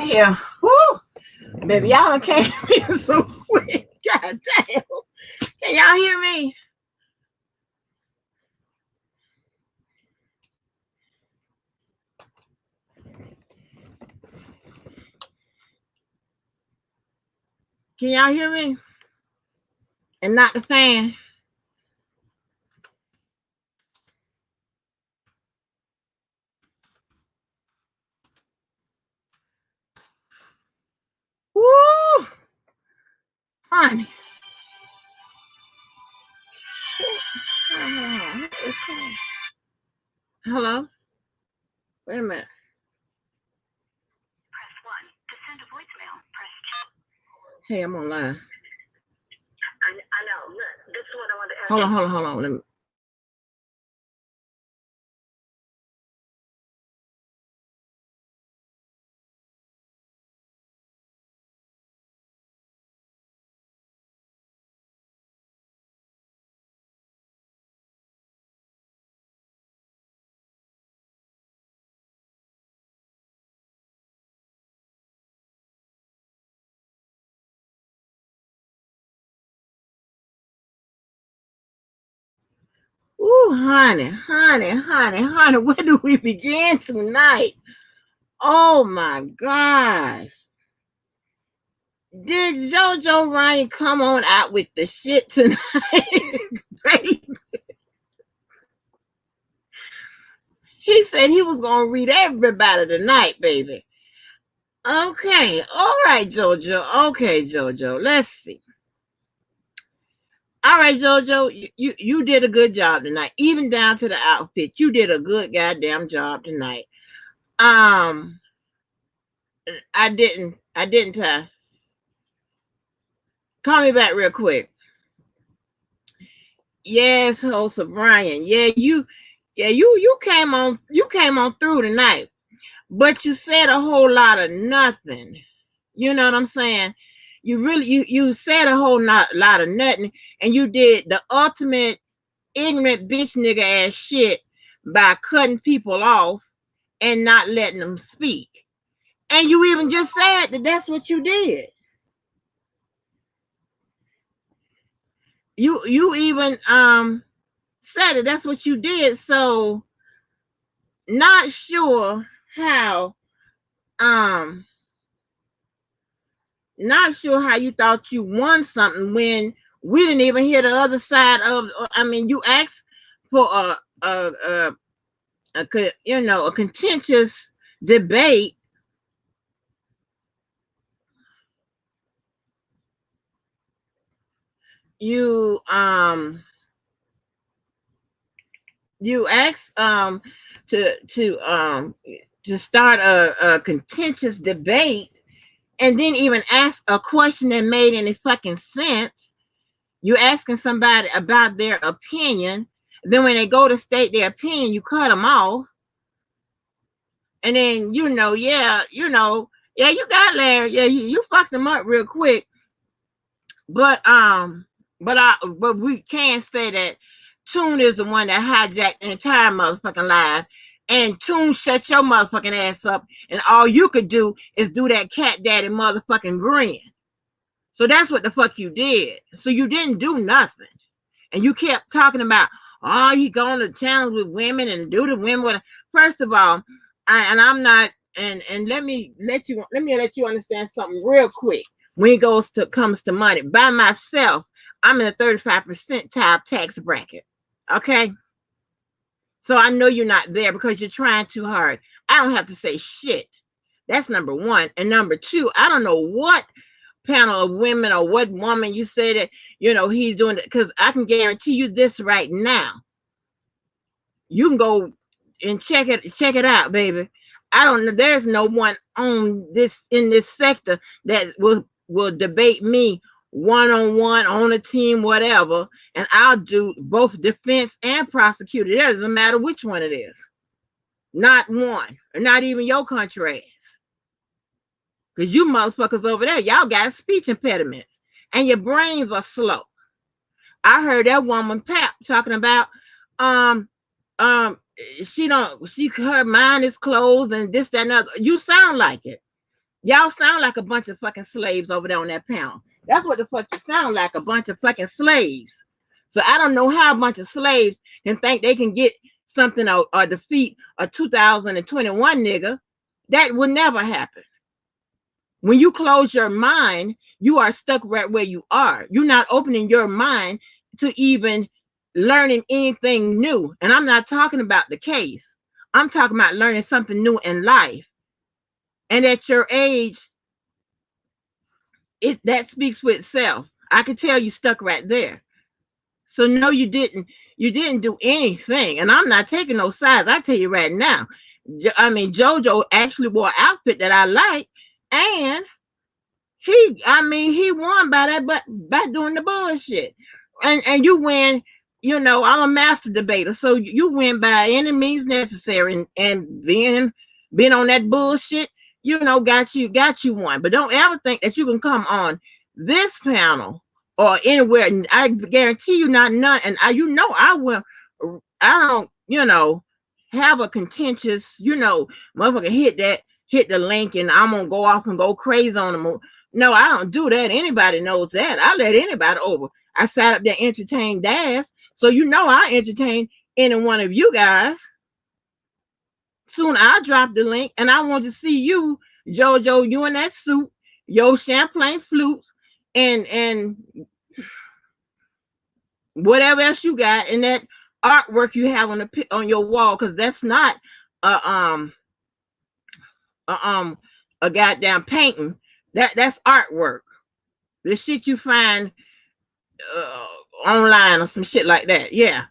here. Woo! Baby, y'all done came in so quick. God damn. Can y'all hear me? Can y'all hear me? And not the fan. Woo! Honey. Hello? Wait a minute. Press 1 to send a voicemail. Press 2. Hey, I'm online. I know. Look, this is what I want to ask. Hold on. Let me. Ooh, honey. Where do we begin tonight? Oh my gosh. Did JoJo Ryan come on out with the shit tonight? Baby. He said he was going to read everybody tonight, baby. Okay. All right, JoJo. Okay, JoJo. Let's see. All right, JoJo, you did a good job tonight. Even down to the outfit. You did a good goddamn job tonight. I didn't call me back real quick. Yes, host of Brian. You came on through tonight. But you said a whole lot of nothing. You know what I'm saying? You said a whole lot of nothing, and you did the ultimate ignorant bitch nigga ass shit by cutting people off and not letting them speak. And you even just said that that's what you did. You even said that that's what you did. So not sure how you thought you won something when we didn't even hear the other side of. I mean, you asked for a contentious debate. You asked to start a contentious debate, and didn't even ask a question that made any fucking sense. You asking somebody about their opinion, then when they go to state their opinion, you cut them off. And then you got Larry. Yeah, you fucked him up real quick. But we can say that Tune is the one that hijacked the entire motherfucking live. And Tune shut your motherfucking ass up, and all you could do is do that cat daddy motherfucking grin. So that's what the fuck you did. So you didn't do nothing. And you kept talking about, oh, you go on the channels with women and do the women with. First of all, I'm not, and let me let you understand something real quick. When it comes to money, by myself, I'm in a 35 percentile tax bracket. Okay. So I know you're not there because you're trying too hard. I don't have to say shit. That's number one. And number two, I don't know what panel of women or what woman you say that, he's doing it, because I can guarantee you this right now. You can go and check it out, baby. I don't know. There's no one in this sector that will debate me one-on-one on a team, whatever, and I'll do both defense and prosecutor. It doesn't matter which one it is. Not one, or not even your country ass. Because you motherfuckers over there, y'all got speech impediments and your brains are slow. I heard that woman Pap talking about her mind is closed and this, that, and other. You sound like it. Y'all sound like a bunch of fucking slaves over there on that panel. That's what the fuck you sound like, a bunch of fucking slaves. So I don't know how a bunch of slaves can think they can get something or defeat a 2021 nigga. That would never happen. When you close your mind, you are stuck right where you are. You're not opening your mind to even learning anything new. And I'm not talking about the case. I'm talking about learning something new in life. And at your age, that speaks for itself. I could tell you stuck right there. So no, you didn't. You didn't do anything. And I'm not taking no sides. I tell you right now. I mean, JoJo actually wore an outfit that I like, and he won by that, but by doing the bullshit. And you win. You know, I'm a master debater, so you win by any means necessary, and being on that bullshit, you know, got you one. But don't ever think that you can come on this panel or anywhere. I guarantee you not none. And you know, I will. I don't, you know, have a contentious, you know, motherfucker hit the link, and I'm gonna go off and go crazy on them. No, I don't do that. Anybody knows that. I let anybody over. I sat up there entertained Daz. So you know I entertain any one of you guys. Soon I'll drop the link, and I want to see you, JoJo, you in that suit, your champagne flutes, and whatever else you got, and that artwork you have on your wall, because that's not a a goddamn painting. That's artwork. The shit you find online or some shit like that. Yeah,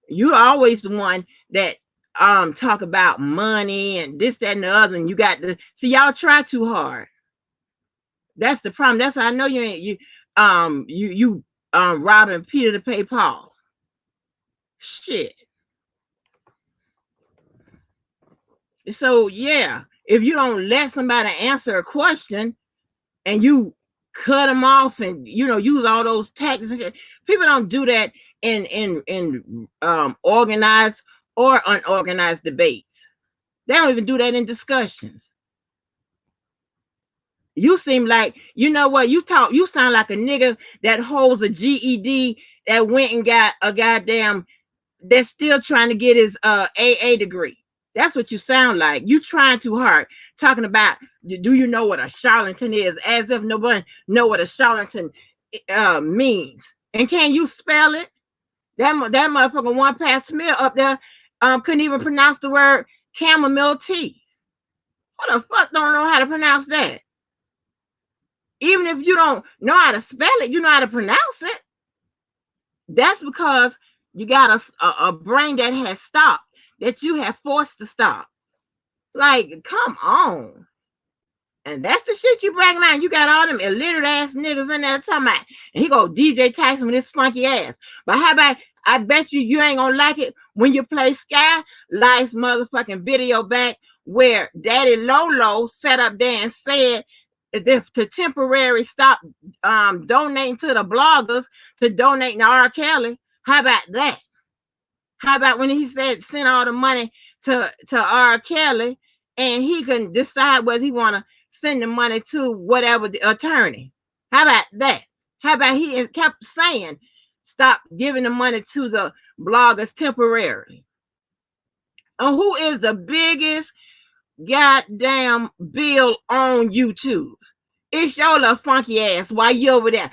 you're always the one that talk about money and this, that, and the other, and you got to see, y'all try too hard. That's the problem. That's why I know you ain't you robbing Peter to pay Paul. Shit. So yeah, if you don't let somebody answer a question and you cut them off and, you know, use all those tactics and shit, people don't do that in organized or unorganized debates. They don't even do that in discussions. You seem like, you know what, you sound like a nigga that holds a GED that went and got a goddamn, that's still trying to get his AA degree. That's what you sound like. You trying too hard, talking about, do you know what a charlatan is? As if nobody know what a charlatan means. And can you spell it? That motherfucker one Pat Smith up there couldn't even pronounce the word chamomile tea. What the fuck don't know how to pronounce that? Even if you don't know how to spell it, you know how to pronounce it. That's because you got a brain that has stopped, that you have forced to stop. Like, come on. And that's the shit you bring around. You got all them illiterate ass niggas in there talking about, and he go DJ Tyson with his funky ass. But how about, I bet you ain't gonna like it when you play Sky Life's motherfucking video back where Daddy Lolo sat up there and said to temporarily stop donating to the bloggers, to donate to R. Kelly. How about that? How about when he said send all the money to R. Kelly, and he can decide whether he want to send the money to whatever the attorney? How about that? How about he kept saying stop giving the money to the bloggers temporarily? And who is the biggest goddamn bill on YouTube? It's your little funky ass while you over there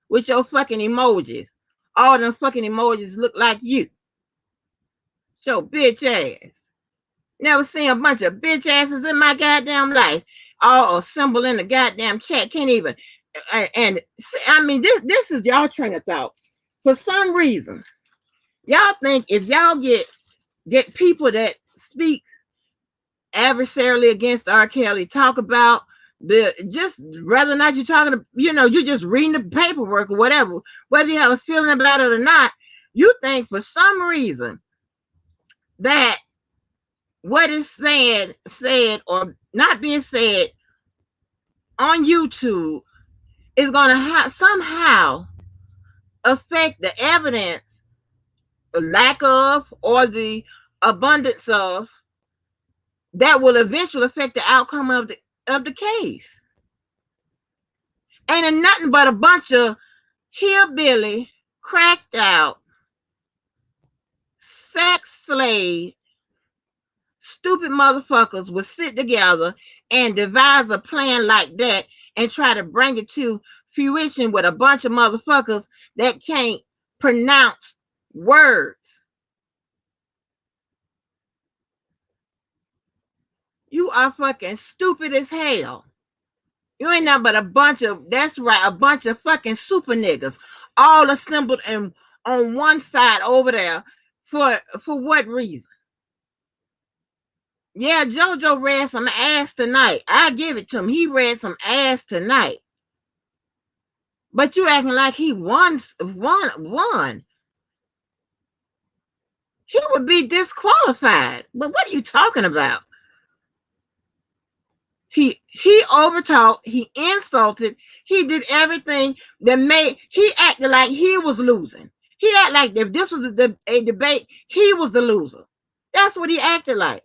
with your fucking emojis. All them fucking emojis look like you. Your bitch ass. Never seen a bunch of bitch asses in my goddamn life. All assembled in the goddamn chat. Can't even. And I mean, this is y'all train of thought. For some reason, y'all think if y'all get people that speak adversarially against R. Kelly, talk about just whether or not you're talking to, you know, you're just reading the paperwork or whatever, whether you have a feeling about it or not, you think for some reason that what is said or not being said on YouTube is going to somehow affect the evidence, lack of, or the abundance of that will eventually affect the outcome of the case. Ain't it nothing but a bunch of hillbilly, cracked out, sex slave, stupid motherfuckers will sit together and devise a plan like that and try to bring it to fruition with a bunch of motherfuckers that can't pronounce words. You are fucking stupid as hell. You ain't nothing but a bunch of, that's right, a bunch of fucking super niggas all assembled and on one side over there for what reason? Yeah, JoJo read some ass tonight. I give it to him. He read some ass tonight. But you acting like he won. He would be disqualified. But what are you talking about? He overtalked, he insulted, he did everything that made, he acted like he was losing. He acted like if this was a debate, he was the loser. That's what he acted like.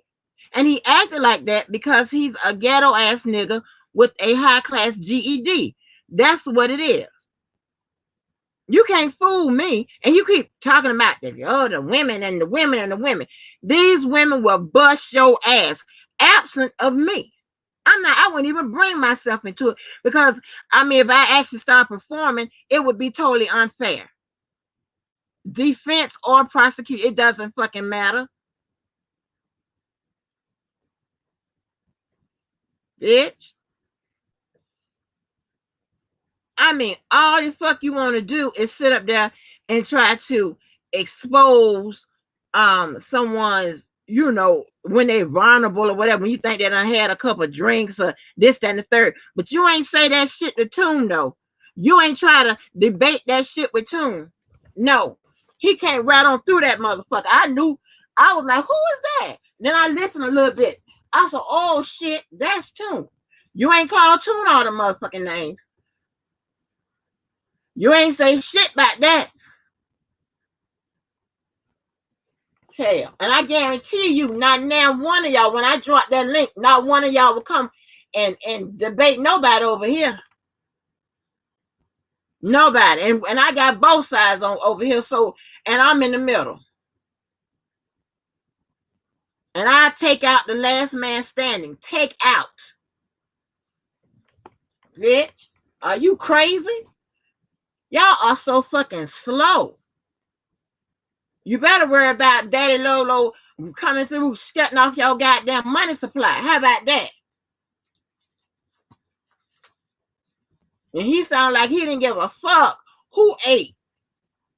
And he acted like that because he's a ghetto ass nigga with a high class GED. That's what it is. You can't fool me. And you keep talking about the women and the women and the women. These women will bust your ass absent of me. I wouldn't even bring myself into it because, I mean, if I actually start performing, it would be totally unfair. Defense or prosecute, it doesn't fucking matter. Bitch. I mean, all the fuck you want to do is sit up there and try to expose someone's, when they're vulnerable or whatever, when you think they done had a couple of drinks or this, that, and the third. But you ain't say that shit to Tune, though. You ain't try to debate that shit with Tune. No. He came right on through that motherfucker. I was like, who is that? Then I listened a little bit. I said, oh shit, that's Tune. You ain't called Tune all the motherfucking names. You ain't say shit about that. Hell, and I guarantee you, not now one of y'all, when I drop that link, not one of y'all will come and debate nobody over here. Nobody. And I got both sides on over here, so, and I'm in the middle. And I take out the last man standing. Take out. Bitch, are you crazy? Y'all are so fucking slow. You better worry about Daddy Lolo coming through, shutting off your goddamn money supply. How about that? And he sounded like he didn't give a fuck who ate,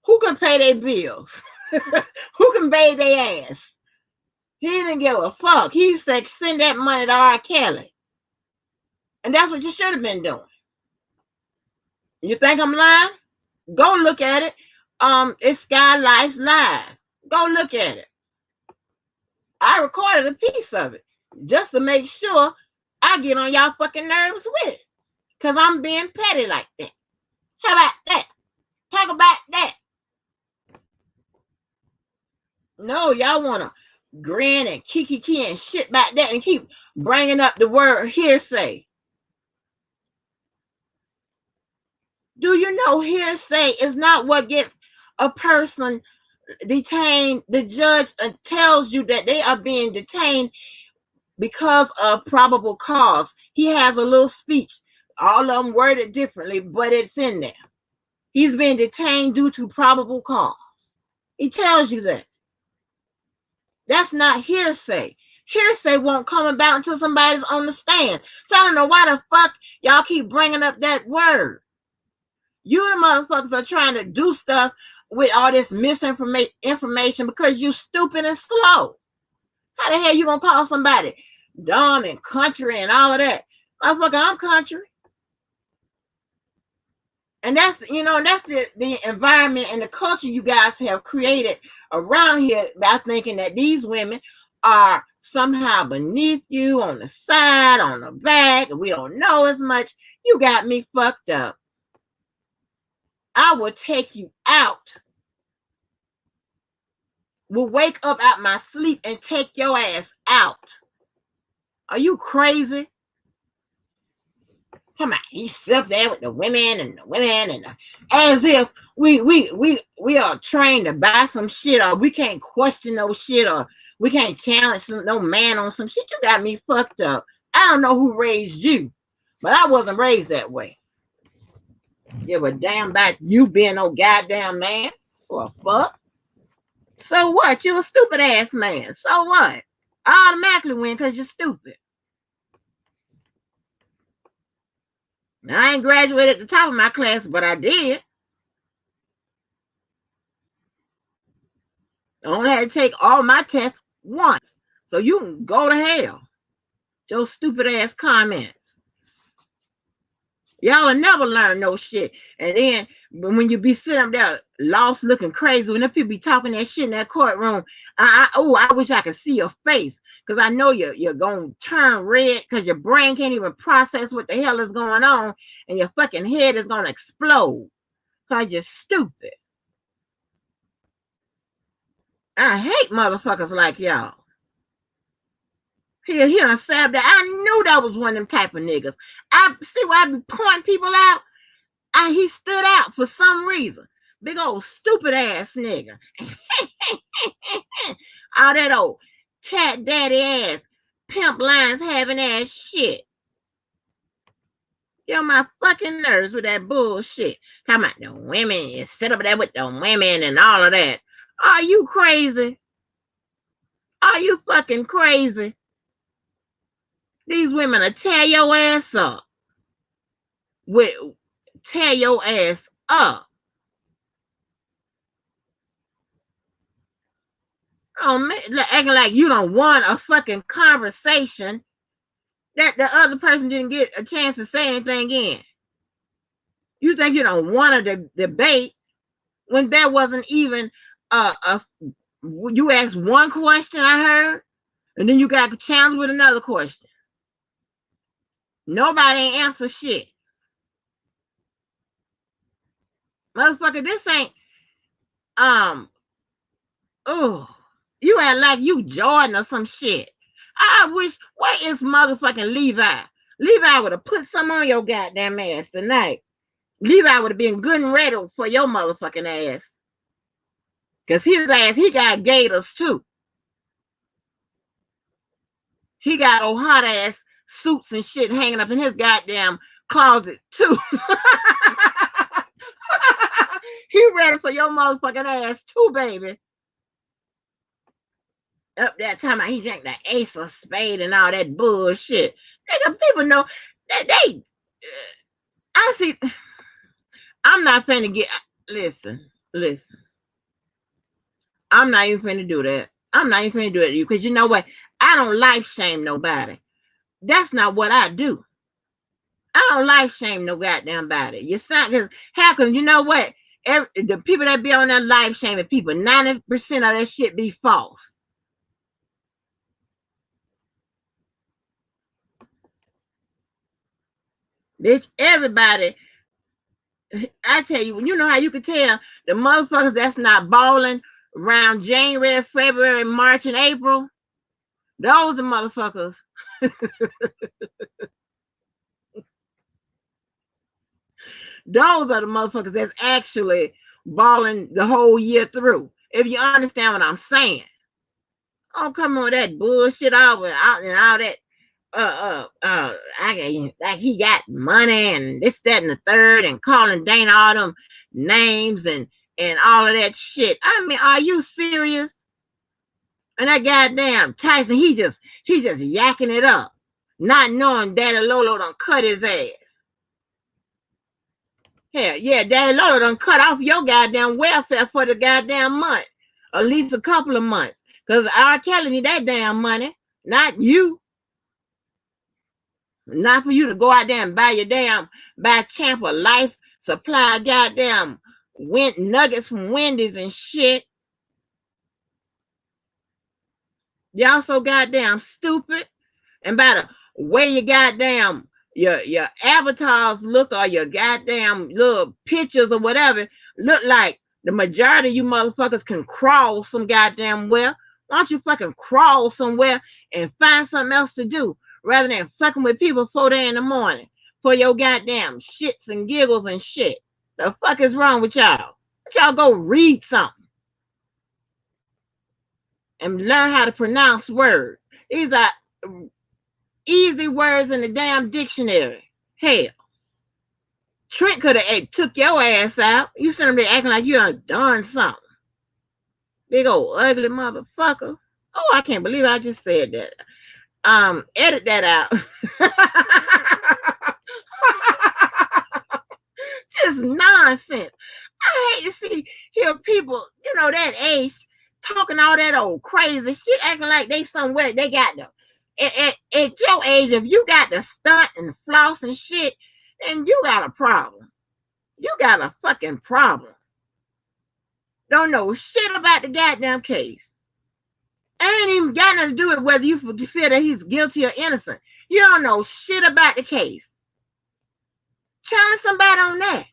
who can pay their bills, who can bathe their ass. He didn't give a fuck. He said, send that money to R. Kelly. And that's what you should have been doing. You think I'm lying? Go look at it. It's Sky Life Live. Go look at it. I recorded a piece of it just to make sure I get on y'all fucking nerves with it. Because I'm being petty like that. How about that? Talk about that. No, y'all want to grin and kiki and shit about that and keep bringing up the word hearsay. Do you know hearsay is not what gets a person detained? The judge tells you that they are being detained because of probable cause. He has a little speech, all of them worded differently, but it's in there. He's being detained due to probable cause. He tells you that. That's not hearsay. Hearsay won't come about until somebody's on the stand. So I don't know why the fuck y'all keep bringing up that word. You the motherfuckers are trying to do stuff with all this misinformation because you stupid and slow. How the hell you gonna call somebody dumb and country and all of that? Motherfucker, I'm country. And that's, that's the environment and the culture you guys have created around here by thinking that these women are somehow beneath you, on the side, on the back, and we don't know as much. You got me fucked up. I will take you out will wake up out my sleep and take your ass out. Are you crazy? Come on, he sit up there with the women and as if we are trained to buy some shit, or we can't question no shit, or we can't challenge no man on some shit. You got me fucked up. I don't know who raised you, but I wasn't raised that way. Give a damn about you being no goddamn man or fuck. So what? You a stupid ass man. So what? I automatically win because you're stupid. Now, I ain't graduated at the top of my class, but I did. I only had to take all my tests once. So you can go to hell. Your stupid ass comments. Y'all will never learn no shit. And then when you be sitting up there lost looking crazy, when the people be talking that shit in that courtroom, I wish I could see your face. Because I know you're going to turn red because your brain can't even process what the hell is going on. And your fucking head is going to explode because you're stupid. I hate motherfuckers like y'all. He done sat there. I knew that was one of them type of niggas. I see why I be pointing people out. He stood out for some reason. Big old stupid ass nigga. All that old cat daddy ass, pimp lines having ass shit. You're my fucking nerves with that bullshit. Talking about the women, you sit up there with the women and all of that. Are you crazy? Are you fucking crazy? These women will tear your ass up. Tear your ass up. Oh man, acting like you don't want a fucking conversation that the other person didn't get a chance to say anything in. You think you don't want a debate when that wasn't even you asked one question, I heard, and then you got challenged with another question. Nobody ain't answer shit. Motherfucker, this ain't you act like you Jordan or some shit. I wish, where is motherfucking Levi? Levi would have put some on your goddamn ass tonight. Levi would have been good and ready for your motherfucking ass. Because his ass, he got gators too. He got old hot ass suits and shit hanging up in his goddamn closet too. He ready for your motherfucking ass too, baby. Up that time he drank the ace of spade and all that bullshit. Nigga, people know that they I see. I'm not finna get listen. I'm not even finna do that. I'm not even finna do it to you because you know what? I don't life shame nobody. That's not what I do. I don't life shame no goddamn body. You sound because how come you know what? The people that be on that life shaming people, 90% of that shit be false. Bitch, everybody, I tell you, you know how you can tell the motherfuckers that's not balling around January, February, March, and April? Those are motherfuckers. Those are the motherfuckers that's actually balling the whole year through. If you understand what I'm saying. Oh, come on, that bullshit all and all that. Like he got money and this, that, and the third, and calling Dana all them names and all of that shit. I mean, are you serious? And that goddamn Tyson, he just yakking it up, not knowing Daddy Lolo done cut his ass. Hell yeah, Daddy Lolo done cut off your goddamn welfare for the goddamn month, at least a couple of months. Because I'm telling you that damn money, not you. Not for you to go out there and buy Champ of Life supply goddamn nuggets from Wendy's and shit. Y'all so goddamn stupid. And by the way you goddamn your avatars look or your goddamn little pictures or whatever look like The majority of you motherfuckers can crawl some goddamn well. Why don't you fucking crawl somewhere and find something else to do rather than fucking with people 4 days in the morning for your goddamn shits and giggles and shit? The fuck is wrong with y'all? Y'all go read something and learn how to pronounce words. These are easy words in the damn dictionary. Hell, Trent could have took your ass out. You sitting there acting like you done something. Big old ugly motherfucker. Oh, I can't believe I just said that. Edit that out. Just nonsense. I hate to hear people, that age talking all that old crazy shit, acting like they somewhere they got them. At your age, if you got the stunt and floss and shit, then you got a problem. You got a fucking problem. Don't know shit about the goddamn case. Ain't even got nothing to do with whether you feel that he's guilty or innocent. You don't know shit about the case. Challenge somebody on that.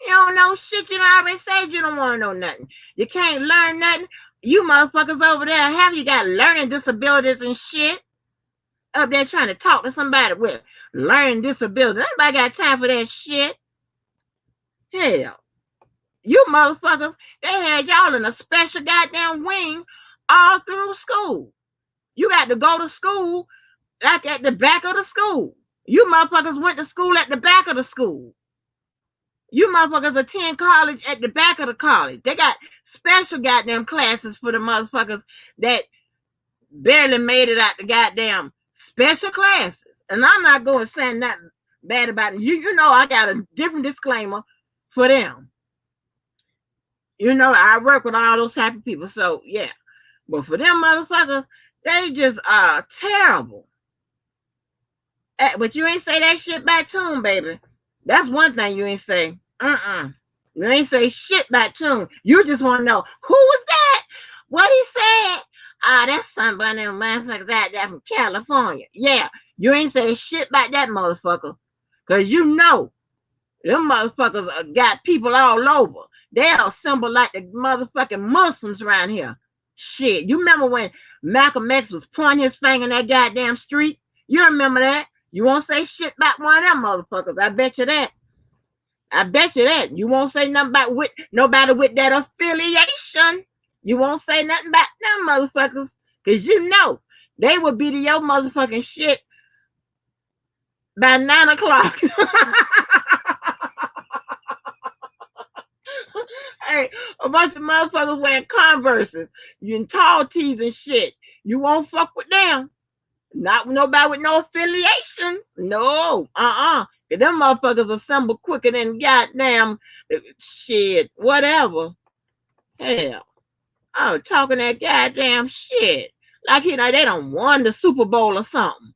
You don't know shit. You done already said you don't want to know nothing. You can't learn nothing. You motherfuckers over there, have you got learning disabilities and shit? Up there trying to talk to somebody with learning disabilities. Anybody got time for that shit? Hell. You motherfuckers, they had y'all in a special goddamn wing all through school. You got to go to school like at the back of the school. You motherfuckers went to school at the back of the school. You motherfuckers attend college at the back of the college. They got special goddamn classes for the motherfuckers that barely made it out the goddamn special classes. And I'm not going to say nothing bad about it. You know I got a different disclaimer for them. You know, I work with all those type of people. So, yeah. But for them motherfuckers, they just are terrible. But you ain't say that shit back to them, baby. That's one thing you ain't say. You ain't say shit back to him. You just want to know, who was that? What he said? That's somebody in motherfuckers out there from California. Yeah, you ain't say shit about that motherfucker. Because you know, them motherfuckers got people all over. They'll assemble like the motherfucking Muslims around here. Shit, you remember when Malcolm X was pointing his finger in that goddamn street? You remember that? You won't say shit about one of them motherfuckers. I bet you that. I bet you that. You won't say nothing about nobody with that affiliation. You won't say nothing about them motherfuckers. Because you know they will be to your motherfucking shit by 9 o'clock. Hey, a bunch of motherfuckers wearing Converses, you in tall tees and shit. You won't fuck with them. Not nobody with no affiliations. No. Them motherfuckers assemble quicker than goddamn shit. Whatever. Hell. Oh, talking that goddamn shit. Like, they don't won the Super Bowl or something.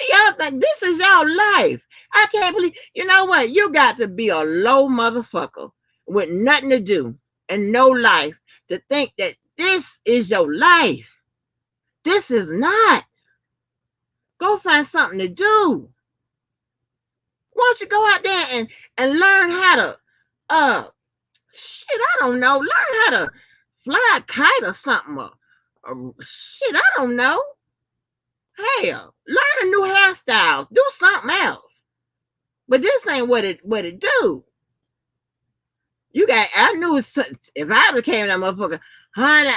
Y'all think this is y'all life. I can't believe, you know what? You got to be a low motherfucker with nothing to do and no life to think that this is your life. This is not. Go find something to do. Why don't you go out there and learn how to, I don't know, learn how to fly a kite or something. I don't know. Hell, learn a new hairstyle. Do something else. But this ain't what it do. I knew if I became that motherfucker, honey,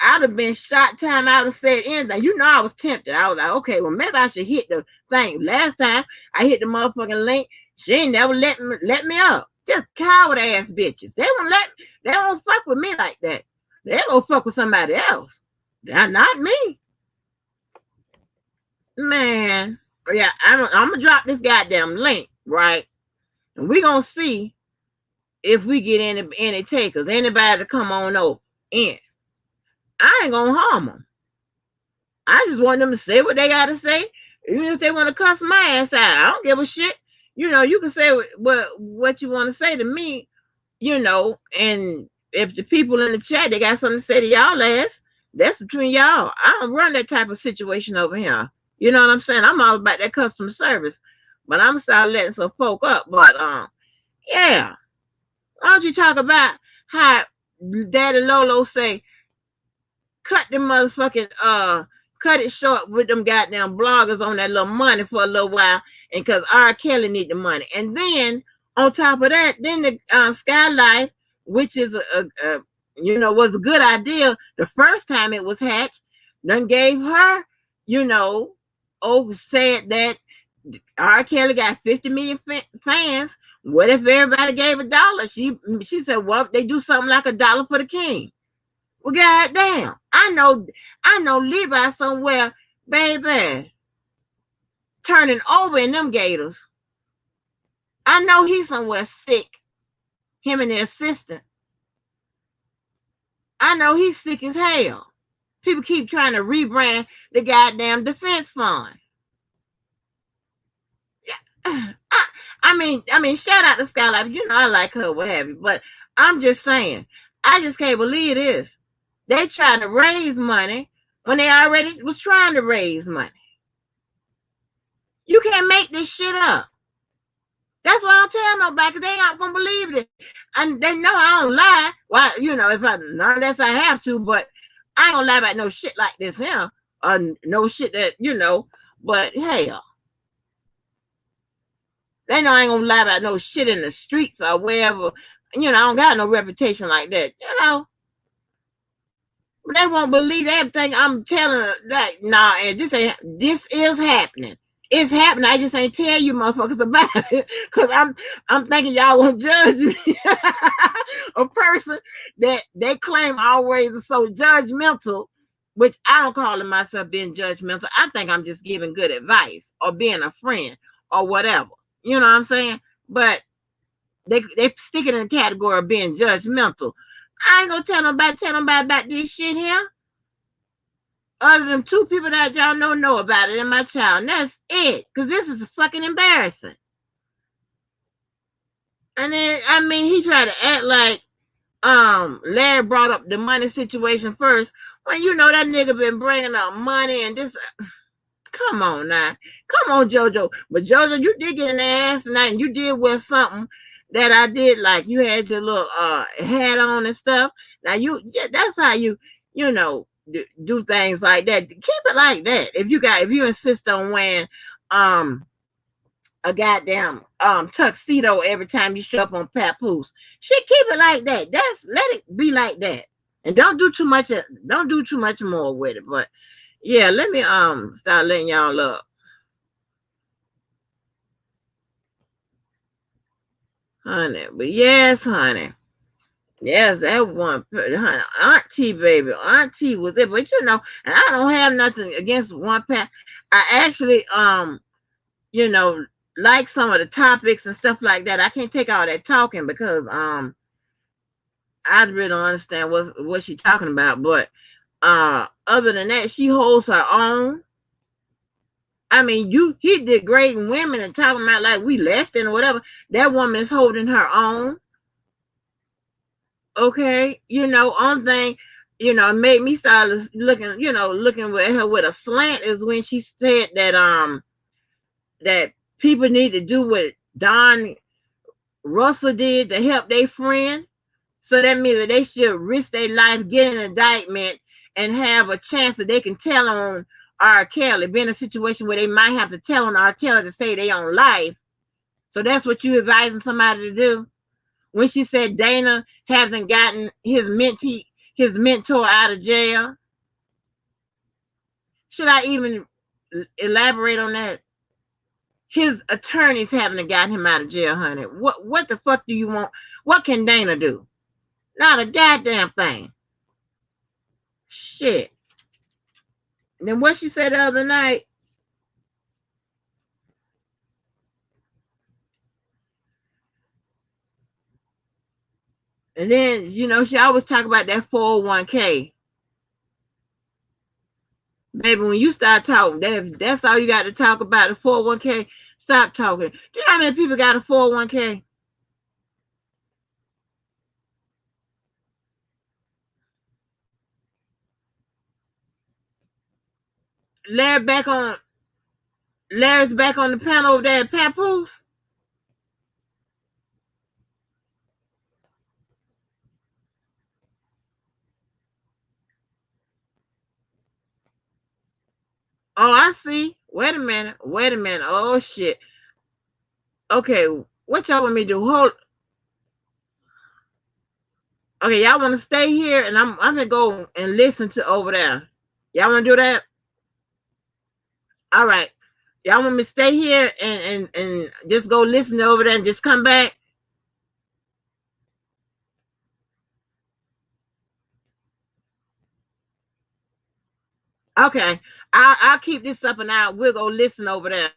I'd have been shot time. I would have said anything. You know, I was tempted. I was like, okay, well, maybe I should hit the thing. Last time I hit the motherfucking link, she ain't never let me up. Just coward ass bitches. They won't fuck with me like that. They gonna fuck with somebody else. Not me. Man. Yeah, I'm gonna drop this goddamn link, right? And we gonna see if we get any takers, anybody to come on over in. I ain't gonna harm them. I just want them to say what they gotta say. Even if they want to cuss my ass out, I don't give a shit. You know, you can say what you want to say to me, you know, and if the people in the chat, they got something to say to y'all ass, that's between y'all. I don't run that type of situation over here. You know what I'm saying? I'm all about that customer service. But I'm gonna start letting some folk up. But Yeah. Why don't you talk about how Daddy Lolo say, cut the motherfucking cut it short with them goddamn bloggers on that little money for a little while, and because R. Kelly need the money. And then on top of that, then the Skylife, which is a was a good idea the first time it was hatched, done gave her, said that R. Kelly got 50 million fans. What if everybody gave $1? She said, well, they do something like $1 for the king. Well, goddamn, I know Levi somewhere, baby, turning over in them gators. I know he's somewhere sick. Him and the assistant. I know he's sick as hell. People keep trying to rebrand the goddamn defense fund. Yeah. I mean, shout out to Skylife. I like her, what have you. But I'm just saying, I just can't believe this. They trying to raise money when they already was trying to raise money. You can't make this shit up. That's why I don't tell nobody, because they ain't gonna believe it. And they know I don't lie. Well, if unless I have to, but I ain't gonna lie about no shit like this here. Or no shit that, but hell. They know I ain't gonna lie about no shit in the streets or wherever. I don't got no reputation like that. They won't believe everything I'm telling them. Like, nah, and this is happening. It's happening. I just ain't tell you motherfuckers about it, because I'm thinking y'all won't judge me. A person that they claim always is so judgmental, which I don't call myself being judgmental. I think I'm just giving good advice or being a friend or whatever. You know what I'm saying? But they stick it in the category of being judgmental. I ain't gonna tell nobody about this shit here. Other than 2 people that y'all know about it, and my child. And that's it. Because this is fucking embarrassing. And then, he tried to act like Larry brought up the money situation first. When that nigga been bringing up money and this. Come on now. Come on, JoJo. But JoJo, you did get an ass tonight, and you did wear something that I did like. You had your little hat on and stuff. Now, that's how you do things like that. Keep it like that. If you insist on wearing a goddamn tuxedo every time you show up on Papoose, shit, keep it like that. Let it be like that. And don't do too much more with it. But yeah, let me start letting y'all up. Honey. But yes, honey. Yes, that one, honey. Auntie, baby. Auntie was it. But and I don't have nothing against one pack. I actually like some of the topics and stuff like that. I can't take all that talking because I really don't understand what she's talking about. But other than that, she holds her own. He did great in women and talking about like we less than or whatever. That woman is holding her own. Okay, on thing, made me start looking, looking at her with a slant is when she said that people need to do what Don Russell did to help their friend. So that means that they should risk their life, get an indictment, and have a chance that they can tell on R. Kelly, be in a situation where they might have to tell on R. Kelly to save their own life. So that's what you advising somebody to do. When she said Dana hasn't gotten his mentor out of jail. Should I even elaborate on that? His attorneys haven't gotten him out of jail, honey. What the fuck do you want? What can Dana do? Not a goddamn thing. Shit. Then what she said the other night. And then, she always talk about that 401k. Baby, when you start talking, that's all you got to talk about, the 401k. Stop talking. Do you know how many people got a 401k? Larry's back on the panel of that Papoose. Oh, I see. Wait a minute. Wait a minute. Oh shit. Okay, what y'all want me to do? Hold. Okay, y'all want to stay here, and I'm gonna go and listen to over there. Y'all want to do that? All right. Y'all want me to stay here and just go listen over there and just come back? Okay. I'll keep this up and we'll go listen over there.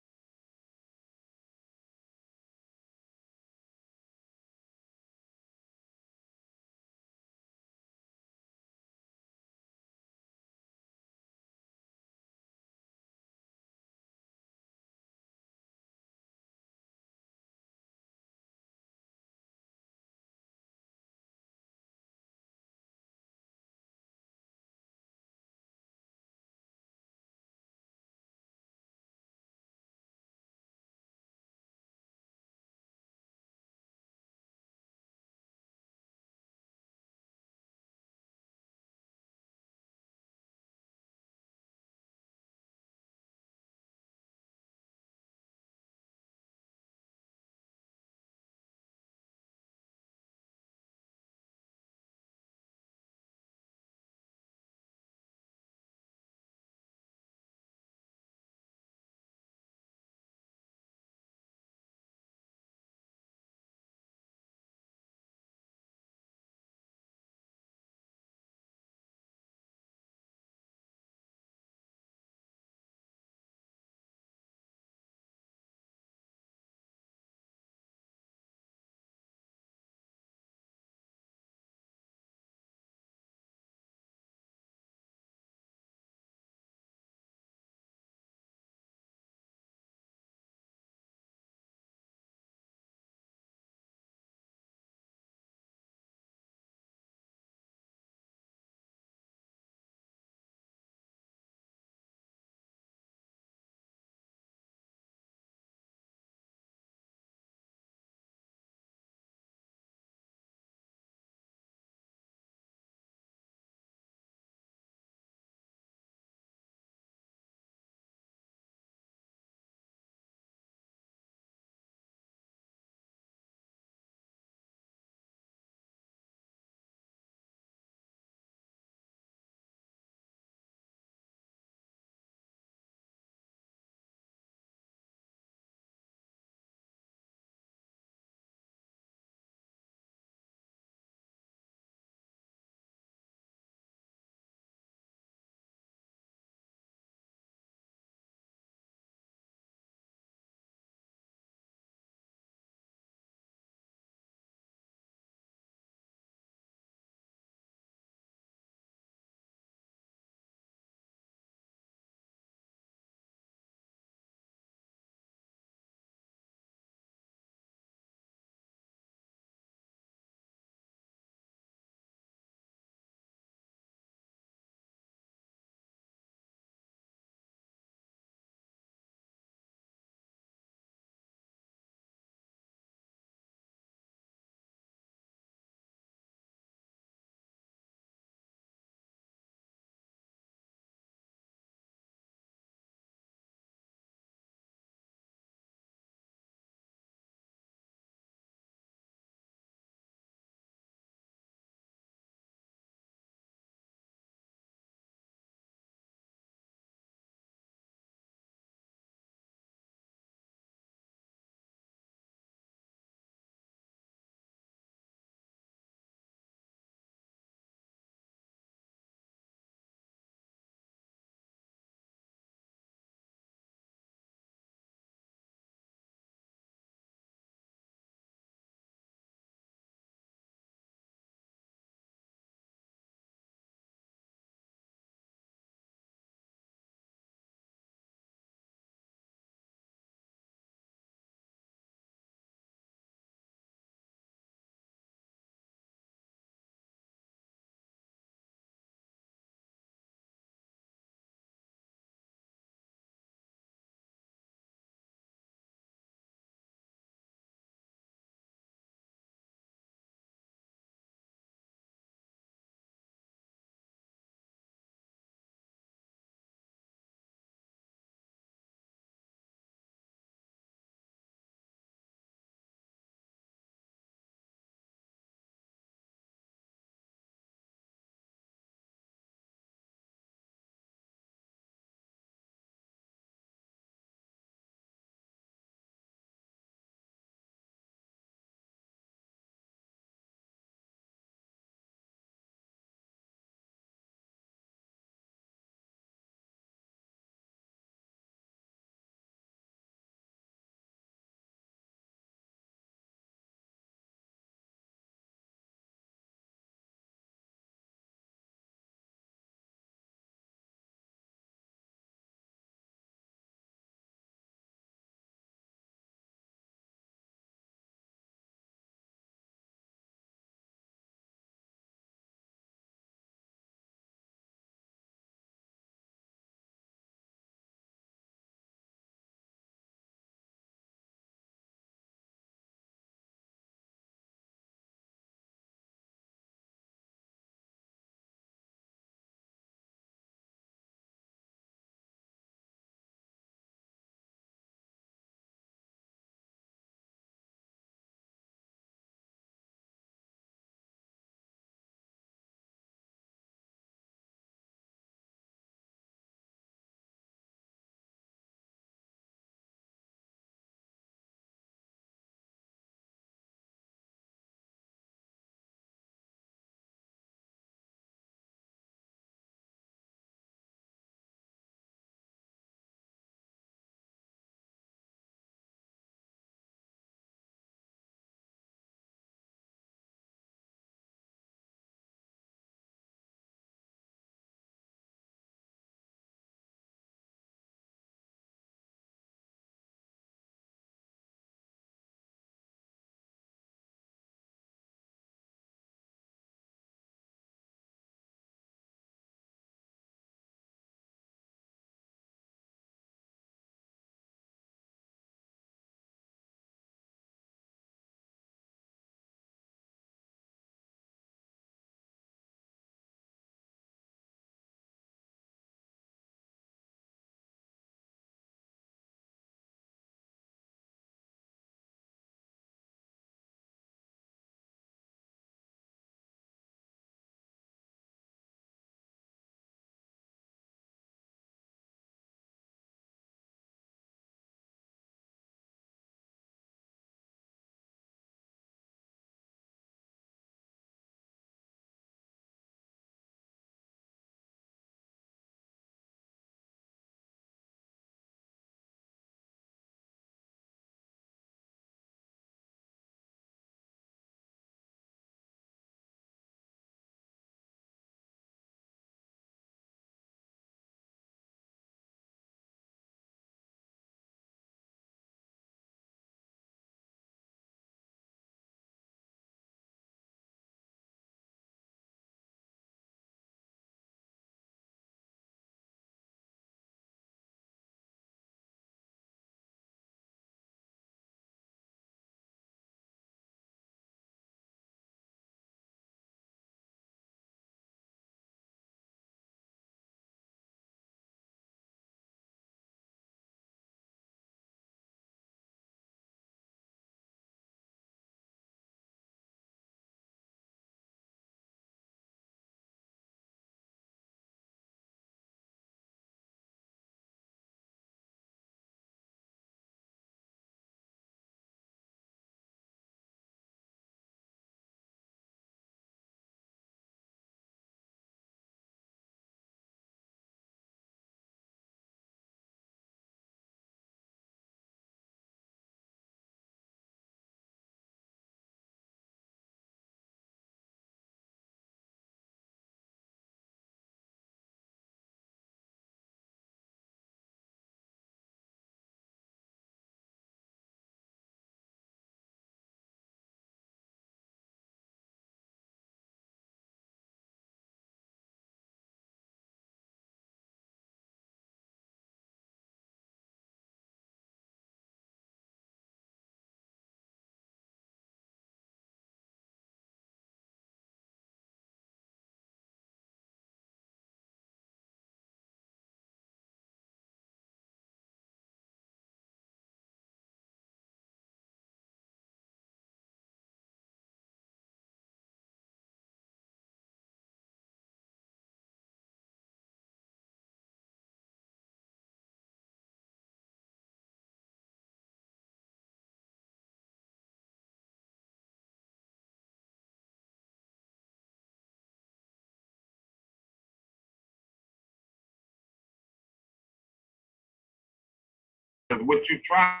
what you're trying.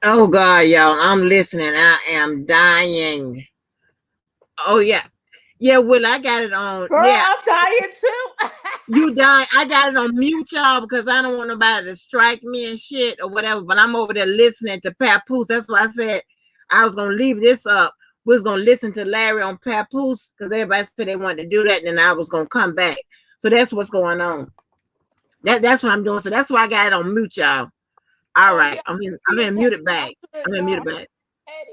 Oh God, y'all, I'm listening. I am dying. Oh yeah. Yeah, Will, I got it on. Girl, Yeah, I'm dying too. you die. I got it on mute, y'all, because I don't want nobody to strike me and shit or whatever. But I'm over there listening to Papoose. That's why I said I was gonna leave this up. We was gonna listen to Larry on Papoose because everybody said they wanted to do that, and then I was gonna come back. So that's what's going on. That's what I'm doing. So that's why I got it on mute, y'all. All Oh right, yeah, I'm being gonna mute petty. it I'm back. good, I'm gonna mute girl. it back. Petty.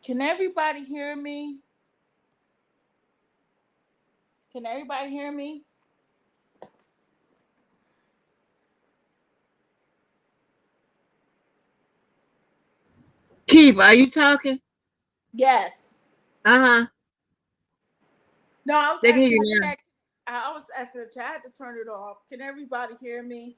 Can everybody hear me? Can everybody hear me? Keith, are you talking? Yes. Uh-huh. No, I was They can hear asking you the now. chat. I was asking the chat. I had to turn it off. Can everybody hear me?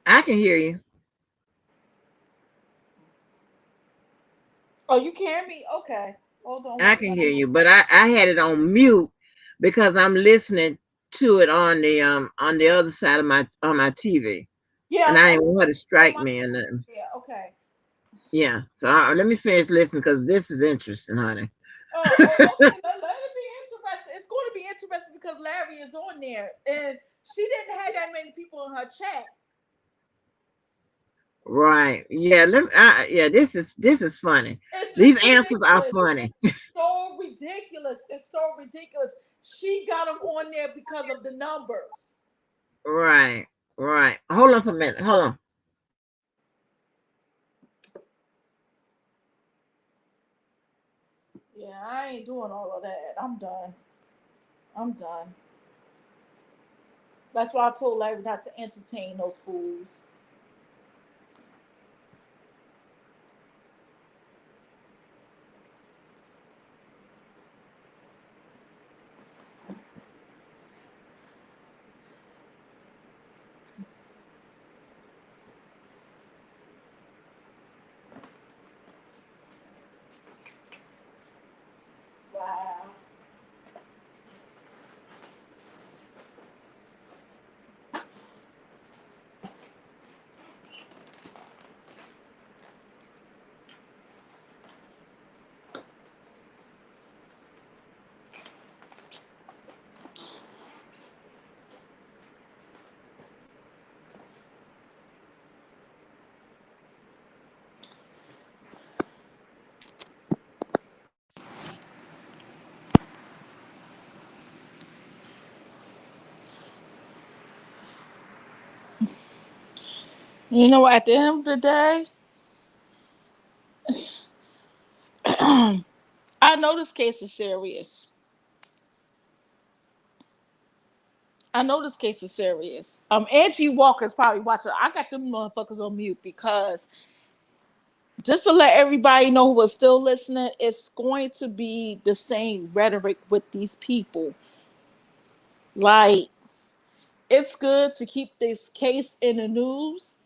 I can hear you. Oh, you can hear me? Okay. Hold on I one can hear second. you, but I had it on mute because I'm listening to it on the other side of my TV. Yeah, And I'm I didn't want her to on strike my. me or nothing. Yeah, okay. Yeah. So let me finish listening because this is interesting, honey. Okay. Let it be interesting. It's going to be interesting because Larry is on there, and she didn't have that many people in her chat. Right. Yeah. Yeah. This is funny. It's These answers are ridiculous. funny. So ridiculous. It's so ridiculous. She got them on there because of the numbers. Right. Right. Hold on for a minute. Hold on. Yeah, I ain't doing all of that. I'm done. I'm done. That's why I told Larry not to entertain those fools. Wow. You know, at the end of the day, I know this case is serious. I know this case is serious. Angie Walker's probably watching. I got them motherfuckers on mute because just to let everybody know who is still listening, it's going to be the same rhetoric with these people. Like, it's good to keep this case in the news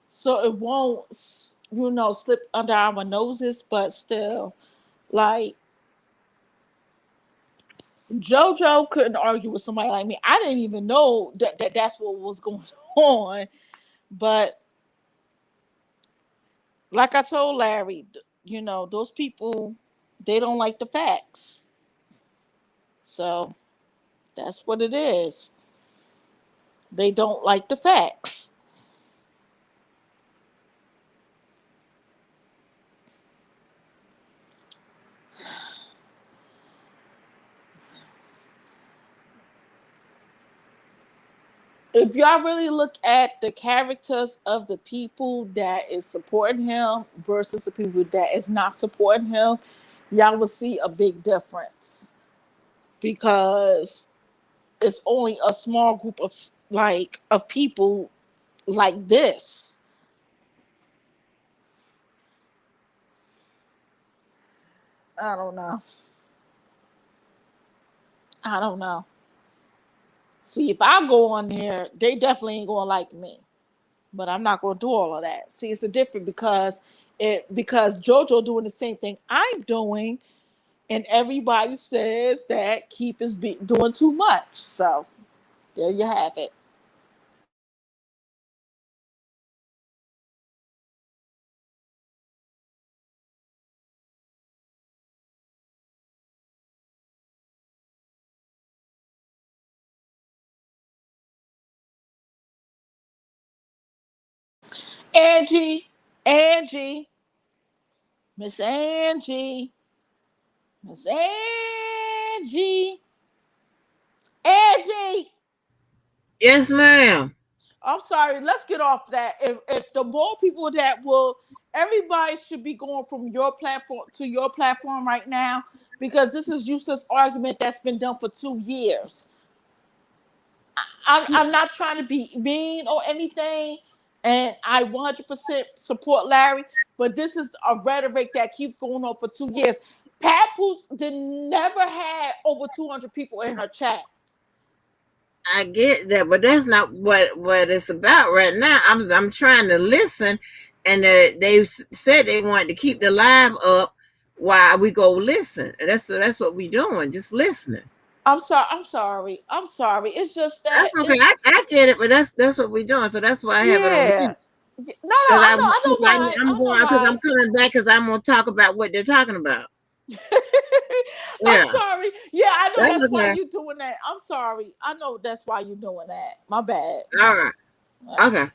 so it won't, slip under our noses, but still, like, JoJo couldn't argue with somebody like me. I didn't even know that that's what was going on. But like I told Larry, those people, they don't like the facts. So that's what it is. They don't like the facts. If y'all really look at the characters of the people that is supporting him versus the people that is not supporting him, y'all will see a big difference because it's only a small group of of people like this. I don't know. I don't know. See, if I go on there, they definitely ain't gonna like me. But I'm not gonna do all of that. See, it's a different because JoJo doing the same thing I'm doing, and everybody says that Keep is doing too much. So there you have it. Angie, Angie, Miss Angie, Miss Angie, Angie. Yes, ma'am. I'm sorry. Let's get off that. If the more people that will, everybody should be going from your platform to your platform right now, because this is useless argument that's been done for 2 years. I'm not trying to be mean or anything, and I 100% support Larry, but this is a rhetoric that keeps going on for 2 years. Pat Poose did never had over 200 people in her chat. I get that, but that's not what it's about right now. I'm trying to listen, and they said they wanted to keep the live up while we go listen. And that's what we doing, just listening. I'm sorry. I'm sorry. I'm sorry. It's just that That's okay. it's I get it, but that's what we doing. So that's why I have it on yeah. mute. No, no, I know. I know why. I'm I know going because why. I'm coming back because I'm gonna talk about what they're talking about. I'm Yeah, sorry. Yeah, I know that's that's why okay. you doing that. I'm sorry. I know that's why you doing that. My bad. All right. Okay.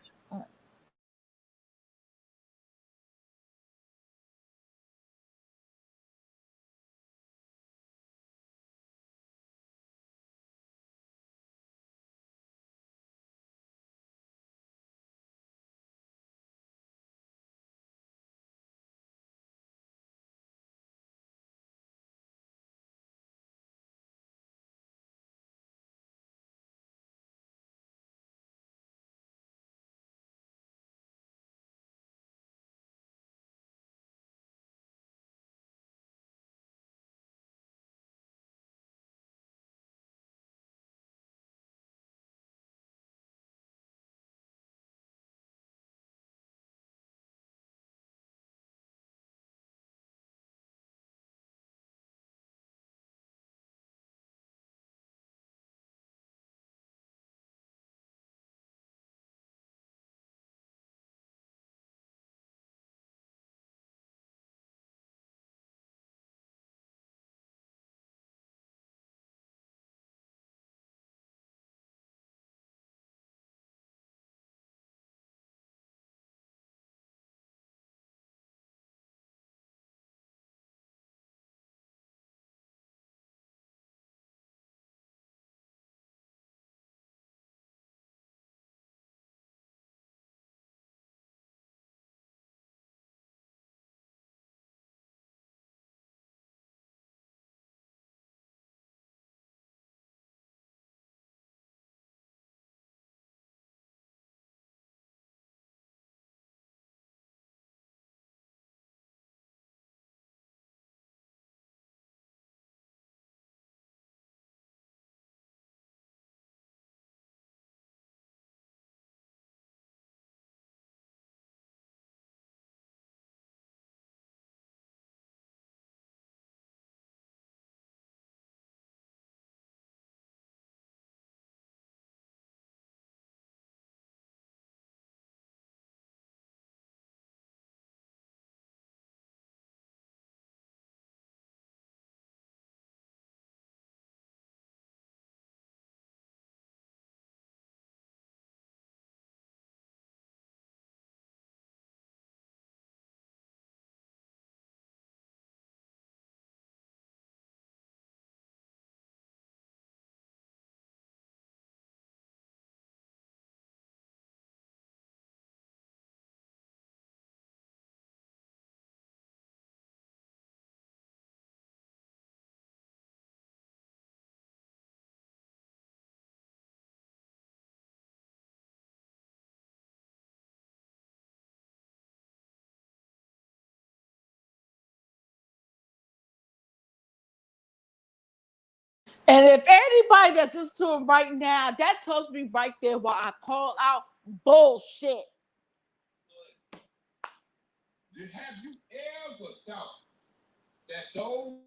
And if anybody that's listening to him right now, that tells me right there why I call out bullshit. Have you ever thought that those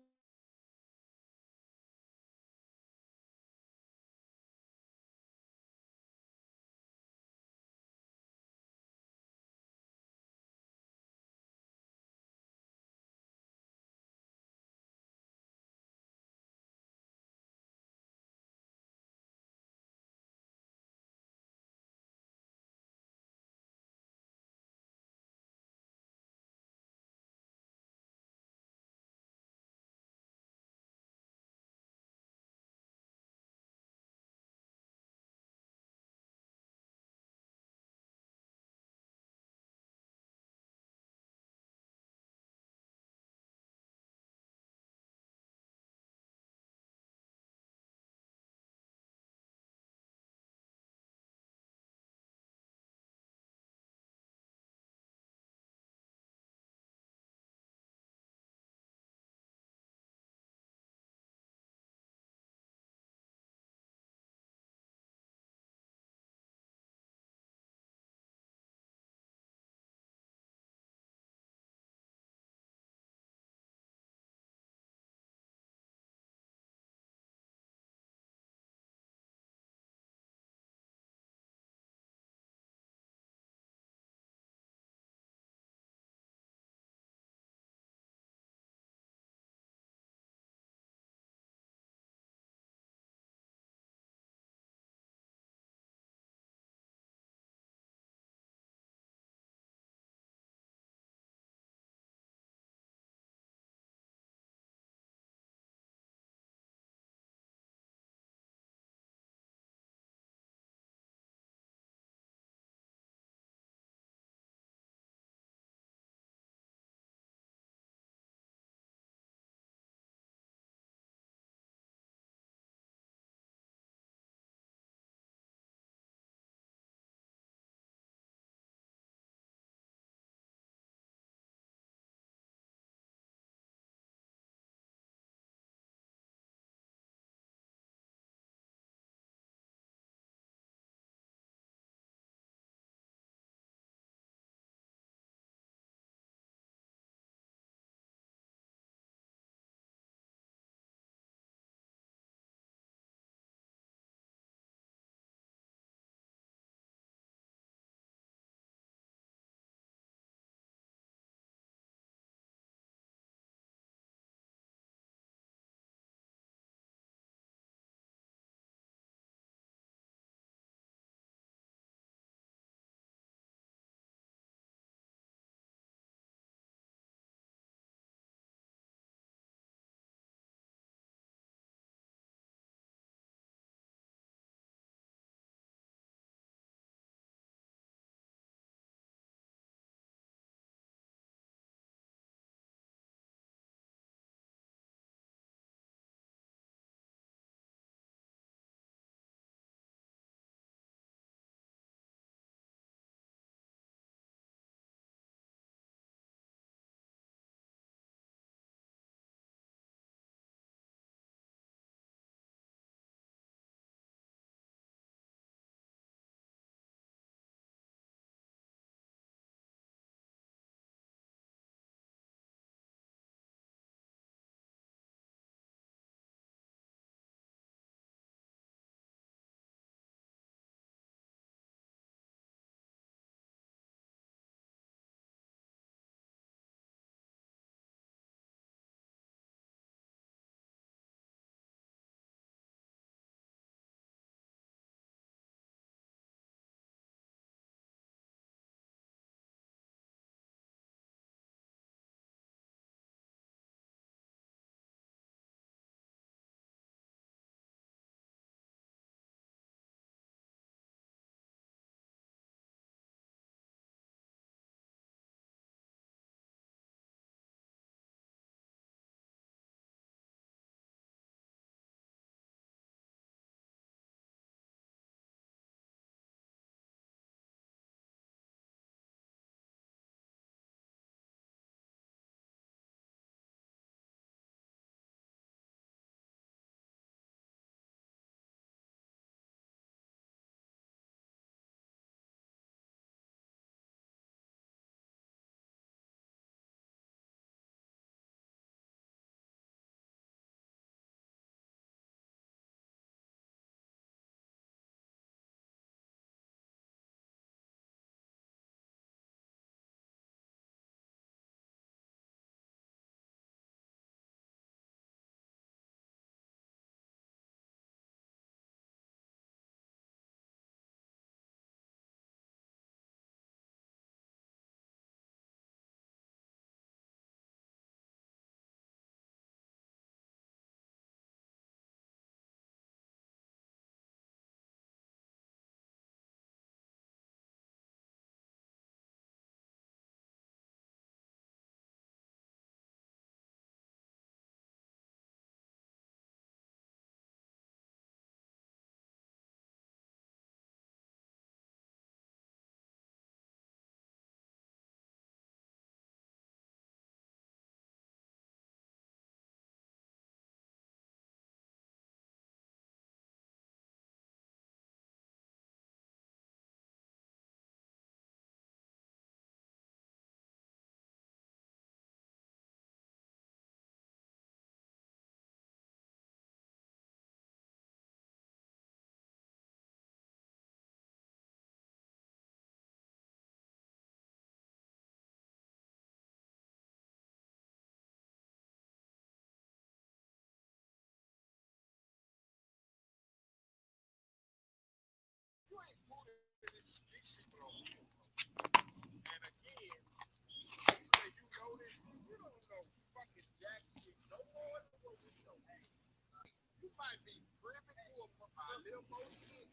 might be privy to a little more shit.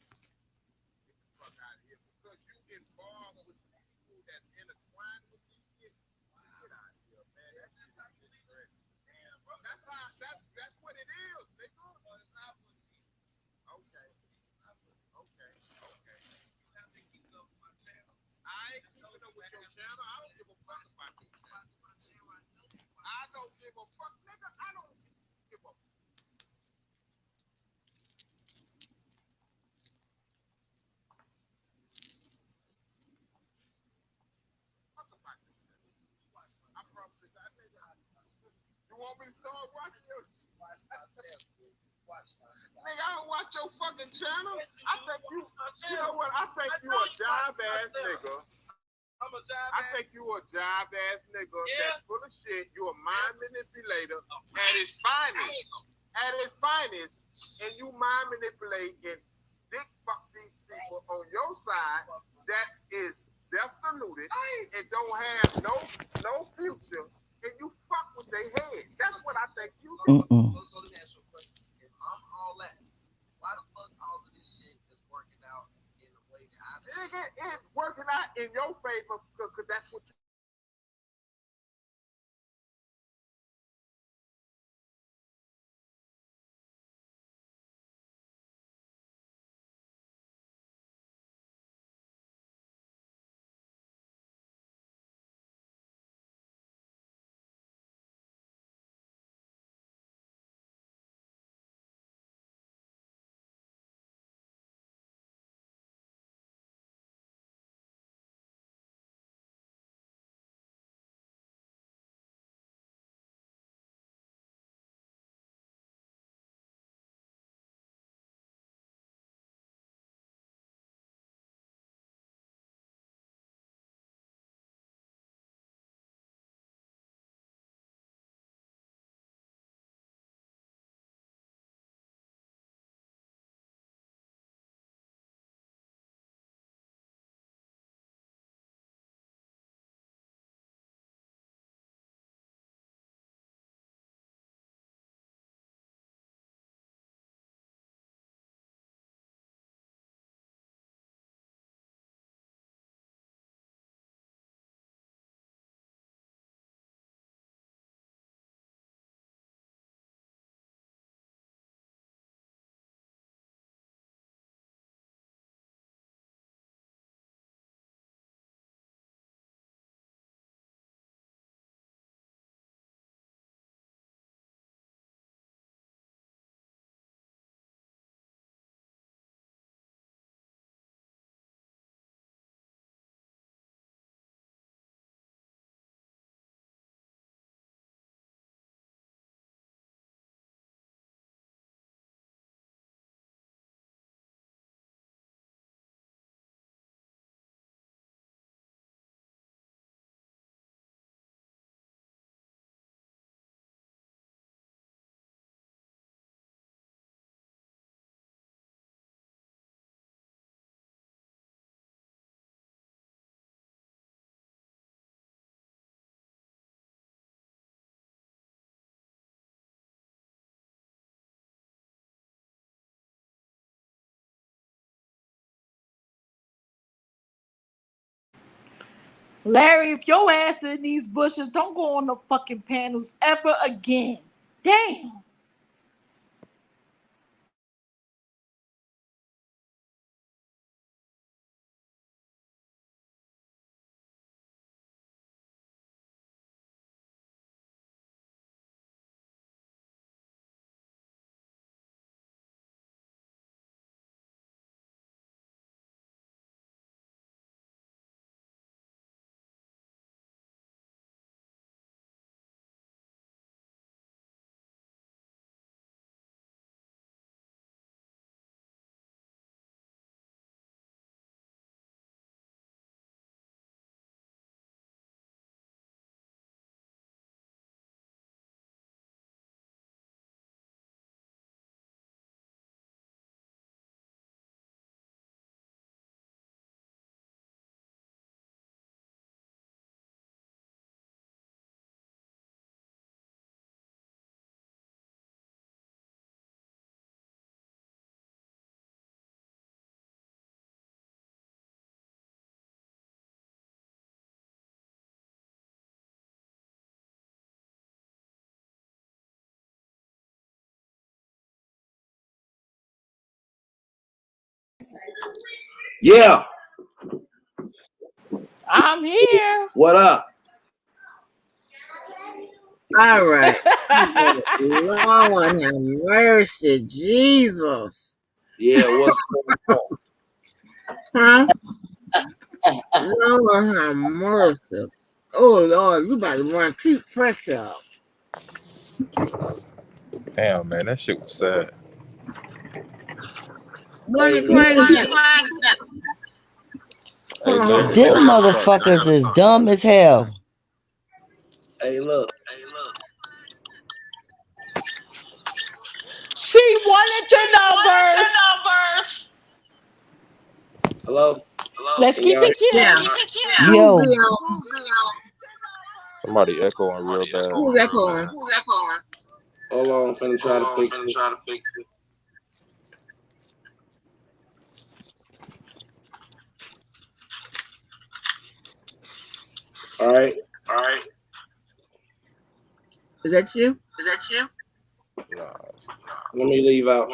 Get the fuck out of here because you involved with people that's intertwined with these shit. Get out of here, man. That shit is discretion. That's how. That's what it is, nigga. Okay. Okay. Okay. I ain't keeping up with your channel. I don't give a fuck about your channel. I don't give a fuck, nigga. I don't give a fuck about your channel. I promise you that, nigga. You want me to start watching your nigga, I don't watch your fucking channel. I think you know what? I think you a jive ass nigga. I think you a jive ass nigga that's full of shit. You a mind manipulator at its finest. At its finest, and you mind manipulate and dick fuck these people on your side that is destituted and don't have no future, and you fuck with their head. That's what I think you do. So let me ask you a question. If I'm all that, why the fuck all of this shit is working out in the way that I see? Nigga, it's working out in your favor because that's what you Larry, if your ass in these bushes, don't go on the fucking panels ever again. Damn. Yeah. I'm here. What up? All right. Lord have mercy, Jesus. Yeah, what's going on? Huh? Lord have mercy. Oh Lord, you about to run keep pressure up. Damn, man, that shit was sad. Wasn't Hey, it man. crazy? Hey, Larry, Them let Larry talk, motherfuckers man. is dumb as hell. Hey, look. She wanted the numbers. Hello? Let's Can keep y'all it cute. Yeah. Yo, Who's Somebody echoing real bad. who's echoing? hold on, I'm finna try to fix it. All right. Is that you? Nah, Let me leave out.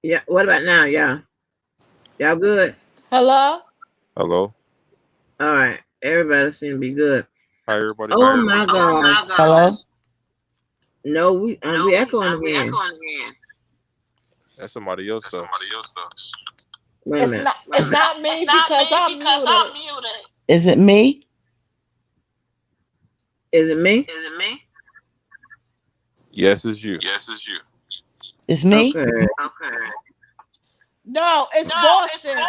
Yeah. What about now? Y'all good? Hello? hello. All right. Everybody seem to be good. How everybody Oh doing? my God. hello? No, we echoing again. That's somebody else stuff. Wait a minute. It's not me because I'm muted. Is it me? Is it me? Yes, it's you. It's me? Okay. No, it's Boston.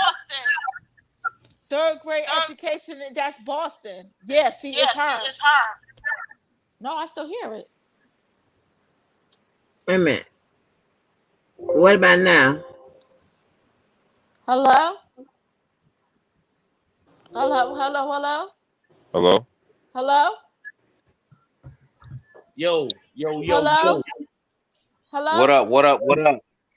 Third grade education, that's Boston. Yeah, see, it's her. No, I still hear it. Wait a minute. What about now? Hello? Hello. Yo. Hello? Hello? What up?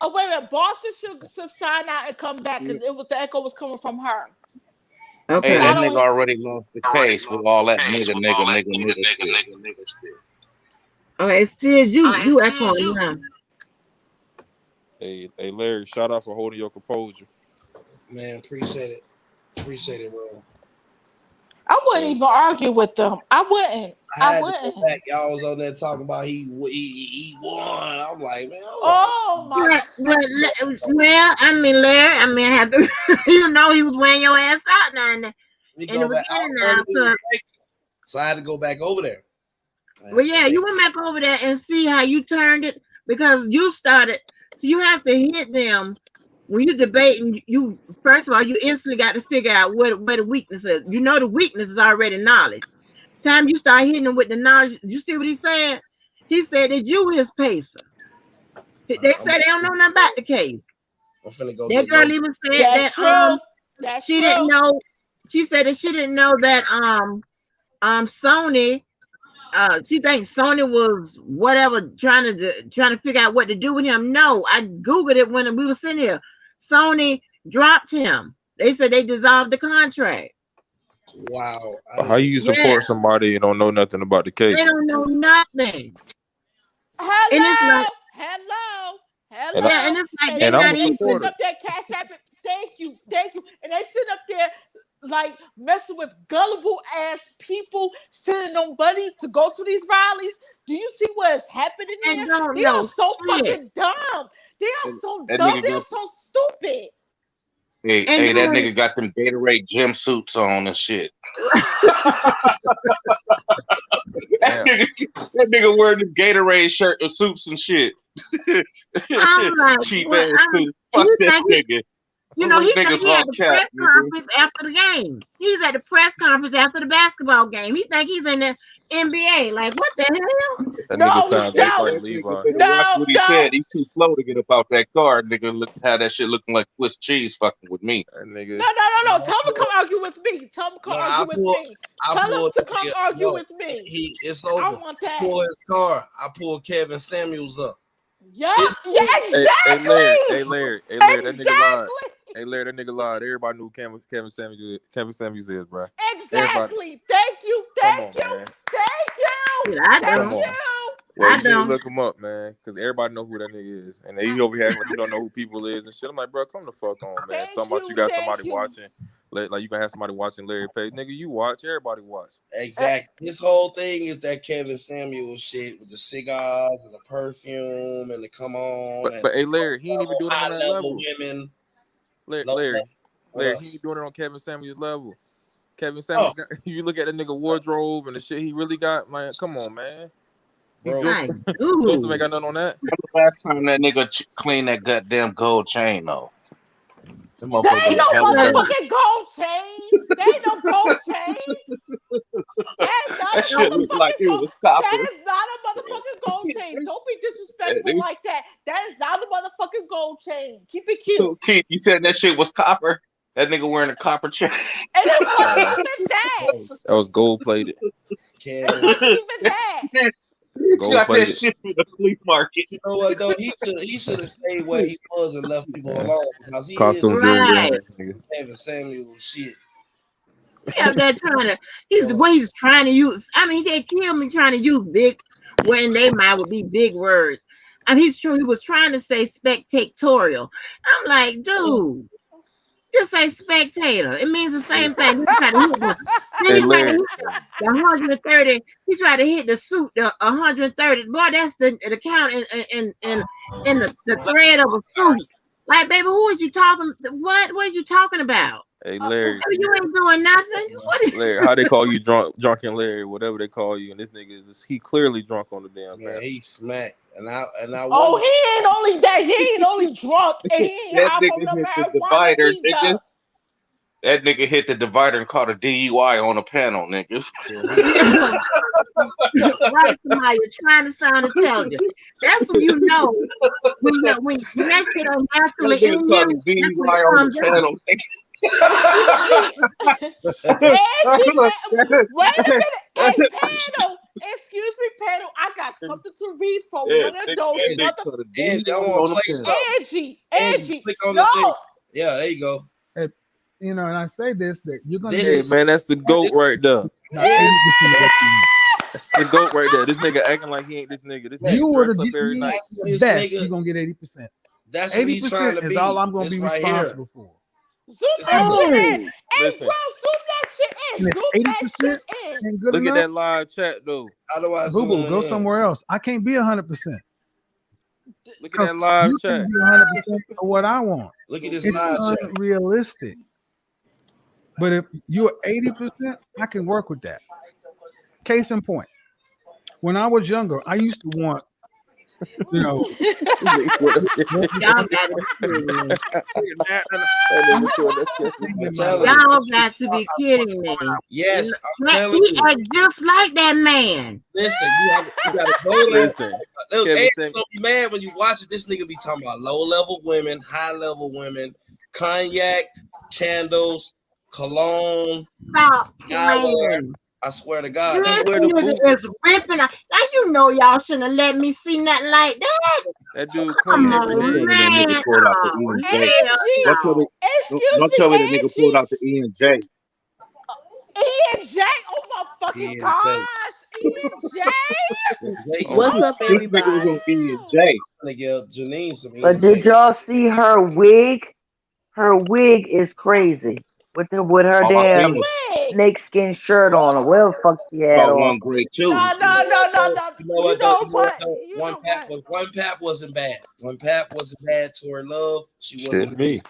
Oh, wait a minute. Boston should sign out and come back because the echo was coming from her. Okay. Hey, I that don't nigga hear- already lost the case with all that nigga shit. Okay, it's still you echoing now. Hey, Larry, shout out for holding your composure. Man, appreciate it, bro. I wouldn't even argue with them. I wouldn't. I had to go back. Y'all was on there talking about he won. I'm like, man, Oh my! Well, I mean, Larry, I have to, he was wearing your ass out now in the beginning now. So I had to go back over there. Well, yeah, you went back over there and see how you turned it because you started. So you have to hit them when you debating. You first of all, you instantly got to figure out where the weakness is. You know the weakness is already knowledge. Time you start hitting him with the knowledge, you see what he said? He said that you his pacer. They said they don't know nothing about the case. I'm finna go. That girl even said That's true. That's she true. didn't know. She said that she didn't know that Sony. She thinks Sony was whatever trying to figure out what to do with him. No, I googled it when we were sitting here. Sony dropped him. They said they dissolved the contract. Wow. How you support somebody you don't know nothing about the case? They don't know nothing. Hello. And it's like, And it's like and they're not they even sitting up there cash app. Thank you. And they sit up there like messing with gullible ass people sending them money to go to these rallies. Do you see what is happening there? They are so fucking dumb. They are so dumb. They are so stupid. Hey, that nigga got them Gatorade gym suits on and shit. that nigga wearing the Gatorade shirt and suits and shit. Cheap ass suit. Fuck that nigga. He had the press conference after the game. He's at the press conference after the basketball game. He think he's in the NBA. Like, what the hell? That nigga sounds just like Levi. Watch what he said. He's too slow to get up out that car. Nigga, look how that shit looking like Swiss cheese fucking with me. That nigga. No. Tell him to come argue with me. Tell him to come argue with me. Tell him to come argue with me. It's over. I want that. I pull his car. I pull Kevin Samuels up. Yeah, exactly. Hey, Larry, that nigga lied. Hey, Larry, that nigga lied. Everybody knew Kevin Samuels is, bro. Exactly. Everybody. Thank you. Shit, I That's Come don't. on. you. Well, I you need to don't. look him up, man, because everybody know who that nigga is, and he over here acting like you don't know who people is and shit. I'm like, bro, come the fuck on, man. Thank Talking about you, you got thank somebody you. watching, like you gonna have somebody watching Larry Page, nigga. You watch, everybody watch. Exactly. This whole thing is that Kevin Samuel shit with the cigars and the perfume and the come on and But hey, Larry, he ain't even doing it on high that level level. women. Larry, What up? he ain't doing it on Kevin Samuel's level. Kevin Oh, Samuel, you look at the nigga wardrobe and the shit he really got, man. Come on, man. bro. I Joseph ain't do. got nothing on that. When the last time that nigga cleaned that goddamn gold chain though? That There motherfucker ain't was no hella dirty. motherfucking gold chain. There ain't no gold chain. That is not That a shit looked like motherfucking it gold. was That copper. is not a motherfucking gold chain. Don't be disrespectful like that. That is not a motherfucking gold chain. Keep it cute. Keith, you said that shit was copper? That nigga wearing a copper chain. And it wasn't even that. That was gold plated. It Kevin. wasn't even that. You Gold got that plated. shit from the flea market. You know what though? He should have stayed where he was and left people Yeah. alone because he is Costume jewelry. Right. Nigga. Kevin Samuel shit. Yeah, they're trying to. He's trying to use. I mean, they killed me trying to use big when they might would be big words. I mean, he's true. He was trying to say spectatorial. I'm like, dude, just say spectator. It means the same thing. Then Hey, he tried to Larry. hit the 130. He tried to hit the suit, the 130. Boy, that's the count in the thread of a suit. Like, baby, who is you talking? What are you talking about? Hey, Larry. Baby, you ain't doing nothing. What is Larry, how they call you drunken Larry, whatever they call you, and this nigga he clearly drunk on the damn Yeah, panel. he smacked. And I Oh, he ain't only that. He ain't only drunk, and he ain't That high from nigga the hit the marijuana divider, either. nigga. That nigga hit the divider and caught a DUI on a panel, nigga. right, somebody you're trying to sound intelligent. That's when you know when that shit That unnaturally nigga in caught a you. That's when DUI it on comes the out. panel. Angie, wait a minute. Hey, panel. Excuse me, panel. I got something to read for one of those That nigga mother. caught a Angie, I DUI want on to the play panel. something. Angie, Click on the thing. no. Yeah, there you go. You know, and I say this that you're gonna This Hey, is man, that's the goat right there. got 80% The goat right there. This nigga acting like he ain't this nigga. This you nigga would dressed have up every night. That's what the this best. nigga- You're gonna get 80%. That's what he's trying 80% to is be. all I'm gonna This be right responsible for. Zoom This that is shit in. Oh, Hey, Listen. girl, zoom that shit in. And Zoom if that 80% shit in. ain't good Look at enough, that live chat though. How do I boo zoom boo, it go in? somewhere else. I can't be 100%. Look at that live You chat. can be 100% of what I want. Look at this It's live chat. unrealistic. But if you're 80%, I can work with that. Case in point, when I was younger, I used to want, you know, y'all got to be kidding me. I'm telling you. Y'all got to be kidding me. Yes, I'm Man, telling he you. act just like that man. Listen, you gotta go there. Listen, Look, Kevin Angie Sam- gonna be mad when you watch it. This nigga be talking about low level women, high level women, cognac, candles, cologne, Stop eyewear. playing. I swear to God. This wear the nigga boot. is ripping out. Now you know y'all shouldn't have let me see nothing like that. That dude Come clean every on, day. That nigga man. pulled out the Oh, E&J. Angie, Don't tell me, excuse don't me, tell me that nigga pulled Angie. out the E&J. E&J, oh my fucking E&J. gosh. E&J. What's up, This nigga was on everybody? E&J. Nigga, Janine some But did E&J. y'all see her wig? Her wig is crazy. With her Oh, I damn seen it. Wig. snakeskin shirt on, or whatever the fuck she had About on. one grade too. No. You know what though? One pap wasn't bad. One pap wasn't bad to her love. She wasn't. Shit, me.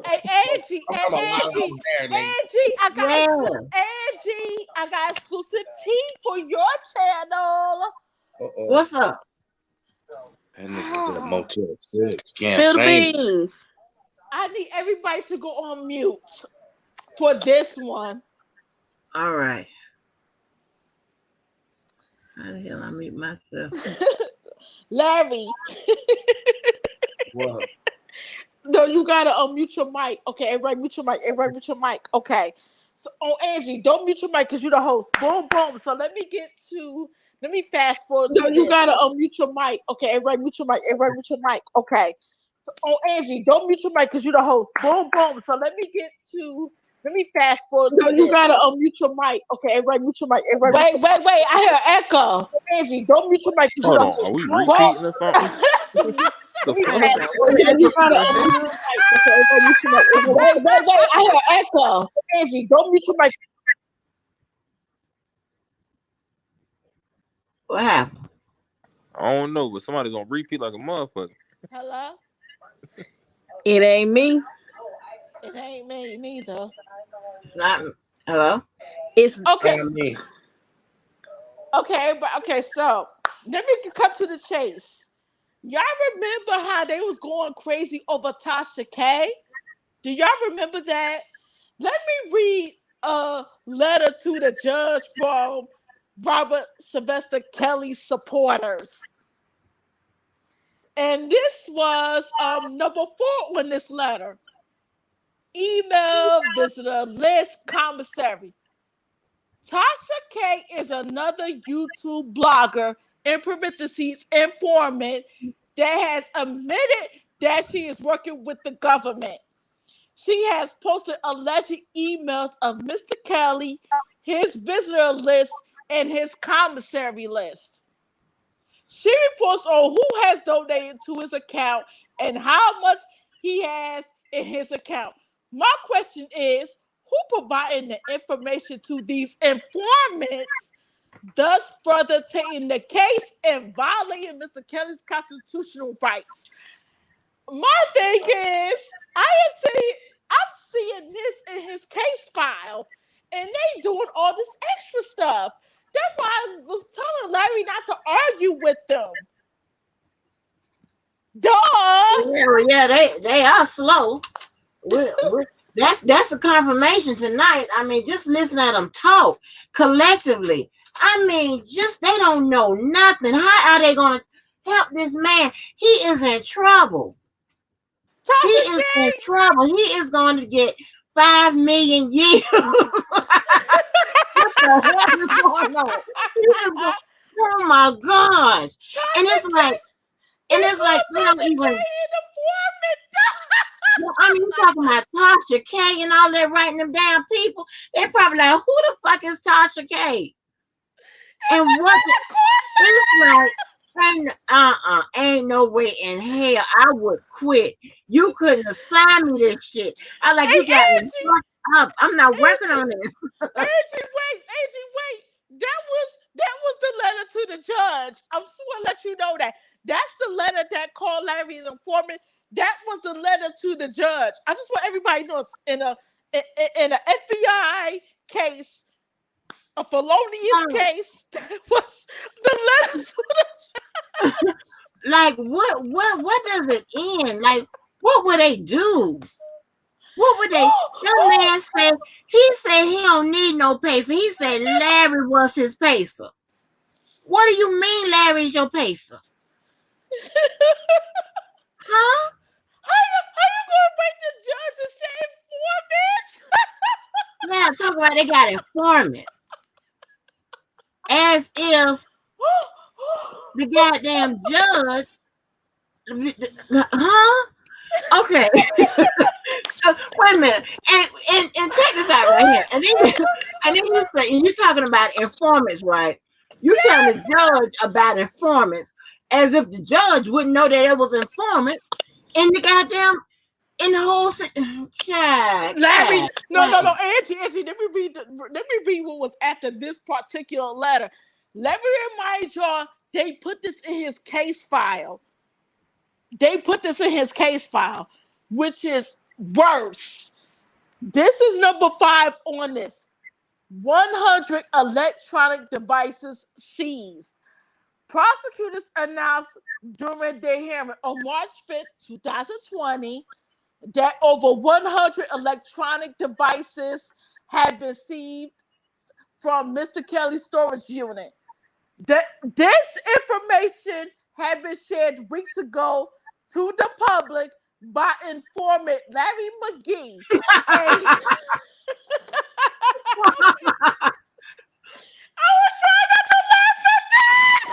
Hey, Angie, I'm hey, talking about while I was Angie, there, nigga. Angie, yeah. Angie, I got exclusive tea for your channel. Uh-oh. What's up? That nigga's at Motel 6. Spill the Campaign. beans. I need everybody to go on mute for this one. All right. How the hell I mute myself? Larry. What? No, you gotta unmute your mic. Okay, everybody mute your mic. Everybody mute your mic. Okay. So, Angie, don't mute your mic because you're the host. Boom, boom. So let me fast forward. No, you gotta unmute your mic. Okay, everybody mute your mic. Everybody mute your mic. Okay. So, Angie, don't mute your mic because you're the host. Boom, boom. So let me fast forward. No, you gotta unmute your mic. Okay, everybody mute your mic. Everybody wait. I hear echo. Angie, don't mute your mic because you're Hold the on, host. are we repeating or something? The Let me fuck? fast forward. You gotta unmute your mic. Okay, everybody mute your mic. Wait. I hear echo. Angie, don't mute your mic. What happened? I don't know, but somebody's gonna repeat like a motherfucker. Hello? It ain't me. It ain't me neither. It's not. Hello? It's Okay. Damn me. Okay, so let me cut to the chase. Y'all remember how they was going crazy over Tasha K? Do y'all remember that? Let me read a letter to the judge from Robert Sylvester Kelly's supporters. And this was number 4 on this letter. Email visitor list commissary. Tasha K is another YouTube blogger, in parentheses, informant, that has admitted that she is working with the government. She has posted alleged emails of Mr. Kelly, his visitor list, and his commissary list. She reports on who has donated to his account and how much he has in his account. My question is, who providing the information to these informants, thus further taking the case and violating Mr. Kelly's constitutional rights? My thing is, I'm seeing this in his case file, and they doing all this extra stuff. That's why I was telling Larry not to argue with them. Duh. Yeah, they are slow. That's a confirmation tonight. I mean, just listen to them talk collectively. I mean, just they don't know nothing. How are they going to help this man? He is in trouble. He is in trouble. He is going to get 5 million years. What the hell is going on? Oh my gosh! And it's like they don't even. I mean, you're talking about Tasha K and all that writing them down people. They're probably like, who the fuck is Tasha K? And what it's like, ain't no way in hell I would quit. You couldn't assign me this shit. I like, you got me fucked up. I'm not working on this. Angie, wait. That was the letter to the judge. I just want to let you know that. That's the letter that called Larry the informant. That was the letter to the judge. I just want everybody to know it's in an FBI case, a felonious case. That was the letter to the judge. Like what does it end? Like what would they do? What would they? That man said he don't need no pacer. He said Larry was his pacer. What do you mean Larry's your pacer? Huh? How you gonna break the judge and say informants? Yeah, talk about they got informants. As if the goddamn judge, huh? Okay. Wait a minute. And check this out right here. And then you say, and you're talking about informants, right? You telling the judge about informants as if the judge wouldn't know that it was informants in the goddamn in the whole chat. Larry, no, Angie, let me read what was after this particular letter. Let me remind y'all, they put this in his case file. Which is worse. This is number 5 on this. 100 electronic devices seized. Prosecutors announced during their hearing on March 5th, 2020, that over 100 electronic devices had been seized from Mr. Kelly's storage unit. This information had been shared weeks ago to the public by informant Larry McGee. I was trying not to laugh at that.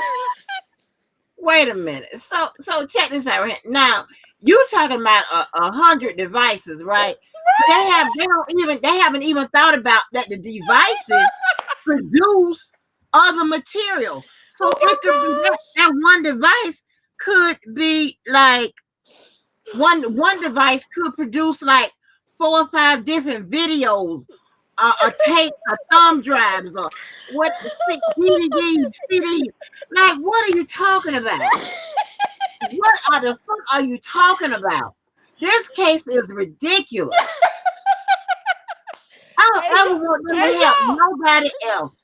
Wait a minute. So check this out. Right now, you talking about 100 devices, right? They haven't even thought about that the devices produce other material. So Oh it could be my that one device could be like one device could produce like 4 or 5 different videos, a tape, a thumb drives, or what DVDs, CDs. Like, what are you talking about? What are the fuck are you talking about? This case is ridiculous. I don't gosh. ever want them Hey to help yo. nobody else.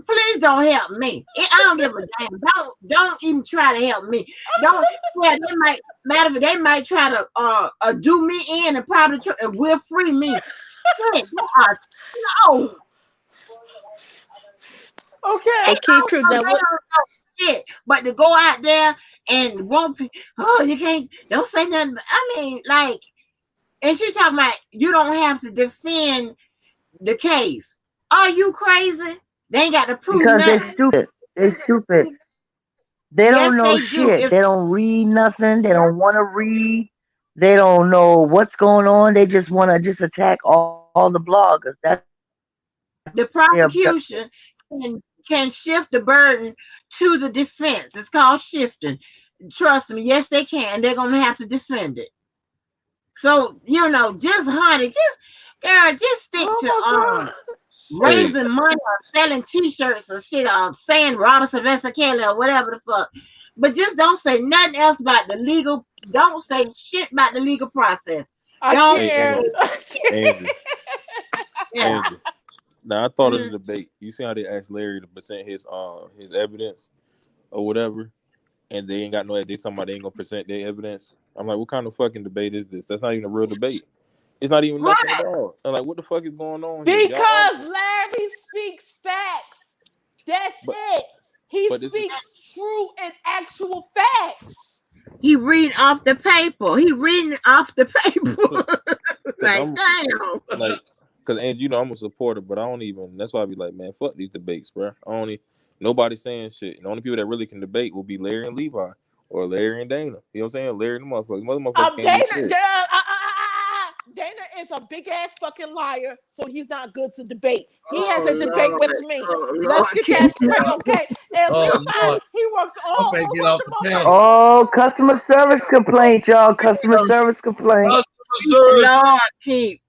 Please don't help me. I don't give a damn. Don't even try to help me. Don't. Yeah, they might matter. Of it, they might try to do me in and probably will free me. Shit, they are slow. They Okay. Okay, True. Now they what? don't know shit. But to go out there and won't. Oh, you can't. Don't say nothing. I mean, like, and she talking about you don't have to defend the case. Are you crazy? They ain't got to prove Because they're nothing. stupid. They're stupid. They don't Yes, know they do. shit. They don't read nothing. They don't want to read. They don't know what's going on. They just want to just attack all the bloggers. That's The their objective. prosecution can shift the burden to the defense. It's called shifting. Trust me, yes, they can. They're gonna have to defend it. So just honey, just girl, just stick Oh to my god. Hey, raising money or selling T-shirts or shit or saying Robert Sylvester Kelly or whatever the fuck. But just don't say nothing else about the legal. Don't say shit about the legal process. I Don't hey, say can't. Angie, I can't. Angie, yeah. Angie. Now I thought of the Mm. debate. You see how they asked Larry to present his evidence or whatever, and they ain't got no. They talking about they ain't gonna present their evidence. I'm like, what kind of fucking debate is this? That's not even a real debate. It's not even nothing Right. at all. I'm like, what the fuck is going on here? Y'all Because arguing, Larry speaks facts. That's but it. He this is speaks true and actual facts. He reading off the paper. He reading off the paper. because Like, I'm damn. like, because Angie, I'm a supporter, but I don't even. That's why I be like, man, fuck these debates, bro. Nobody saying shit. And the only people that really can debate will be Larry and Levi or Larry and Dana. You know what I'm saying? Larry and the motherfuckers. Motherfuckers can't do Dana, shit. Dana is a big ass fucking liar, so he's not good to debate. He has Oh a debate Lord. with me. Oh Let's Lord. get Keep that straight, okay? And Oh Levi, Lord, he works I'm all gonna get over off the the panel. motherfucking. Oh, customer service complaint, y'all. Customer service complaint. Customer service. Lord, keep.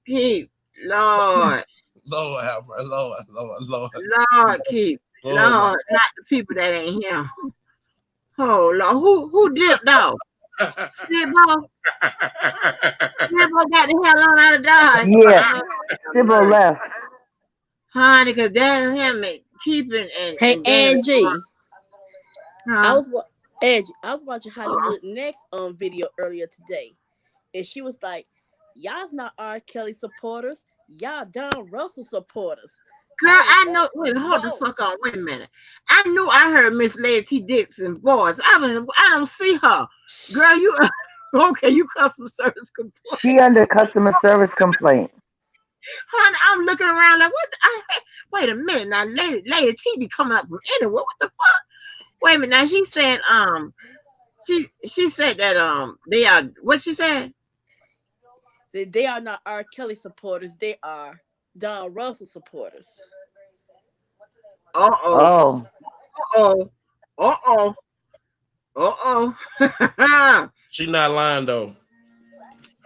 Lord. Lord have mercy. Lord. Lord, keep. Oh my. Lord, not the people that ain't here. Oh Lord. Who dipped off? Sibbo? Sibbo got the hell on out of Dodge. Yeah, Oh, Sybil mercy. left. Honey, because that's him keeping Hey, and Dana. Angie. I Huh? was wa- Angie. I was watching Hollywood Next video earlier today, and she was like, "Y'all's not R. Kelly supporters. Y'all Don Russell supporters." Girl, I was I like, know. Wait, hold the "Whoa." fuck on. Wait a minute. I knew I heard Miss Lady T Dixon voice. I don't see her. Girl, you okay? You customer service complaint. She under customer service complaint. Honey, I'm looking around like what? Wait a minute now. Lady T be coming up from anywhere. What the fuck? Wait a minute. Now she said she said that they are what she said. They are not R. Kelly supporters. They are Don Russell supporters. Uh oh. Oh, Uh oh. Uh-oh. She not lying though.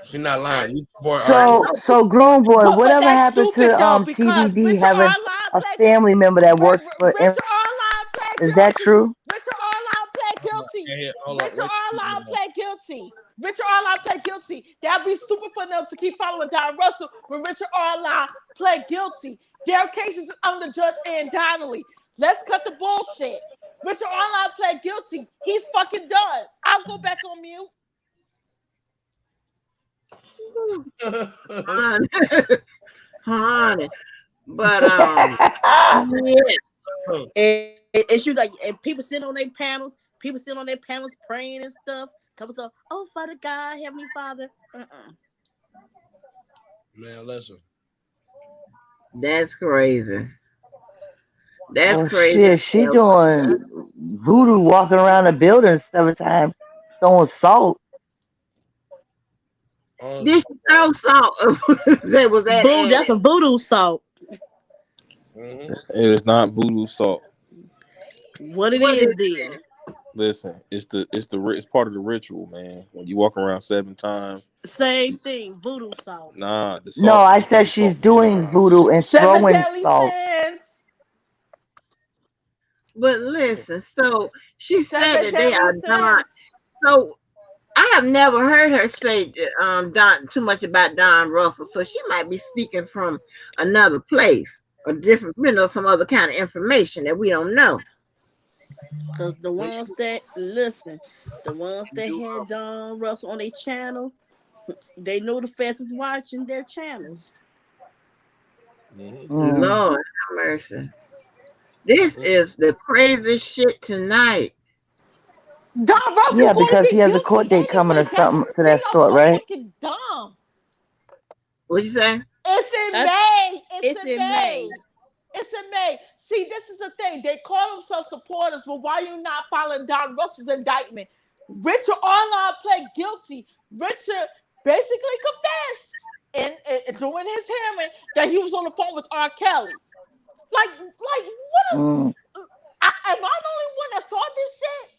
She not lying. You support R. I Kelly. know. so grown boy, But whatever that's happened stupid to though, because TVD Richard having Arline a pled family member that works for Richard Arline pled is that guilty. true? Richard Arline pled guilty. Hold on. Richard Wait. Arline pled guilty. Richard Arline pled guilty. That'd be stupid for them to keep following Don Russell when Richard Arline pled guilty. Their case is under Judge Ann Donnelly. Let's cut the bullshit. Richard Arline pled guilty. He's fucking done. I'll go back on mute. Honey. Honey. But yeah. And she was like, and people sitting on their panels, praying and stuff. Come so, oh Father God, Heavenly Father. Man, listen. That's crazy. That's Well, crazy as shit, she hell. doing voodoo, walking around the building 7 times, throwing salt. Did she throw salt? That was that Boo, that's added. some voodoo salt. Mm-hmm. It is not voodoo salt. What it What is is then? Listen, it's part of the ritual, man. When you walk around 7 times, Same thing, voodoo salt. nah, the No, salt I because said the salt she's from the enemy. doing voodoo and Seven throwing deadly salt. sins. But listen, so she said Seven that they deadly are Don. sins. So I have never heard her say Don too much about Don Russell. So she might be speaking from another place or different, some other kind of information that we don't know. Cause the ones that listen, the ones that had Don Russell on their channel, they know the feds is watching their channels. Mm-hmm. Mm. Lord have mercy. This is the craziest shit tonight. Don Russell Yeah, going to because he be has a guilty court date coming or anyway. That's something to they that are sort, so right? fucking dumb. What'd you say? It's in I, May. It's it's in in May. May. It's in May. See, this is the thing. They call themselves supporters, but why you not filing Don Russell's indictment? Richard Arnold pled guilty. Richard basically confessed during his hearing that he was on the phone with R. Kelly. What is? Mm. Am I the only one that saw this shit?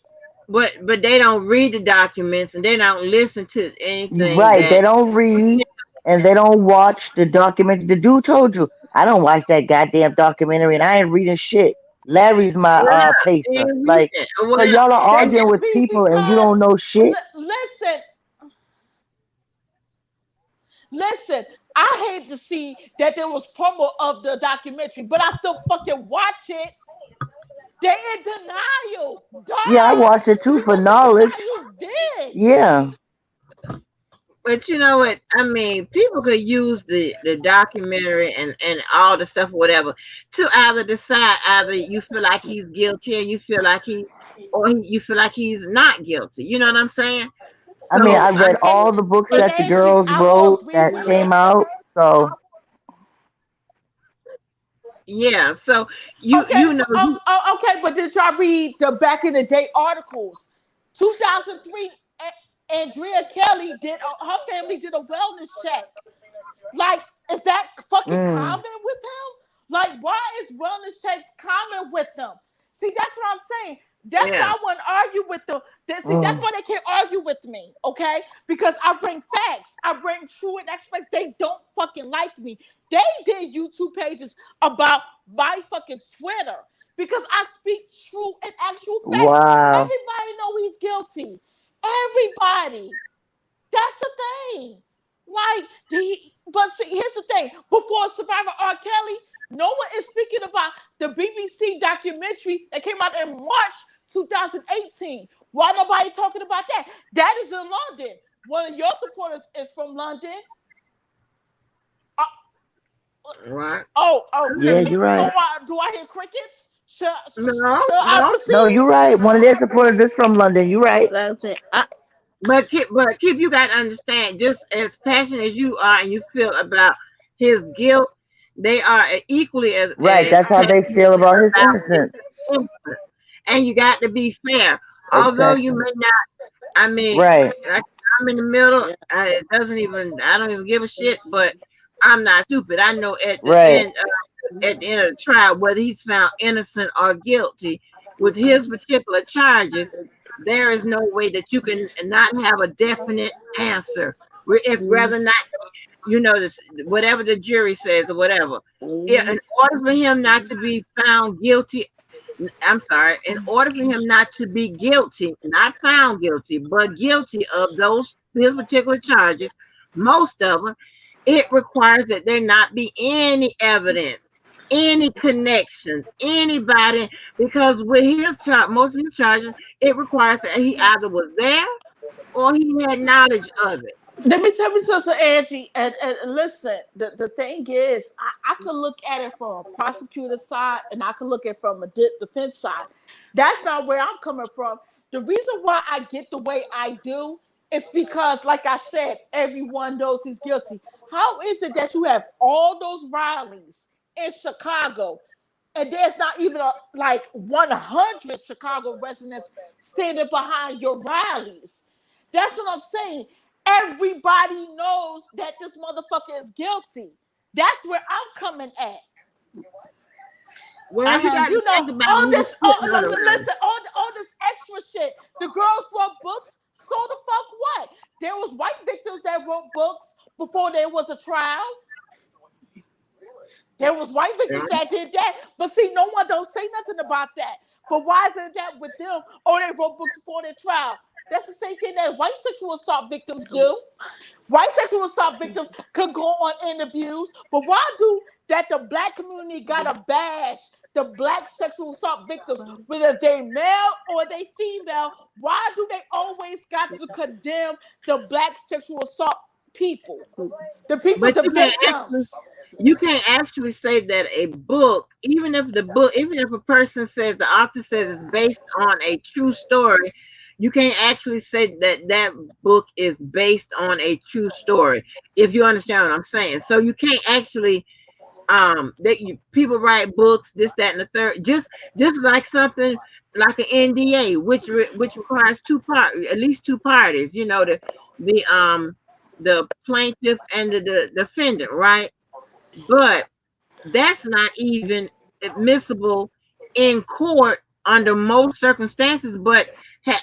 But they don't read the documents and they don't listen to anything Right. They that. don't read and they don't watch the documentary. The dude told you, I don't watch that goddamn documentary and I ain't reading shit. Larry's my Yeah, they pacer. ain't read Like, it. so Well, y'all are They and arguing didn't with read people and you because don't know shit. listen, listen. I hate to see that there was promo of the documentary, but I still fucking watch it. They in denial. Yeah, I Duh. watched it too We for know some knowledge. denials did. Yeah. but you know what? I mean, people could use the documentary and all the stuff, whatever, to either decide either you feel like he's guilty and you feel like you feel like he's not guilty. You know what I'm saying? I mean, So I I read And, all the books and mean, that the Angie, girls I will wrote agree that with came listen. out. So, yeah. So Okay, you know you okay, but did y'all read the back in the day articles? 2003, Andrea Kelly did her family did a wellness check. Like, is that fucking mm, common with him? Like, why is wellness checks common with them? See, that's what I'm saying. That's yeah. why I want to argue with them. See, that's mm, why they can't argue with me, okay? Because I bring facts. I bring true and facts. They don't fucking like me. They did YouTube pages about my fucking Twitter because I speak true and actual facts. wow. Everybody know he's guilty. Everybody. That's the thing. Like, but see, here's the thing. Before Survivor R. Kelly, no one is speaking about the BBC documentary that came out in March 2018. Why nobody talking about that? That is in London. One of your supporters is from London. Uh, Right. Yeah, okay. you're right. Do I hear crickets? Shall No, I no. No, proceed? you're right. One of their supporters is from London. You're right. Like I said, But keep you got to understand, just as passionate as you are and you feel about his guilt, they are equally Right. as That's how they passionate feel about his about his innocence. innocence. And you got to be fair. Although you Exactly. may not, I mean, Right. I'm in the middle. yeah. It doesn't even, I don't even give a shit. But I'm not stupid. I know Right. at the end of the trial, whether he's found innocent or guilty, with his particular charges, there is no way that you can not have a definite answer. If Mm-hmm. rather not, this, whatever the jury says or whatever. Mm-hmm. In order for him not to be found guilty, I'm sorry, in order for him not to be guilty, not found guilty, but guilty of his particular charges, most of them, it requires that there not be any evidence, any connection, anybody, because with most of his charges, it requires that he either was there or he had knowledge of it. Let me tell you something, Angie. And listen, the thing is, I could look at it from a prosecutor side and I could look at it from a defense side. That's not where I'm coming from. The reason why I get the way I do is because, like I said, everyone knows he's guilty. How is it that you have all those rallies in Chicago? and there's not even like 100 Chicago residents standing behind your rallies. That's what I'm saying. Everybody knows that this motherfucker is guilty. That's where I'm coming at. Well, you got to You know, think about all who was this, putting on the rally. listen, all this extra shit. The girls wrote books, so the fuck what? There was white victims that wrote books before there was a trial. There was white victims that did that. But see, no one don't say nothing about that. But why isn't that with them? Oh, they wrote books before their trial. That's the same thing that white sexual assault victims do. White sexual assault victims could go on interviews, but why do that the black community gotta bash the black sexual assault victims, whether they male or they female? Why do they always got to condemn the black sexual assault people? The people, But the victims. you can't actually say that a book, even if a person says the author says it's based on a true story, you can't actually say that that book is based on a true story. If you understand what I'm saying, so you can't actually people write books, this, that, and the third, just like something like an NDA, which requires at least two parties. You know, the plaintiff and the defendant, right? But that's not even admissible in court under most circumstances. But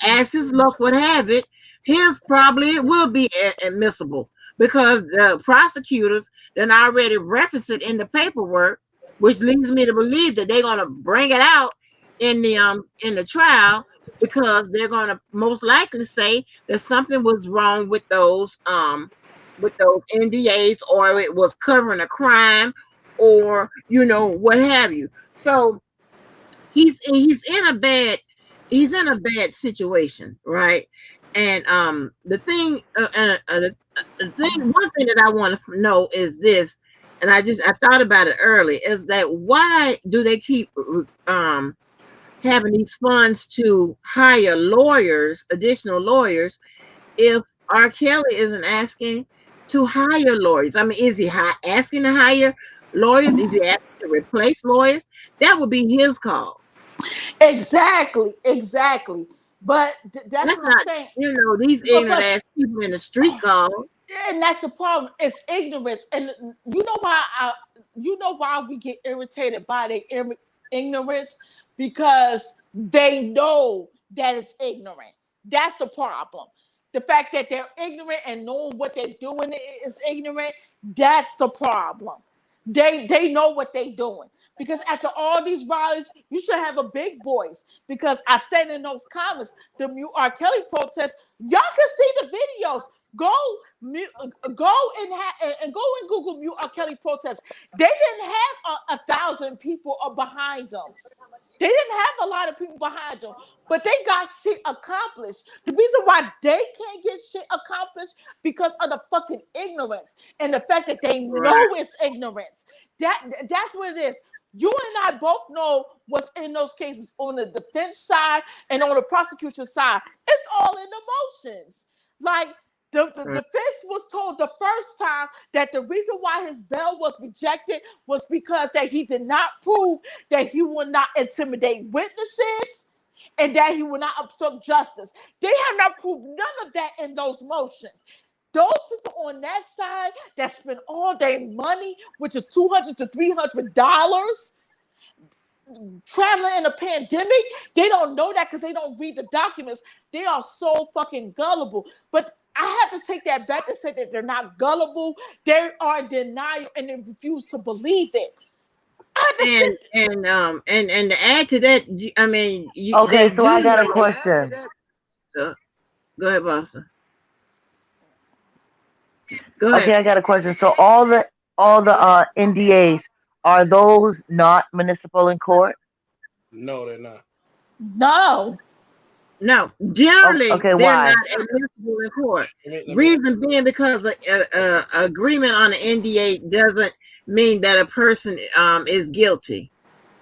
as his luck would have it, his probably it will be admissible because the prosecutors then already referenced it in the paperwork, which leads me to believe that they're going to bring it out in the trial, because they're going to most likely say that something was wrong with those NDAs, or it was covering a crime, or what have you. So he's in a bad situation, right? And one thing that I want to know is this, and I thought about it early, is that why do they keep having these funds to hire additional lawyers, if R. Kelly isn't asking to hire lawyers? I mean, is he asking to hire lawyers? Is he asking to replace lawyers? That would be his call. Exactly. But that's That's what I'm not, saying. these ignorant ass people in the street call. And that's the problem. It's ignorance, and you know why we get irritated by their ignorance, because they know that it's ignorant. That's the problem. The fact that they're ignorant and knowing what they're doing is ignorant. That's the problem. They know what they're doing, because after all these rallies, you should have a big voice. Because I said in those comments, the Mute R. Kelly protest, y'all can see the videos. Go and go and Google Mute R. Kelly protest. They didn't have 1,000 people behind them. They didn't have a lot of people behind them, but they got shit accomplished. The reason why they can't get shit accomplished because of the fucking ignorance and the fact that they know it's ignorance. That's what it is. You and I both know what's in those cases on the defense side and on the prosecution side. It's all in the motions. Like, the defense was told the first time that the reason why his bail was rejected was because that he did not prove that he would not intimidate witnesses and that he would not obstruct justice. They have not proved none of that in those motions. Those people on that side that spend all their money, which is $200 to $300, traveling in a pandemic, they don't know that because they don't read the documents. They are so fucking gullible. But I have to take that back and say that they're not gullible. They are in denial and they refuse to believe it. And to add to that, I mean, okay. So I got a question. Go ahead, Boston. Go ahead. Okay, I got a question. So all the NDAs, are those not municipal in court? No, they're not. No, generally okay, they're why? not admissible in court. Reason being because a agreement on an NDA doesn't mean that a person is guilty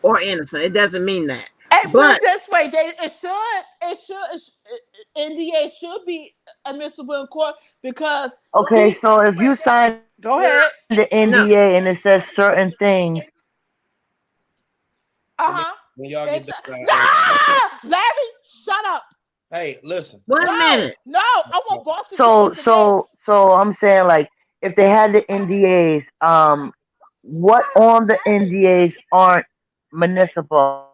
or innocent. It doesn't mean that. But this way, NDA should be admissible in court because. Okay, so if you sign go ahead the NDA and it says certain things, When y'all They get said, done, nah, Larry, shut up. hey, listen. Wait a No, minute. no, I want Boston to So answer so this. so I'm saying, like, if they had the NDAs, what on the NDAs aren't municipal?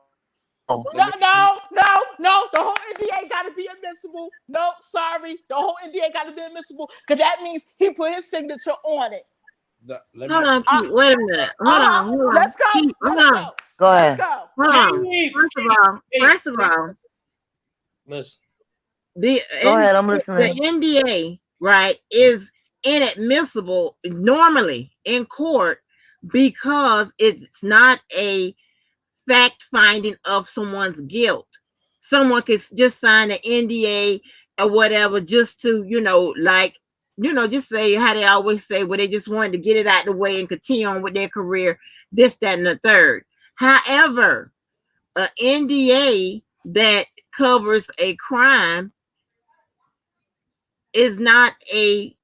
No, Let me. no, no, no. The whole NDA got to be admissible. No, sorry. The whole NDA got to be admissible because that means he put his signature on it. Let Hold me. on, Keith. Wait a minute. Hold on. Let's go. Keith, hold Let's on. go. Go Let's ahead. go. Hold on. Keith, First of all, listen. the Go N- ahead. I'm the listening. NDA, right, is inadmissible normally in court because it's not a fact finding of someone's guilt. Someone could just sign an NDA or whatever just to, just say how they always say, well, they just wanted to get it out the way and continue on with their career, this, that, and the third. However, an NDA that covers a crime is not a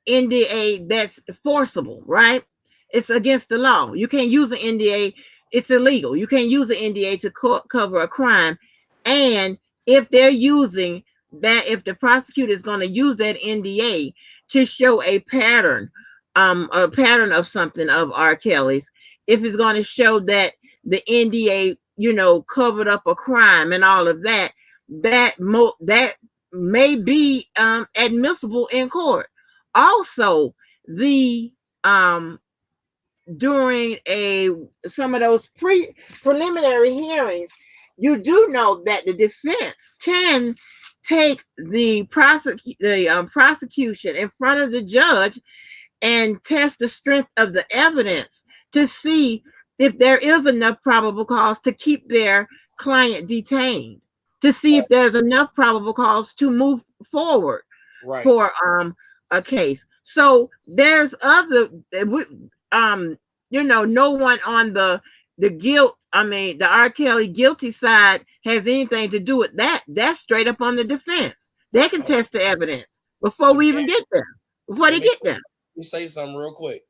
NDA that's forcible, right? It's against the law. You can't use an NDA. It's illegal. You can't use an NDA to cover a crime. And if they're using that, if the prosecutor is going to use that NDA to show a pattern of something of R. Kelly's, if it's going to show that the NDA, covered up a crime and all of that, that may be admissible in court. Also, the during some of those preliminary hearings, you do know that the defense can take the prosecution in front of the judge and test the strength of the evidence to see if there is enough probable cause to keep their client detained, to see if there's enough probable cause to move forward Right. for a case. So there's no one on the guilt, the R. Kelly guilty side has anything to do with that. That's straight up on the defense. They can test the evidence before Let me we even get there. Before let they me, get there. let me say something real quick.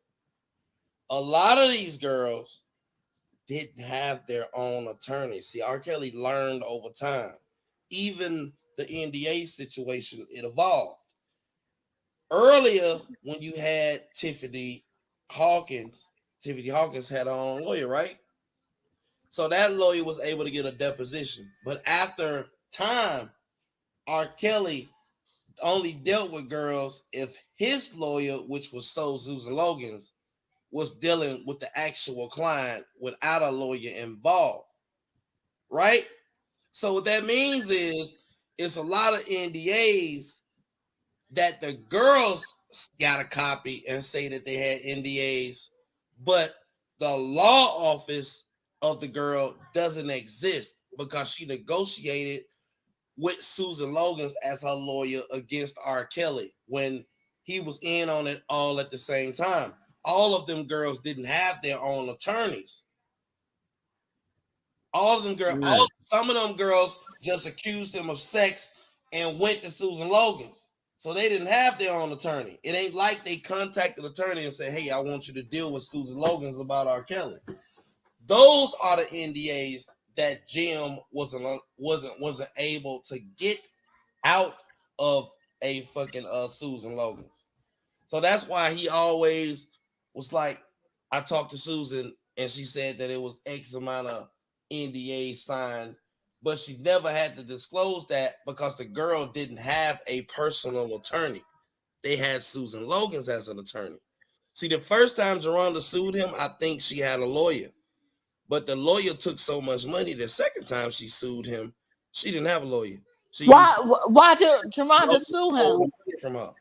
A lot of these girls didn't have their own attorney. See, R. Kelly learned over time. Even the NDA situation, it evolved. Earlier, when you had Hawkins had her own lawyer, right? So that lawyer was able to get a deposition. But after time, R. Kelly only dealt with girls if his lawyer, which was Susan Logan's, was dealing with the actual client without a lawyer involved, right? So what that means is it's a lot of NDAs that the girls got a copy and say that they had NDAs, but the law office of the girl doesn't exist because she negotiated with Susan Logan's as her lawyer against R. Kelly when he was in on it all at the same time. All of them girls didn't have their own attorneys. All of them girls, Right. some of them girls just accused him of sex and went to Susan Logan's. So they didn't have their own attorney. It ain't like they contacted the attorney and said, hey, I want you to deal with Susan Logan's about R. Kelly. Those are the NDAs that Jim wasn't able to get out of a fucking Susan Logan's. So that's why he always was like, I talked to Susan and she said that it was X amount of NDA signed, but she never had to disclose that because the girl didn't have a personal attorney. They had Susan Logan's as an attorney. See, the first time Geronda sued him, I think she had a lawyer, but the lawyer took so much money. The second time she sued him, she didn't have a lawyer. She used Why did Geronda sue him? from her.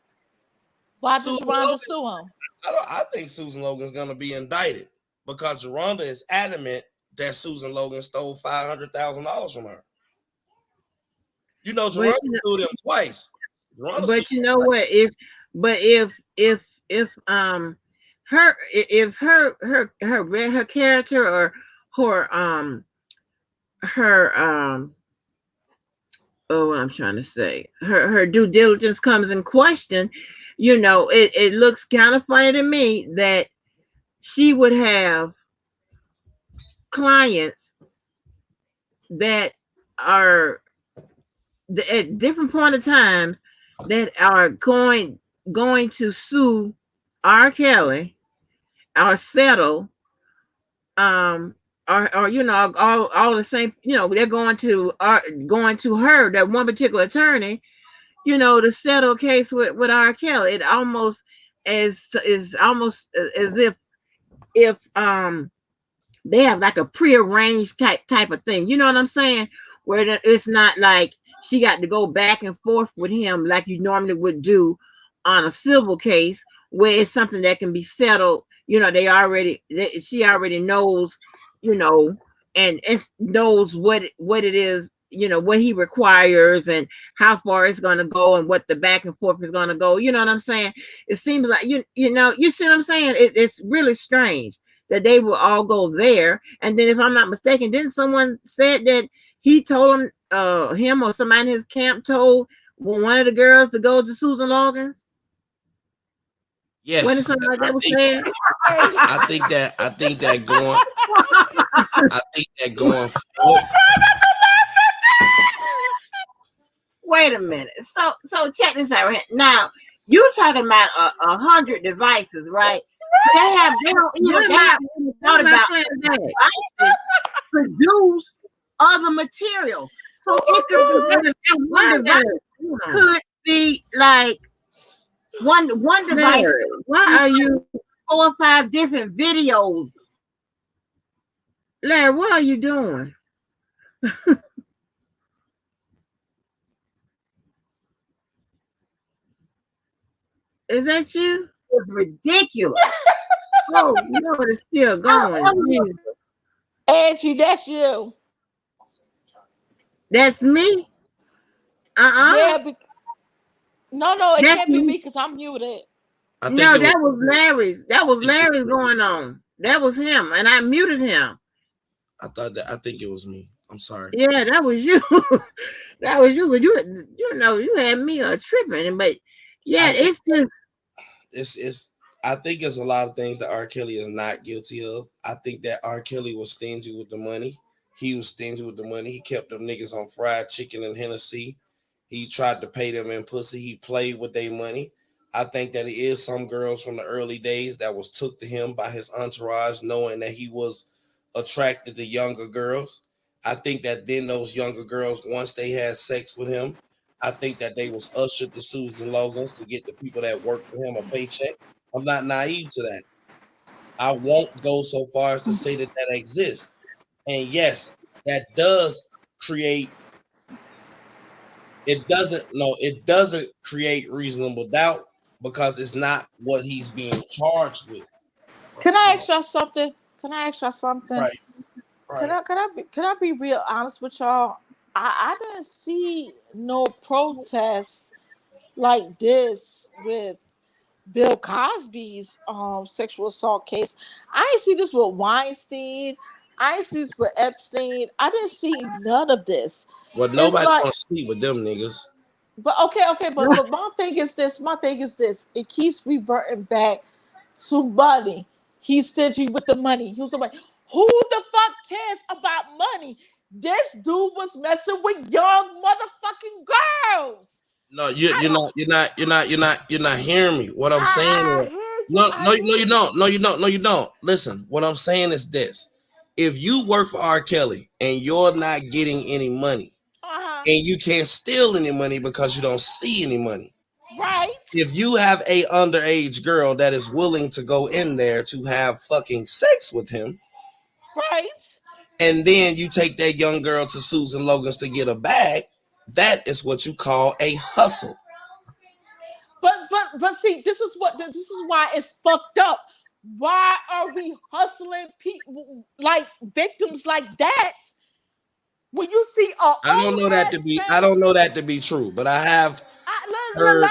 Why did Susan Geronda Logan, sue him? I think Susan Logan's gonna be indicted because Geronda is adamant that Susan Logan stole $500,000 from her. You know, But Geronda sued him twice. Geronda sued but you know what? If her character or her her what I'm trying to say, her due diligence comes in question, it looks kind of funny to me that she would have clients that are at different point of times that are going to sue R. Kelly or settle, um or you know, all the same, you know, they're going to her, that one particular attorney, you know, to settle a case with R. Kelly. It almost is almost as if they have like a prearranged type of thing. You know what I'm saying? Where it's not like she got to go back and forth with him like you normally would do on a civil case, where it's something that can be settled. You know, she already knows, you know, and it knows what it is, you know, what he requires and how far it's going to go and what the back and forth is going to go. You know what I'm saying? It seems like you know, you see what I'm saying? It's really strange that they will all go there. And then, if I'm not mistaken, didn't someone said that he told him or somebody in his camp told one of the girls to go to Susan Logan's? When Yes, something like I that was think said? I think that going I think that going forward. Wait a minute. So check this out. Right now, you talking about 100 devices, right? They don't even they haven't even thought about devices produce other material. So it could be one device could be like one device. Why are you 4 or 5 different videos? Larry, what are you doing? Is that you? It's ridiculous. Oh, no, it's still going. Jesus. Angie, that's you. That's me. Yeah, no, it That's can't be me. me because I'm muted. I think No, it was. that was Larry's. That was I think it Larry's was me. going on. That was him, and I muted him. I think it was me. I'm sorry. Yeah, that was you. That was you. You know, you had me tripping, but I yeah, think it's just it's I think it's a lot of things that R. Kelly is not guilty of. I think that R. Kelly was stingy with the money. He was stingy with the money. He kept them niggas on fried chicken and Hennessy. He tried to pay them in pussy. He played with their money. I think that it is some girls from the early days that was took to him by his entourage, knowing that he was attracted to younger girls. I think that then those younger girls, once they had sex with him, I think that they was ushered to Susan Logan's to get the people that work for him a paycheck. I'm not naive to that. I won't go so far as to say that that exists. And yes, that does create. It doesn't create reasonable doubt because it's not what he's being charged with. Can I So, ask y'all something? Can I ask y'all something? right, right. Can I be real honest with y'all? I didn't see no protests like this with Bill Cosby's sexual assault case. I didn't see this with Weinstein. I didn't see this with Epstein. I didn't see none of this. Well, It's nobody like, want to sleep with them niggas. but okay, but my thing is this. My thing is this. It keeps reverting back to money. He's stingy with the money. He was like, who the fuck cares about money? This dude was messing with young motherfucking girls. No, I don't. you're not hearing me. What I'm saying I is, hear you. no, I no, no, hear you you. don't. No, you don't. No, you don't. Listen, what I'm saying is this: if you work for R. Kelly and you're not getting any money, Uh-huh. and you can't steal any money because you don't see any money. Right. If you have a underage girl that is willing to go in there to have fucking sex with him, Right. and then you take that young girl to Susan Logan's to get a bag, that is what you call a hustle. But see, this is why it's fucked up. Why are we hustling people like victims like that? When you see a old ass I man, don't know that to be true, but I have heard.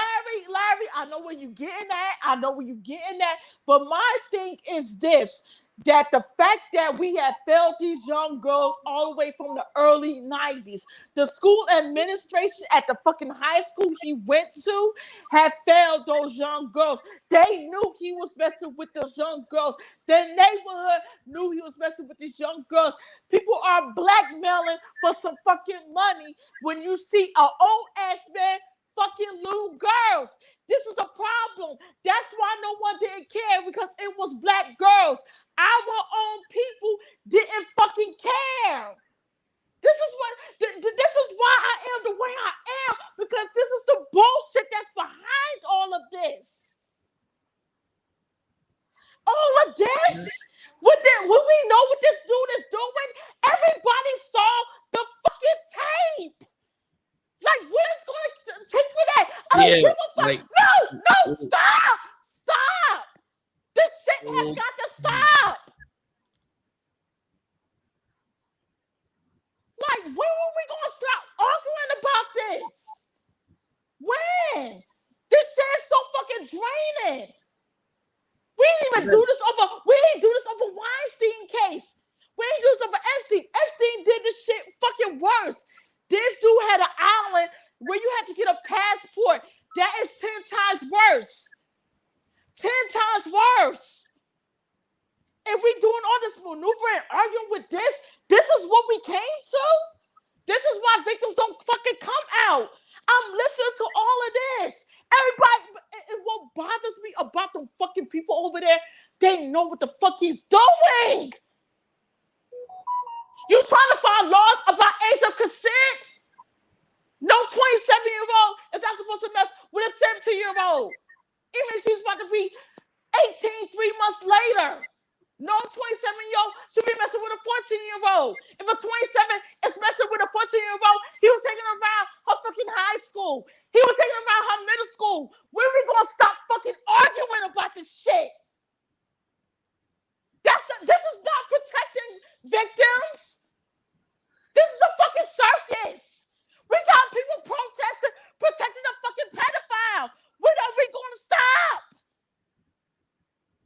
Larry, I know where you getting at. I know where you getting at. But my thing is this: that the fact that we have failed these young girls all the way from the early 90s, the school administration at the fucking high school he went to had failed those young girls. They knew he was messing with those young girls. The neighborhood knew he was messing with these young girls. People are blackmailing for some fucking money when you see an old ass man fucking little girls. This is a problem. That's why no one didn't care, because it was black girls. Our own people didn't fucking care. This is why I am the way I am, because this is the bullshit that's behind all of this. All of this? When we know what this dude is doing, everybody saw the fucking tape. Like, what is going to take for that? I don't give a fuck. No, stop. This shit has got to stop. Like, when were we going to stop arguing about this? When? This shit is so fucking draining. We didn't even do this over Weinstein case. We didn't do this over Epstein. Epstein did this shit fucking worse. This dude had an island where you had to get a passport. That is 10 times worse. 10 times worse. And we doing all this maneuvering, arguing with this. This is what we came to? This is why victims don't fucking come out. I'm listening to all of this. Everybody, and what bothers me about them fucking people over there, they know what the fuck he's doing. You trying to find laws about age of consent? No 27-year-old is not supposed to mess with a 17-year-old. Even if she's about to be 18 3 months later. No 27-year-old should be messing with a 14-year-old. If a 27 is messing with a 14-year-old, he was taking her around her fucking high school. He was taking her around her middle school. When are we going to stop fucking arguing about this shit? This is not protecting victims. This is a fucking circus. We got people protecting a fucking pedophile. When are we going to stop?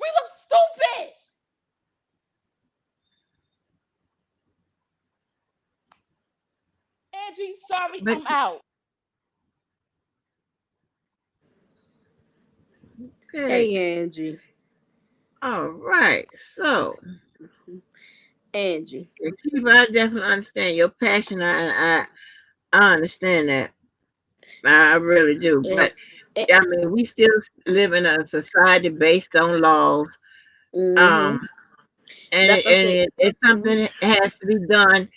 We look stupid. Angie, sorry, I'm out. Okay. Hey, Angie. All right. So, Angie. I definitely understand your passion. I understand that. I really do. But I mean, we still live in a society based on laws. And it's something that has to be done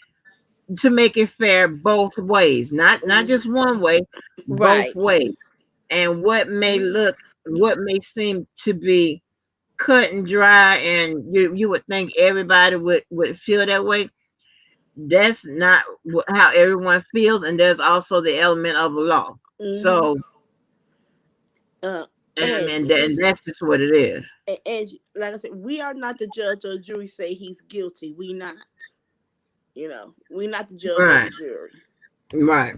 to make it fair both ways, not just one way, both ways. And what may seem to be cut and dry, and you would think everybody would feel that way. That's not how everyone feels, and there's also the element of law. So, and that's just what it is. And like I said, we are not the judge or jury. Say he's guilty. We not. You know, we not the judge or the jury. Right.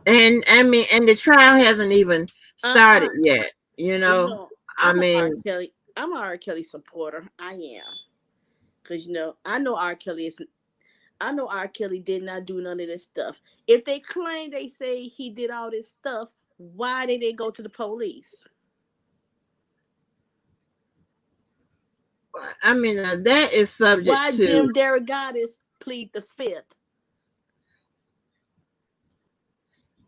And I mean, and the trial hasn't even started yet. I'm an R. Kelly supporter. I am, because I know R. Kelly did not do none of this stuff. If they claim, they say he did all this stuff, why did they go to the police? I mean, that is subject why to Jim Derogatis plead the fifth.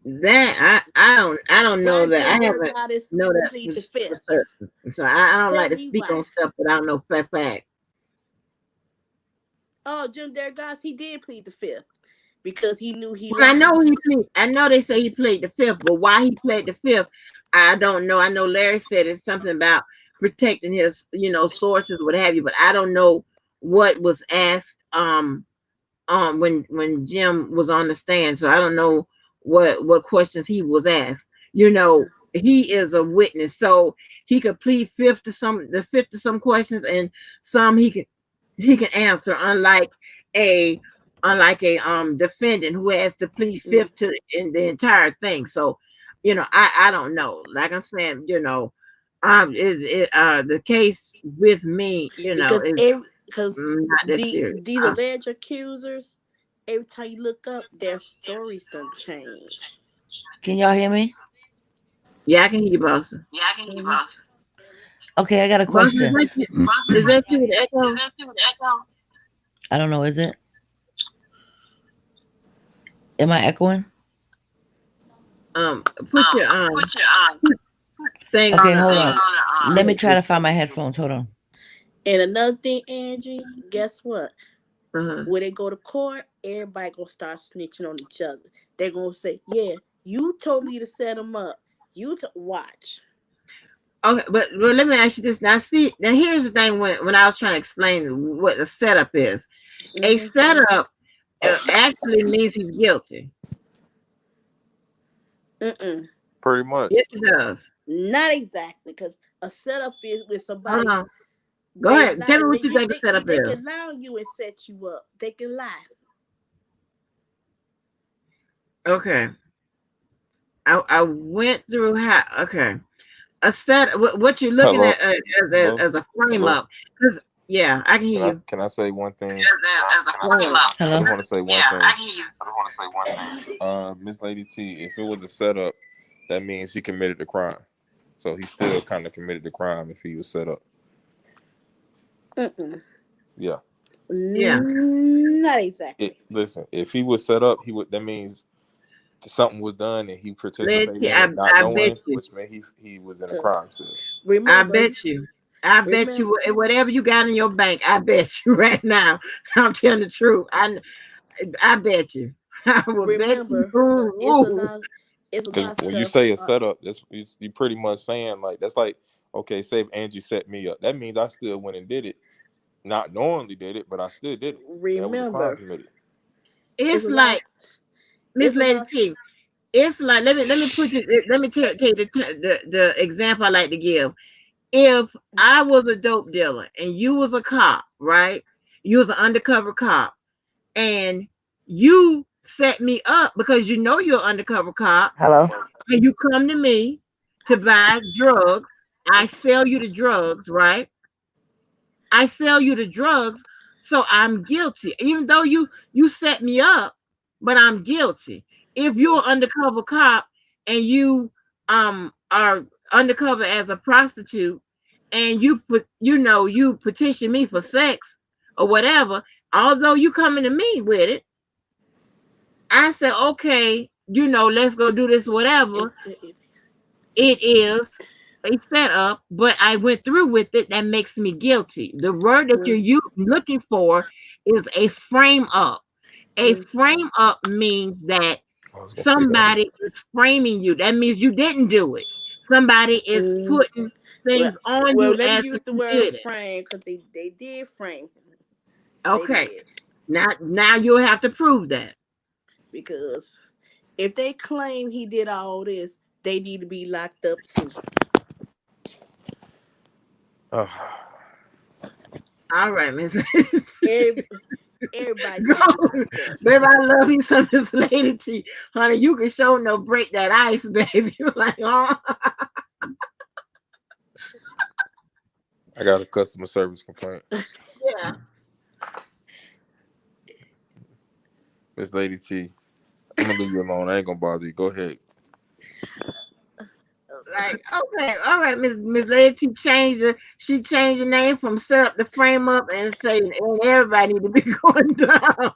That I don't know that. I haven't know that for certain. So I don't like to speak on stuff that I don't know for fact. Oh, Jim Derogatis, he did plead the fifth because he knew he. Well, I know they say he played the fifth, but why he played the fifth, I don't know. I know Larry said it's something about protecting his, sources, what have you, but I don't know what was asked when Jim was on the stand. So I don't know what questions he was asked. He is a witness, so he could plead fifth to some questions, and some he can answer, unlike a defendant who has to plead fifth to in the entire thing. So, I don't know. Like I'm saying, the case with me, because Not that serious. these alleged accusers, every time you look up, their stories don't change. Can y'all hear me? Yeah, I can hear you, boss. Mhm. Okay, I got a Boss, is question. that you, is that you with the echo? I don't know. Is it? Am I echoing? Put your thing Okay, on hold the on. Let me try to find my headphones. Hold on. And another thing, Angie, guess what? uh-huh. When they go to court, everybody gonna start snitching on each other. They're gonna say, "Yeah, you told me to set them up. Watch." Okay, but let me ask you this. Now, see, now here's the thing. When I was trying to explain what the setup is, a Mm-hmm. setup actually means he's guilty. Pretty much. Yes, it does. Not exactly, because a setup is with Hold somebody. on. Go ahead. Tell me what you think the setup They is. can lie on you and set you up. They can lie. Okay. I went through how. Okay. A set. What you're looking Hello. at Hello. as a frame Hello. up. Because yeah, I can hear you. Can I say one thing? Go ahead. I Hello? just want to say one thing. Miss Lady T, if it was a setup, that means he committed the crime. So he still kind of committed the crime if he was set up. Yeah. Yeah. Not exactly. Listen, if he was set up, he would. That means something was done and he Let's participated see. in it, not I bet knowing, you. which meant he was in a crime still. I Remember, bet you. I bet you remember, whatever you got in your bank. I bet you right now. I'm telling the truth. I bet you. I will bet you. remember, it's a Ooh. lot. It's a Because lot of when you stuff. say a setup, that's you pretty much saying like that's like, okay, say if Angie set me up, that means I still went and did it, not knowingly did it, but I still did it. That was a crime Remember, committed. it's It's a lot. like Miss It's a Lady lot. T. It's like let me put you. Let me tell you the example I like to give. If I was a dope dealer and you was a cop, right? You was an undercover cop, and you set me up because you know you're an undercover cop, Hello? and you come to me to buy drugs. I sell you the drugs, right? I sell you the drugs, so I'm guilty. Even though you set me up, but I'm guilty. If you're an undercover cop and you are undercover as a prostitute and you petition me for sex or whatever, although you coming to me with it, I said, okay, let's go do this, whatever. It is a setup, but I went through with it. That makes me guilty. The word that you're looking for is a frame up. A frame up means that I was gonna say that. somebody is framing you. That means you didn't do it. Somebody is putting Well, things on well, you let me as use if the you word did it. frame because they did frame him. They Okay. did, Now you'll have to prove that. because if they claim he did all this, they need to be locked up too. All right, Miss. Everybody Go. need to be locked up. Baby, I love you some this lady T. Honey, you can show no break that ice, baby. You're like, oh. I got a customer service complaint. Yeah. Miss Lady T, I'm gonna leave you alone. I ain't gonna bother you. Go ahead. Like, okay, all right, Miss Lady T she changed the name from set up to frame up and say and everybody need to be going down.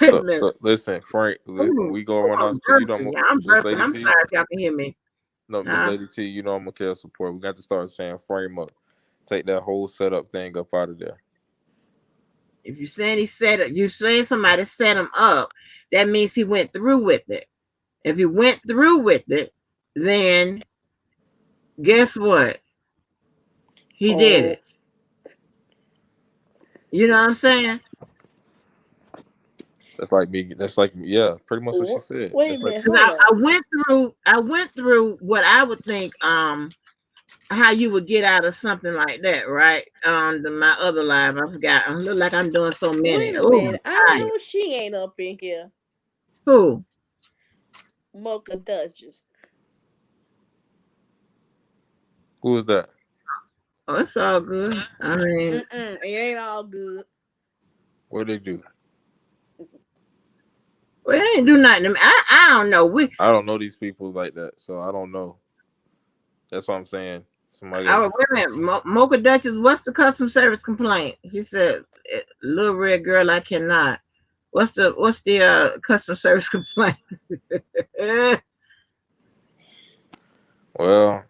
Wait a minute. So listen, Frank. When we go on our, I'm cause you know, burping. Yeah, I'm Miss burping. Lady I'm T. sorry if y'all can hear me. No, Miss Lady T. You know I'm gonna care support. We got to start saying frame up. Take that whole setup thing up out of there. If you're saying you're saying somebody set him up, that means he went through with it. If he went through with it, then guess what? He did it. You know what I'm saying? That's like me. That's like yeah, pretty much what she said. Wait That's a like minute, 'Cause hold on. I went through what I would think how you would get out of something like that, right? My other live, I forgot. I look like I'm doing so many. Wait a Oh, minute. I'm I tired. know she ain't up in here. Who? Mocha Duchess. who is that? Oh, it's all good. I mean, It ain't all good. What they do? we ain't do nothing to me. I don't know. I don't know these people like that, so I don't know. That's what I'm saying. Somebody got. Wait a minute. Mocha Duchess, what's the customer service complaint? She said, "Little red girl, I cannot." What's the customer service complaint? Well,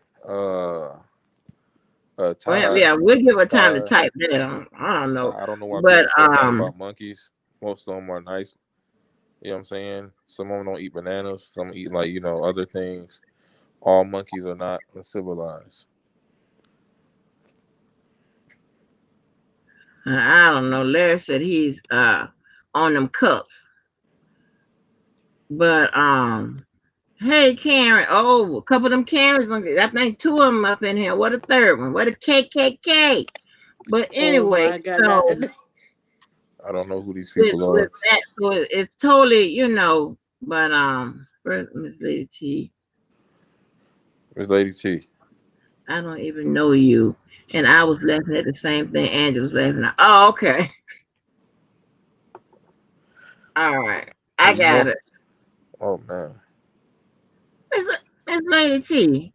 Well, Ty, yeah, we'll give her time to Ty, type that on. I don't know, I don't know why but people so mad about monkeys. Most of them are nice. You know what I'm saying? Some of them don't eat bananas. Some eat like other things. All monkeys are not uncivilized. I don't know. Larry said he's on them cups, but hey Karen, oh, a couple of them Karens. I think two of them up in here. What a third one? What a KKK? But Oh anyway, my god. so I don't know who these with people with are. that, so it's totally, but where's Miss Lady T? Miss Lady T. I don't even know you. And I was laughing at the same thing Angie was laughing at. Oh, okay. All right. I You got know? it. Oh man. Miss Lady T.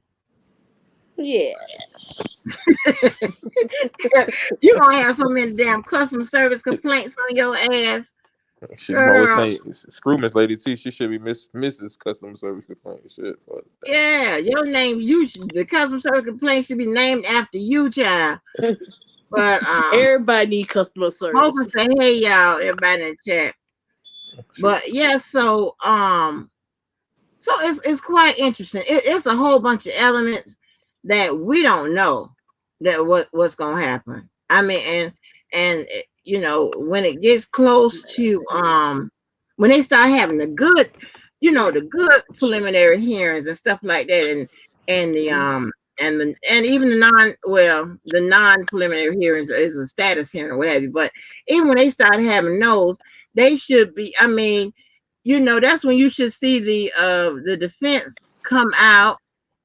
Yes. You gonna have so many damn customer service complaints on your ass, Shit, it's girl. saying screw Miss Lady T. She should be Mrs. Customer Service Complaint. Shit. Fuck Yeah, your name, the customer service complaint should be named after you, child. But Everybody need customer Mocha service. say, hey y'all, everybody in the chat. that. Shit. But yeah, so it's quite interesting. It's a whole bunch of elements that we don't know that what's gonna happen. I mean, and when it gets close to when they start having the good preliminary hearings and stuff like that, and the and even the non preliminary hearings is a status hearing or what have you. But even when they start having those, they should be. I mean, that's when you should see the defense come out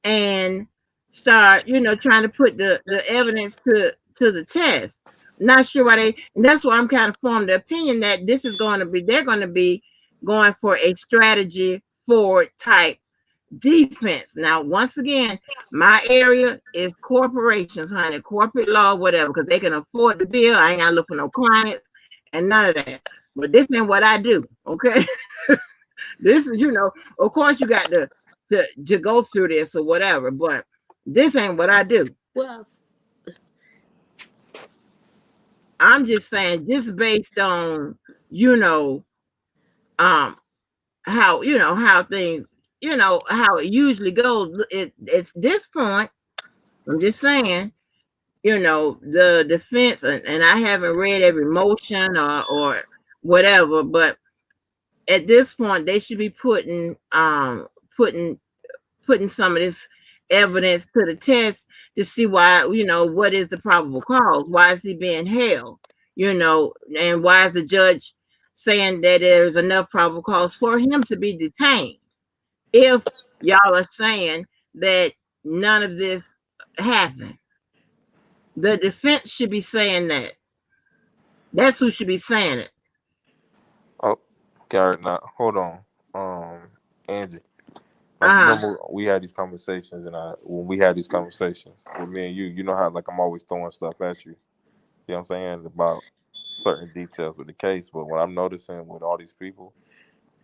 and start trying to put the evidence to the test. Not sure why and that's why I'm kind of formed the opinion that they're going to be going for a strategy forward type defense. Now, once again, my area is corporations, honey, corporate law, whatever, because they can afford the bill. I ain't got to look for no clients and none of that. But this ain't what I do, okay? This is, of course, you got to go through this or whatever, but this ain't what I do. Well, I'm just saying, just based on you know, um, how things, how it usually goes. It's this point. I'm just saying, the defense, and I haven't read every motion or whatever, but at this point, they should be putting putting some of this evidence to the test to see why, what is the probable cause? Why is he being held? And why is the judge saying that there's enough probable cause for him to be detained? If y'all are saying that none of this happened, the defense should be saying that. That's who should be saying it. Oh, Garrett. Now hold on. Angie. Like Uh huh. remember we had these conversations, and when we had these conversations with me and you know how like I'm always throwing stuff at you. You know what I'm saying about certain details with the case. But what I'm noticing with all these people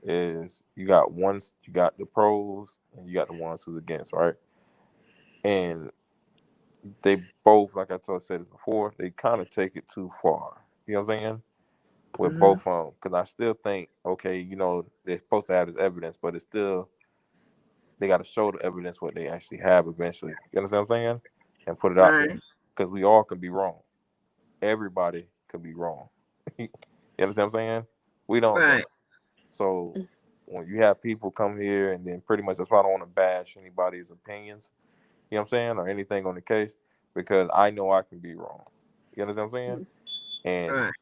is you got the pros and you got the ones who's against, right? And they both, like said this before, they kind of take it too far. You know what I'm saying? With Mm-hmm. both of them, because I still think, okay, they're supposed to have this evidence, but it's still they got to show the evidence what they actually have eventually. You understand what I'm saying? And put it out there, Right. because we all can be wrong. Everybody could be wrong. You understand what I'm saying? We don't know. Right. So when you have people come here and then pretty much that's why I don't want to bash anybody's opinions, you know what I'm saying, or anything on the case, because I know I can be wrong. You understand what I'm saying? And Right.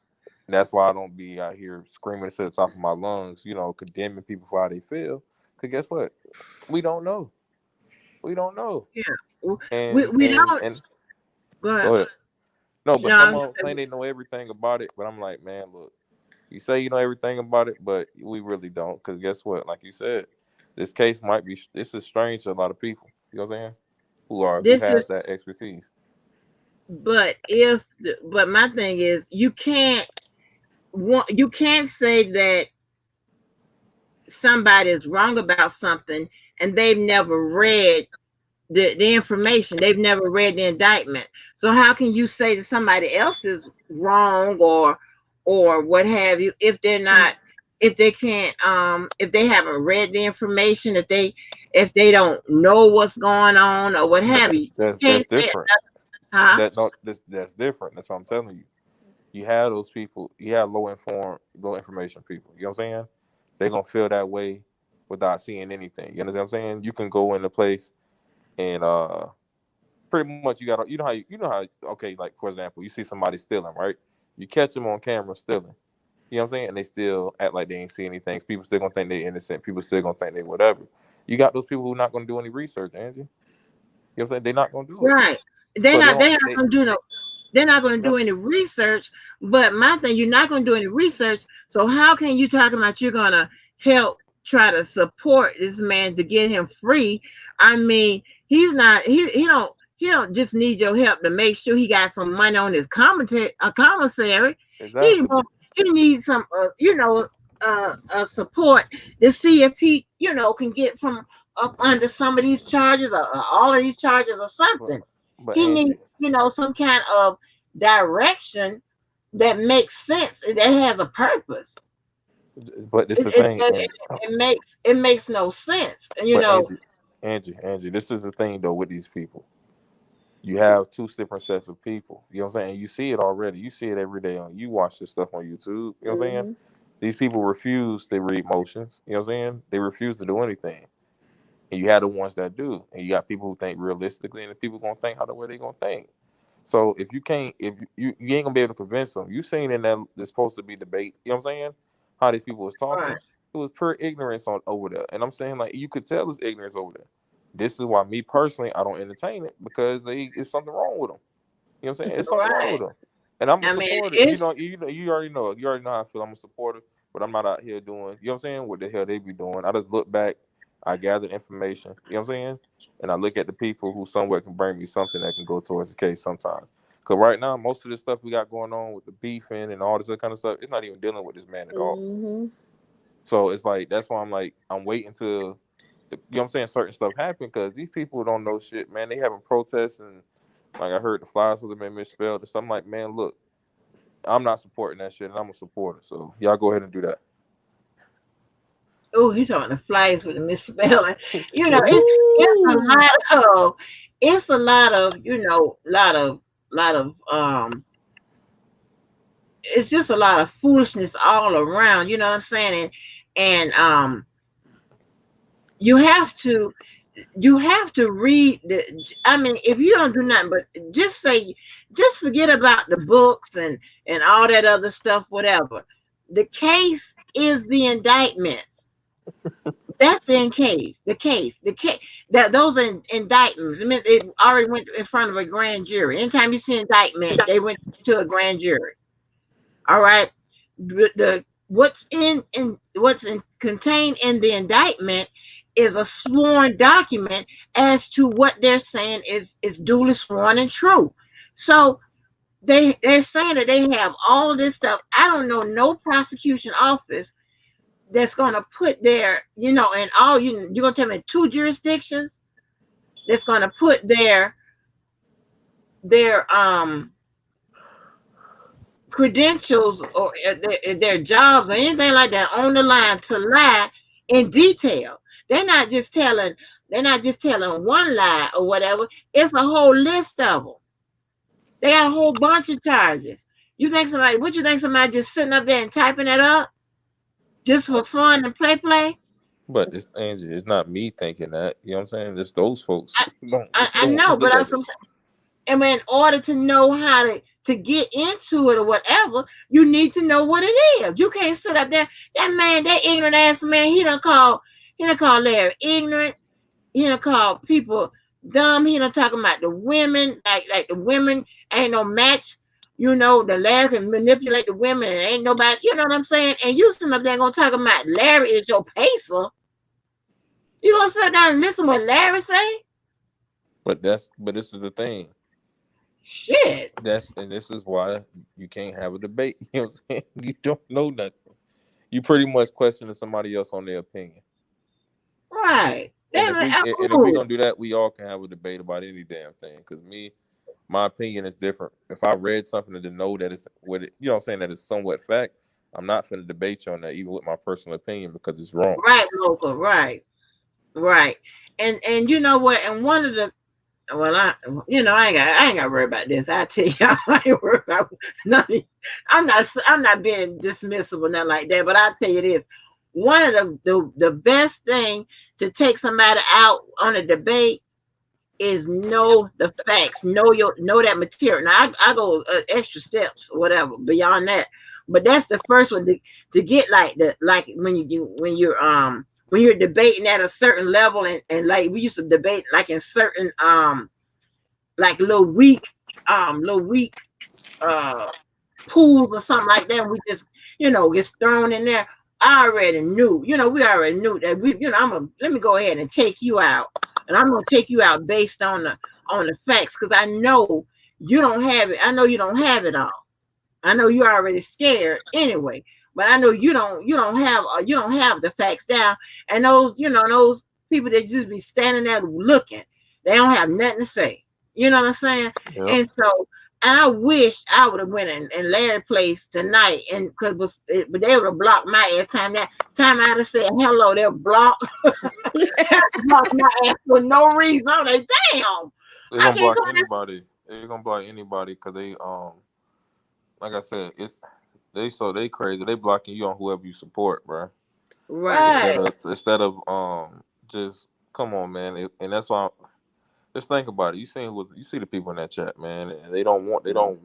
that's why I don't be out here screaming to the top of my lungs, condemning people for how they feel. Because guess what? We don't know. We don't know. Yeah. And We and don't. and Go ahead. Go ahead. No, but No, some I'm of them claim they know everything about it. But I'm like, man, look, you say you know everything about it, but we really don't. Because guess what? Like you said, this case might be this is strange to a lot of people. You know what I'm saying? Who this is, has that expertise. but my thing is, you can't say that somebody is wrong about something and they've never read the information. They've never read the indictment. So how can you say that somebody else is wrong or what have you if they're not, if they can't, if they haven't read the information, if they don't know what's going on or what But have you? You can't that's say, different. huh? That no, that's different. That's what I'm telling you. You have those people. You have low information people. You know what I'm saying? They're gonna feel that way without seeing anything. You understand what I'm saying? You can go in a place and pretty much you know how okay, like for example, you see somebody stealing, right? You catch them on camera stealing. You know what I'm saying? And they still act like they ain't see anything. People still gonna think they innocent. People still gonna think they whatever. You got those people who not gonna do any research, Angie. You know what I'm saying? They're not gonna do it. Right. So they don't They're not they gonna do no, they're not gonna no, do any research. But my thing, you're not gonna do any research. So how can you talk about you're gonna help try to support this man to get him free? I mean, he's not he don't just need your help to make sure he got some money on his commissary. He exactly. he needs some support to see if he can get from up under some of these charges or all of these charges or But something. but He Angie, needs, some kind of direction that makes sense, that has a purpose. but this It the it, thing, it, and it makes no sense. And but Angie, this is the thing though with these people. You have two different sets of people. You know what I'm saying? You see it already. You see it every day on you watch this stuff on YouTube. You know what I'm saying? These people refuse to read motions. You know what I'm saying? They refuse to do anything. And you have the ones that do. And you got people who think realistically and the people gonna think how the way they gonna think. So if you can't, if you ain't gonna be able to convince them. You seen in that there's supposed to be debate. You know what I'm saying? How these people was talking. right, It was pure ignorance on over there. And I'm saying like you could tell it's ignorance over there. This is why me personally I don't entertain it because it's something wrong with them. You know what I'm saying? It's something wrong right. with them. And I'm a I mean, supporter. it's You already know how I feel. I'm a supporter, but I'm not out here doing. You know what I'm saying? What the hell they be doing? I just look back. I gather information. You know what I'm saying? And I look at the people who somewhere can bring me something that can go towards the case sometimes. Cause right now, most of the stuff we got going on with the beefing and all this other kind of stuff, it's not even dealing with this man at all. So it's like that's why I'm like I'm waiting to, you know what I'm saying, certain stuff happen because these people don't know shit, man. They having protests and like I heard the flyers would have been misspelled. So I'm like, man, look, I'm not supporting that shit, and I'm a supporter. So y'all go ahead and do that. oh, you talking the flies with the misspelling. It's a Ooh. lot of it's a lot of lot of it's just a lot of foolishness all around. You know what I'm saying? And you have to read I mean, if you don't do nothing but just forget about the books and all that other stuff, whatever. The case is the indictments. That's the case that those are indictments. I mean, it already went in front of a grand jury. Anytime you see indictment, they went to a grand jury. All right. The what's contained in the indictment is a sworn document as to what they're saying is duly sworn and true. So they're saying that they have all of this stuff. I don't know no prosecution office that's gonna put and all you're gonna tell me two jurisdictions that's gonna put their credentials or their jobs or anything like that on the line to lie in detail. They're not just telling one lie or whatever. It's a whole list of them. They got a whole bunch of charges. Would you think somebody just sitting up there and typing it up just for fun and play? But it's Angie. It's not me thinking that. You know what I'm saying? It's those folks I, who don't I know, but look at I'm this. and in order to know how to get into it or whatever, you need to know what it is. You can't sit up there. That man, that ignorant ass man, he done call Larry ignorant. He done call people dumb. He don't talking about the women, like the women ain't no match. You know, the Larry can manipulate the women and ain't nobody, you know what I'm saying? And you sitting up there gonna talk about Larry is your pacer. You gonna sit down and listen what Larry say? But this is the thing. Shit. And this is why you can't have a debate. You know what I'm saying? You don't know nothing. You pretty much questioning somebody else on their opinion. Right. And if we gonna do that, we all can have a debate about any damn thing. Because my opinion is different. If I read something and to know that it's what it, you know what I'm saying, that it's somewhat fact, I'm not finna debate you on that, even with my personal opinion, because it's wrong. Right, local, right. Right. And you know what? And one of the well, I ain't got to worry about this. I tell y'all, I ain't worried about nothing. I'm not being dismissive or nothing like that. But I tell you this: one of the best thing to take somebody out on a debate is know the facts, know that material. Now I go extra steps, whatever beyond that. But that's the first one to get like when you're debating at a certain level and like we used to debate like in certain like little weak uh pools or something like that. We just gets thrown in there. I already knew, we already knew that let me go ahead and take you out, and I'm gonna take you out based on the facts, because I know you don't have it. I know you don't have it all. I know you're already scared anyway, but I know you don't have the facts down. And those people that just be standing there looking, they don't have nothing to say. You know what I'm saying? Yep. And so I wish I would have went in Larry's place tonight, and but they would have blocked my ass time I'd have said hello. They'll block block my ass for no reason. I'm like, damn. They're I gonna can't block come in. anybody. They're gonna block anybody because they like I said, they crazy. They blocking you on whoever you support, bro. Right. Right. Instead of just come on, man. And that's why just think about it. You see the people in that chat, man, and they don't want. You know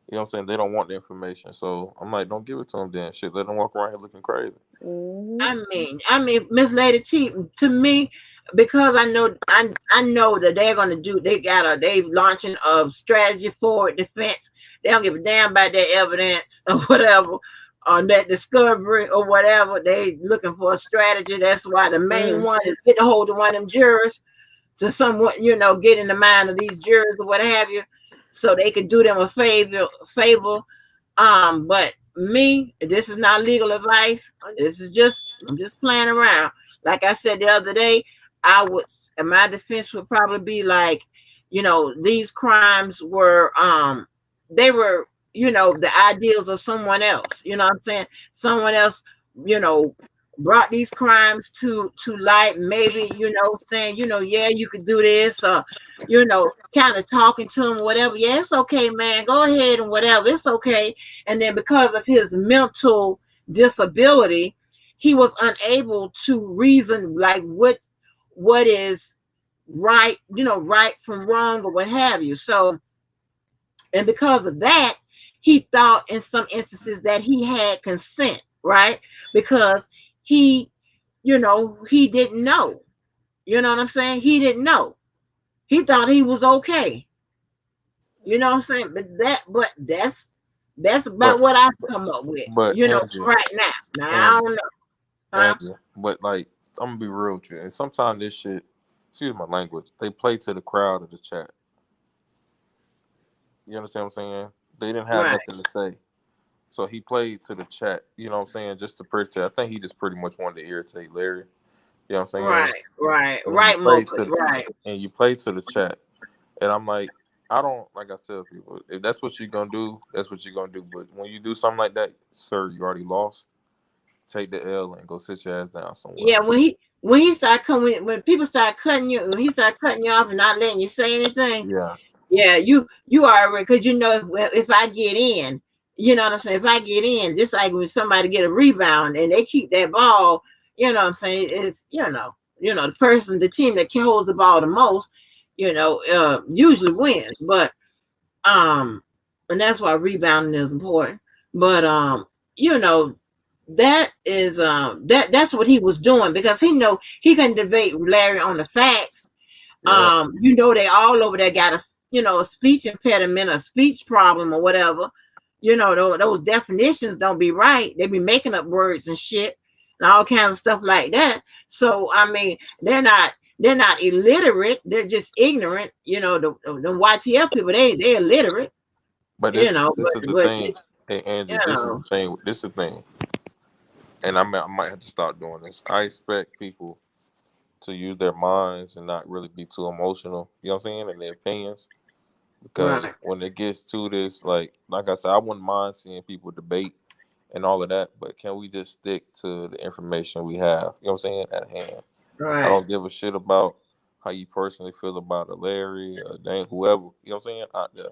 what I'm saying? They don't want the information. So I'm like, don't give it to them then. Shit, let them walk around here looking crazy. Mm-hmm. I mean, Miss Lady T, to me, because I know that they're gonna do. They launching a strategy forward defense. They don't give a damn about their evidence or whatever, on that discovery or whatever. They looking for a strategy. That's why the main Mm. one is get a hold of one of them jurors to somewhat, get in the mind of these jurors or what have you, so they could do them a favor. But me, this is not legal advice. I'm just playing around. Like I said the other day, my defense would probably be like, these crimes were they were, the ideals of someone else. You know what I'm saying? Someone else, you know, brought these crimes to light, maybe, saying, yeah, you could do this, kind of talking to him, whatever. Yeah, it's okay, man, go ahead and whatever, it's okay. And then because of his mental disability, he was unable to reason like what is right, right from wrong or what have you. So, and because of that, he thought in some instances that he had consent, right? Because he, he didn't know. You know what I'm saying? He didn't know. He thought he was okay. You know what I'm saying? That's But about what I've come up with, but Angie, right now. Now I Angie, don't know. Huh? Angie. But like, I'm gonna be real with you. And sometimes this shit, excuse my language, they play to the crowd of the chat. You understand what I'm saying? They didn't have Right, nothing to say. So he played to the chat, you know what I'm saying, just to pretty. I think he just pretty much wanted to irritate Larry. You know what I'm saying? right, right, And you right, played Mowgli, to right. and you played to the chat. And I'm like, I don't like I tell people, if that's what you're gonna do, that's what you're gonna do. But when you do something like that, sir, you already lost. Take the L and go sit your ass down somewhere. Yeah, when he started coming, when people start cutting you, when he started cutting you off and not letting you say anything, Yeah. yeah, you already, because if I get in, you know what I'm saying. If I get in, just like when somebody get a rebound and they keep that ball, you know what I'm saying. It's the team that holds the ball the most, usually wins. But and that's why rebounding is important. But you know, that's what he was doing, because he know he can debate Larry on the facts, Yeah. You know, they all over there got a speech impediment, a speech problem or whatever. You know, those definitions don't be right. They be making up words and shit and all kinds of stuff like that. So I mean, they're not illiterate. They're just ignorant. You know, the YTL people, they illiterate. But You this know, this is the but thing. Hey you Angie, this is know, the thing. This is the thing. And I might have to start doing this. I expect people to use their minds and not really be too emotional. You know what I'm saying? And their opinions. Because right, when it gets to this, like I said, I wouldn't mind seeing people debate and all of that, but can we just stick to the information we have? You know what I'm saying? At hand. I right, don't give a shit about how you personally feel about a Larry or Dan, whoever. You know what I'm saying? Out there.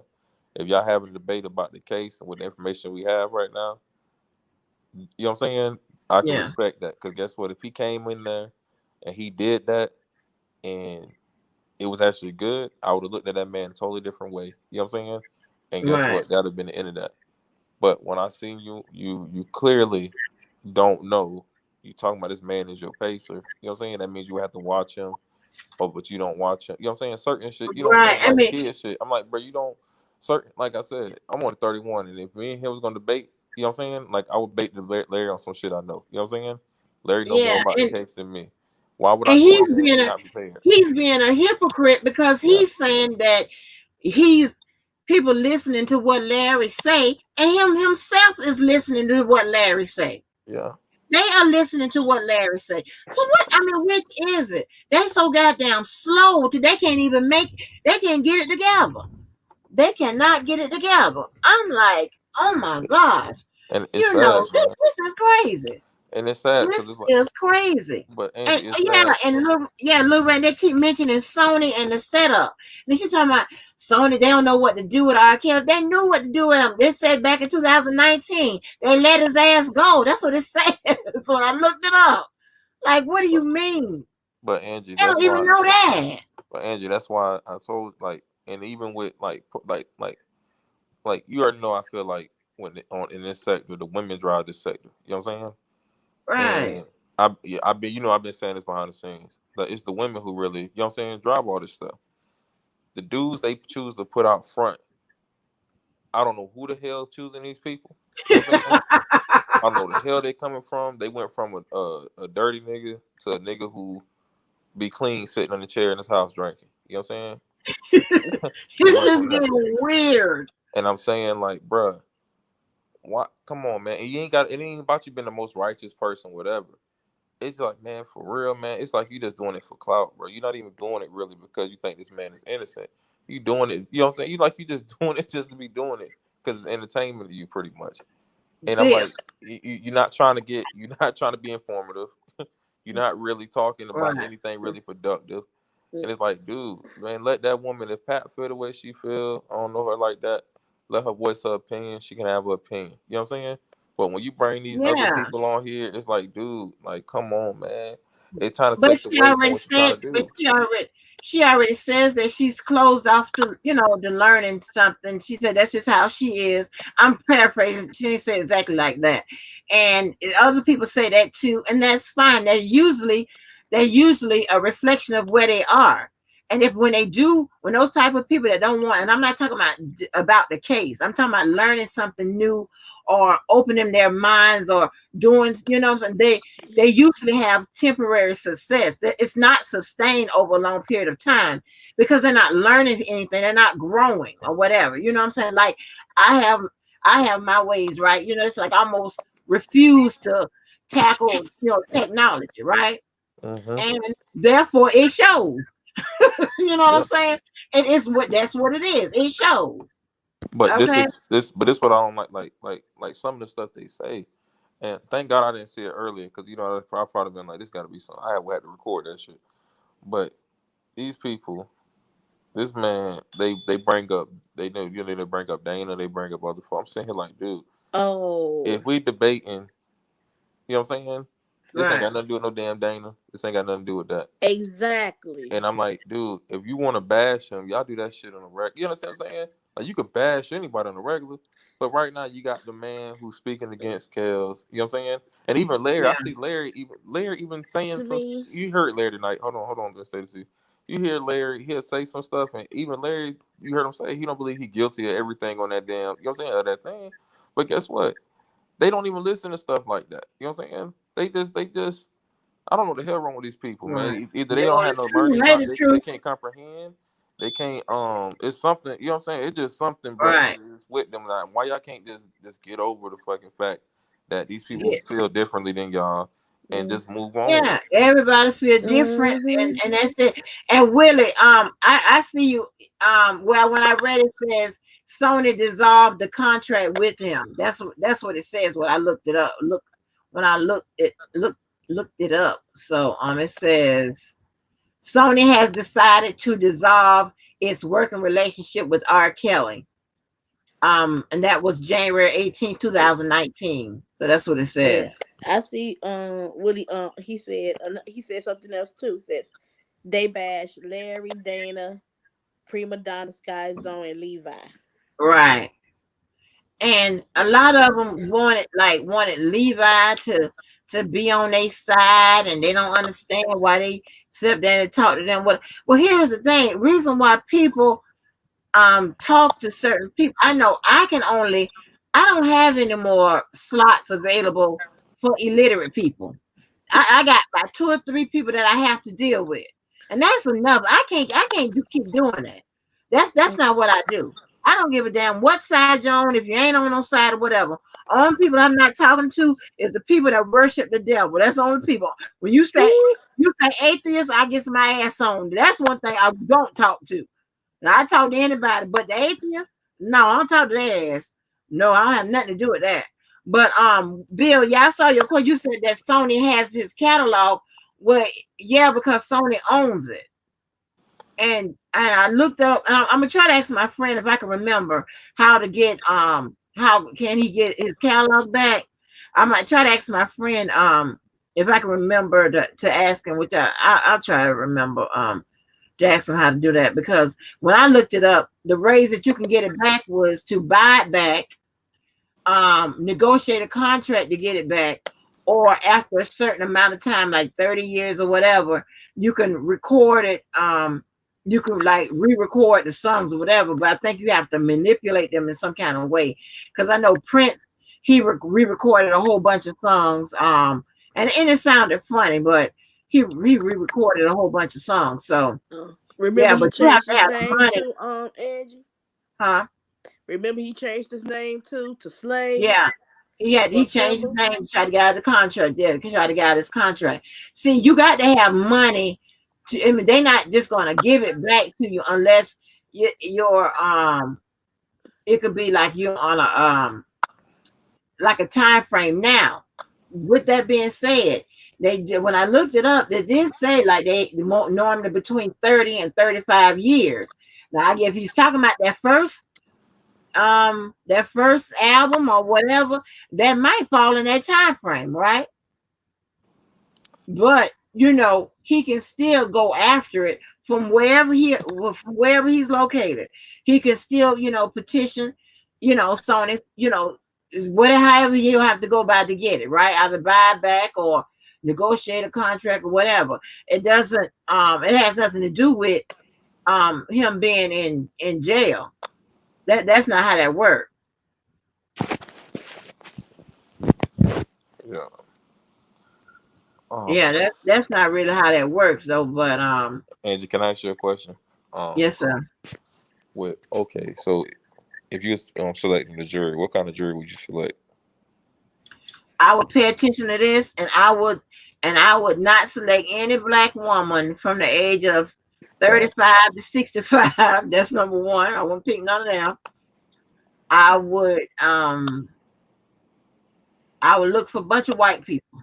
If y'all having a debate about the case and with the information we have right now, you know what I'm saying? I can yeah, respect that. Because guess what? If he came in there and he did that and it was actually good, I would have looked at that man a totally different way. You know what I'm saying? And guess right, what? That would have been the end of that. But when I seen you clearly don't know. You talking about this man is your pacer. You know what I'm saying? That means you have to watch him. Oh, but you don't watch him. You know what I'm saying? Certain shit. You know what I'm right. saying? I Like mean, kid shit. I'm like, bro, you don't certain. Like I said, I'm on 31, and if me and him was gonna debate, you know what I'm saying? Like I would bait the Larry on some shit I know. You know what I'm saying? Larry know more yeah, about the and case than me. Why would I and go in he's there being and a not prepared? he's being a hypocrite because Yeah, he's saying that he's people listening to what Larry say, and him himself is listening to what Larry say. yeah. They are listening to what Larry say. So what? I mean, which is it? They so goddamn slow. They can't even make. They can't get it together. They cannot get it together. I'm like, oh my gosh. And it's You know, sad, man. this is crazy. And it's sad This because it's like, is crazy. but And Angie, it's yeah, sad. and Lil Ray, they keep mentioning Sony and the setup. And she talking about Sony, they don't know what to do with R. Kelly. They knew what to do with him. They said back in 2019, they let his ass go. That's what it says. So I looked it up. Like, what do But you mean? but Angie, They that's don't even why. know that. But Angie, that's why I told like, and even with like you already know, I feel like when on in this sector, the women drive this sector. You know what I'm saying? Right. And I've been I've been saying this behind the scenes. That it's the women who really, you know what I'm saying, drive all this stuff. The dudes they choose to put out front. I don't know who the hell choosing these people. You know what I'm saying? I don't know the hell they coming from. They went from a dirty nigga to a nigga who be clean sitting on the chair in his house drinking. You know what I'm saying? They This went is from that. getting weird. And I'm saying like, bruh, what? Come on, man. And you ain't got it ain't about you being the most righteous person, whatever. It's like, man, for real, man. It's like you just doing it for clout, bro. You're not even doing it really because you think this man is innocent. You doing it, you know what I'm saying? You just doing it just to be doing it because it's entertainment to you, pretty much. And I'm This. like, you're not trying to you're not trying to be informative. You're not really talking about Right. anything really productive. And it's like, dude, man, let that woman, if Pat feel the way she feel, I don't know her like that. Let her voice her opinion. She can have her opinion. You know what I'm saying? But when you bring these other Yeah. people on here, it's like, dude, like, come on, man. It's trying to But take she away from already what you're trying said, to but do. she already says that she's closed off to, to learning something. She said that's just how she is. I'm paraphrasing. She didn't say exactly like that. And other people say that too, and that's fine. They're usually a reflection of where they are. And if when those type of people that don't want, and I'm not talking about the case, I'm talking about learning something new or opening their minds or doing, what I'm saying, they usually have temporary success. It's not sustained over a long period of time because they're not learning anything. They're not growing or whatever. You know what I'm saying? Like I have, I have my ways, right? It's like I almost refuse to tackle, technology, right? Hmm. And therefore it shows. You know what I'm Yep. saying? And that's what it is. It shows. But this is Okay. but this what I don't like some of the stuff they say. And thank God I didn't see it earlier because I probably been like, this got to be something. I had to record that shit. But these people, this man, they bring up, they know, they bring up Dana, they bring up other folks. I'm sitting here like, dude, Oh, if we debating, you know what I'm saying? This ain't Right. got nothing to do with no damn Dana. This ain't got nothing to do with that. exactly. And I'm like, dude, if you want to bash him, y'all do that shit on the regular. You understand what I'm saying? Like you could bash anybody on the regular, but right now you got the man who's speaking against Kels. You know what I'm saying? And even Larry, I Yeah. see Larry even saying To some. me, You heard Larry tonight. Hold on. Let's say this to you. You hear Larry, he'll say some stuff, and even Larry, you heard him say he don't believe he guilty of everything on that damn, you know what I'm saying, of that thing. But guess what? They don't even listen to stuff like that. You know what I'm saying? They just I don't know what the hell wrong with these people, man. Right. Either they They don't want have the no truth, learning, hate the they truth. can't comprehend, they can't it's something, you know what I'm saying? It's just something, bro, Right. is with them. Like, why y'all can't just get over the fucking fact that these people Yeah. feel differently than y'all and Mm. just move on. Yeah, everybody feel different, Mm-hmm. and that's it. And Willie, I see you. Well, when I read it says Sony dissolved the contract with him. That's what it says. When I looked it up, when I looked it up. So it says Sony has decided to dissolve its working relationship with R. Kelly. And that was January 18th, 2019. So that's what it Yeah, says. I see. Willie. He said something else too. Says they bash Larry, Dana, Prima Donna, Sky Zone, and Levi. Right. And a lot of them wanted Levi to be on their side, and they don't understand why they sit up there and talk to them. Well, here's the thing: reason why people talk to certain people. I know I don't have any more slots available for illiterate people. I got about two or three people that I have to deal with, and that's enough. I can't keep doing that. That's not what I do. I don't give a damn what side you're on. If you ain't on no side or whatever, only people I'm not talking to is the people that worship the devil. That's the only people. When you say atheist, I get my ass on. That's one thing I don't talk to. Now, I talk to anybody, but the atheist, no, I don't talk to their ass. No, I don't have nothing to do with that. But Bill, yeah, I saw your quote. You said that Sony has his catalog. Well, yeah, because Sony owns it. And I looked up. I'm gonna try to ask my friend if I can remember how to get how can he get his catalog back. I might try to ask my friend if I can remember to ask him, which I'll try to remember to ask him how to do that, because when I looked it up, the ways that you can get it back was to buy it back, negotiate a contract to get it back, or after a certain amount of time, like 30 years or whatever, you can record it. You can like re-record the songs or whatever, but I think you have to manipulate them in some kind of way. Because I know Prince, he re-recorded a whole bunch of songs, and it sounded funny, but he re-recorded a whole bunch of songs. So Remember yeah, he but you have changed to his have name money, to Angie. huh? Remember he changed his name to Slave Yeah. He or changed his Symbol. name to try to get out of the contract. Yeah, to try to get out of his contract. See, you got to have money to. I mean, they're not just gonna give it back to you unless you're it could be like you're on a like a time frame. Now, with that being said, when I looked it up, they did say like they normally between 30 and 35 years. Now, if he's talking about that first album or whatever, that might fall in that time frame, right? But he can still go after it from wherever he's located. He can still petition Sony, whatever, however you have to go by to get it, right? Either buy back or negotiate a contract or whatever. It doesn't it has nothing to do with him being in jail. That's not how that works. Yeah. Um, Yeah, that's not really how that works though. But Angie, can I ask you a question? yes, sir. Okay, so if you was selecting the jury, what kind of jury would you select? I would pay attention to this, and I would not select any black woman from the age of Uh, 35 to 65. That's number one. I won't pick none of them. I would um I would look for a bunch of white people.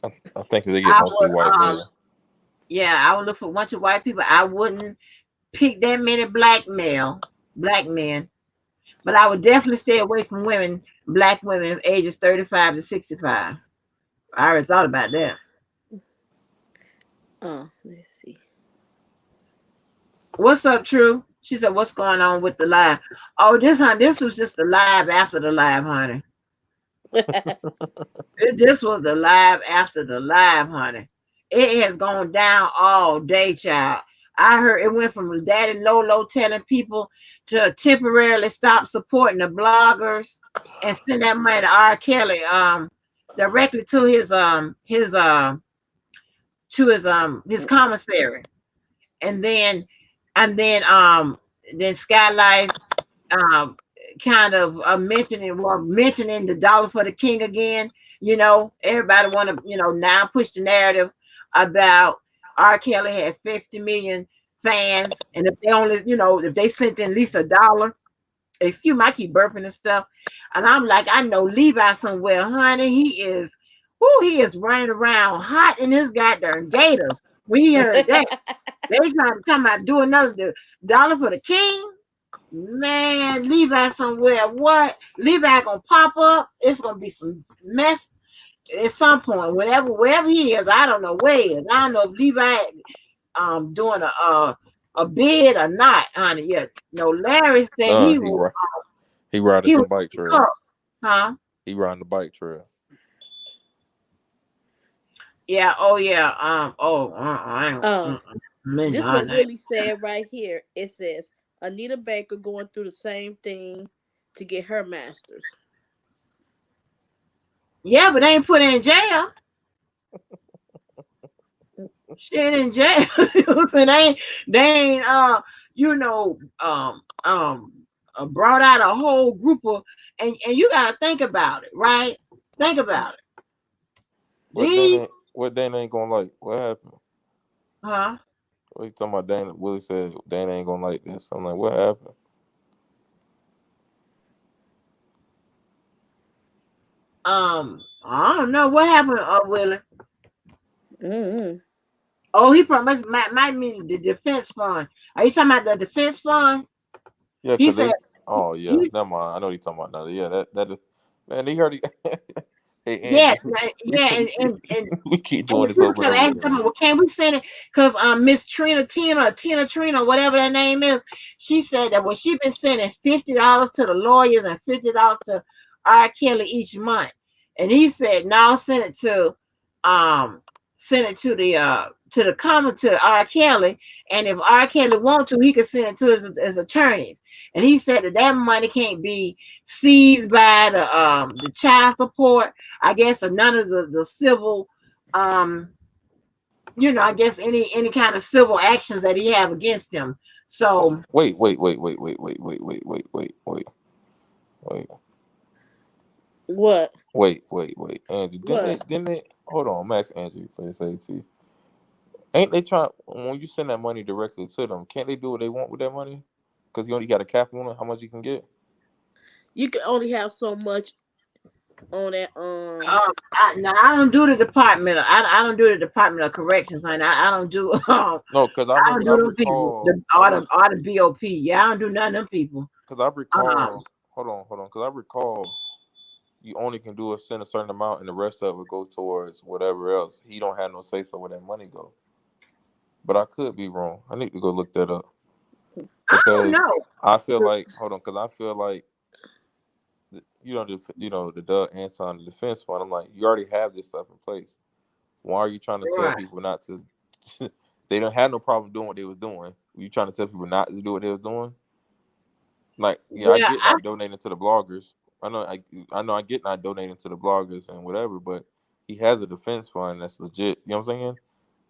I think they get I mostly would white men. yeah, I would look for a bunch of white people. I wouldn't pick that many black men, but I would definitely stay away from black women ages 35 to 65. I already thought about that. Let's see. What's up, True? She said, "What's going on with the live?" Oh, this was just the live after the live, honey. This was the live after the live, honey. It has gone down all day, child. I heard it went from Daddy Lolo telling people to temporarily stop supporting the bloggers and send that money to R. Kelly, directly to his commissary. And then Skylight um kind of mentioning the dollar for the king again. Everybody want to now push the narrative about R. Kelly had 50 million fans, and if they only if they sent in at least $1. Excuse me, I keep burping and stuff, and I'm like, I know Levi somewhere, honey. He is running around hot in his goddamn gators. When he heard that, they trying to talk about do another dollar for the king. Man, Levi somewhere. What? Levi gonna pop up. It's gonna be some mess at some point. Wherever he is, I don't know where he is. I don't know if Levi doing a bid or not, honey. Yeah. No, Larry said he was he riding some bike trail. Huh? He riding the bike trail. Yeah. Oh yeah. I ain't This what Willie said right here. It says Anita Baker going through the same thing to get her master's. Yeah, but they ain't put her in jail. She ain't in jail. You know what I'm saying? They ain't brought out a whole group of and you gotta think about it, right? Think about it. What Dana ain't gonna like? What happened? Huh? What you talking about? Dana Willie said Dana ain't gonna like this. I'm like, what happened? I don't know what happened, Willie. Mm-hmm. Oh, he probably might mean the defense fund. Are you talking about the defense fund? Yeah, He because said. never mind. I know what you're talking about now. Yeah, that man, he heard it. Hey, Yeah, Angie, and we keep and doing the this people over and kept over asking again. me, well, can we send it? Because Miss Tina Trina, whatever that name is, she said that she been sending $50 to the lawyers and $50 to R. Kelly each month. And he said, no, send it to R. Kelly. And if R. Kelly wants to, he could send it to his attorneys. And he said that money can't be seized by the child support, I guess, or none of the civil, I guess any kind of civil actions that he have against him. So Wait. What? Wait. Angie, What? didn't they hold on, Max Angie, please say it to you. Ain't they trying when you send that money directly to them, can't they do what they want with that money? Because you only got a cap on it, how much you can get? You can only have so much on that. I don't do the department. I don't do the Department of Corrections, honey. I don't do. No, because I don't do them people. Or the BOP. Yeah, I don't do none of them people. Because I recall, hold on, because I recall you only can do send a certain amount, and the rest of it goes towards whatever else. He don't have no say so where that money go. But I could be wrong. I need to go look that up I don't because know. I feel like because I feel like the Doug Anton defense fund. I'm like, you already have this stuff in place. Why are you trying to tell Right. people not to? They don't have no problem doing what they was doing. Were you trying to tell people not to do what they was doing? Like, yeah, I get not donating to the bloggers. I know I get not donating to the bloggers and whatever, but he has a defense fund that's legit. You know what I'm saying?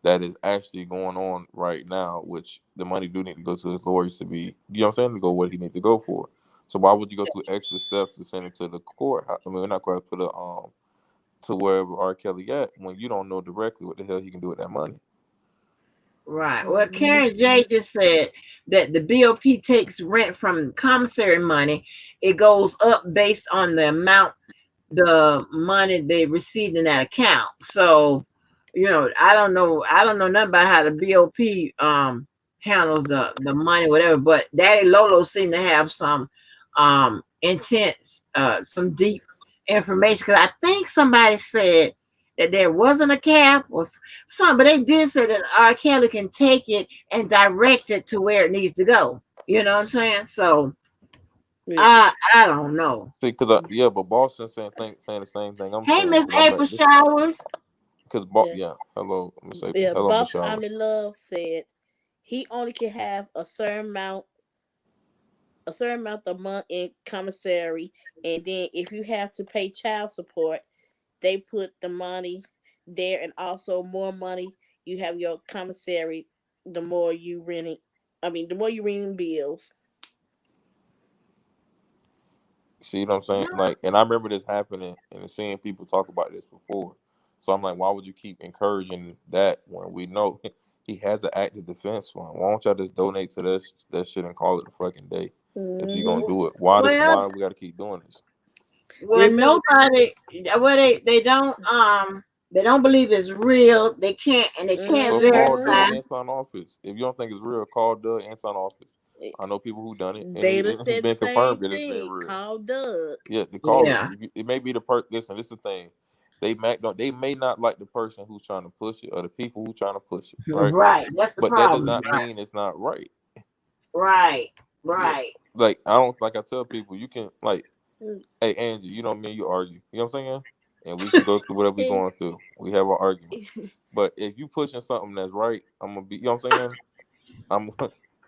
That is actually going on right now, which the money do need to go to his lawyers to be, you know what I'm saying, to go what he needs to go for. So why would you go through extra steps to send it to the court? I mean, we're not going to put to wherever R. Kelly at when you don't know directly what the hell he can do with that money. Right. Well, Karen J just said that the BOP takes rent from commissary money. It goes up based on the amount, the money they received in that account. So, I don't know nothing about how the BOP handles the money, whatever. But Daddy Lolo seemed to have some intense, some deep information. Because I think somebody said that there wasn't a cap or something, but they did say that R. Kelly can take it and direct it to where it needs to go. You know what I'm saying? So Yeah. I don't know. See, because but Boston saying the same thing I'm Hey, saying. Miss Because I'm April like, Showers. Because Yeah. hello, I'm gonna say Yeah, hello, Miss Boss I'm Showers. in Love said he only can have a certain amount a month in commissary, and then if you have to pay child support, they put the money there, and also more money you have your commissary, the more you renting. I mean, the more you renting bills. See what I'm saying? Like, and I remember this happening and seeing people talk about this before. So I'm like, why would you keep encouraging that when we know he has an active defense fund? Why don't y'all just donate to that shit and call it a fucking day if you're gonna Hmm. do it? Well, Why we gotta keep doing this? Remember, nobody. Well, they don't believe it's real. They can't So call verify. Doug Anton office. If you don't think it's real, call Doug Anton office. I know people who done it, and Data it's said the been same confirmed that it's been thing. real. Call Doug. Yeah, to call Yeah, it. It may be the person. Listen, this is the thing. They may not like the person who's trying to push it or the people who trying to push it, right? right. That's the But that does problem. not mean it's not right. Right, Yeah. right, Like I don't like I tell people you can like, Mm. hey Angie, you know me and you argue. You know what I'm saying? And we can go through whatever we're going through. We have our argument. But if you pushing something that's right, I'm gonna be you know what I'm saying? I'm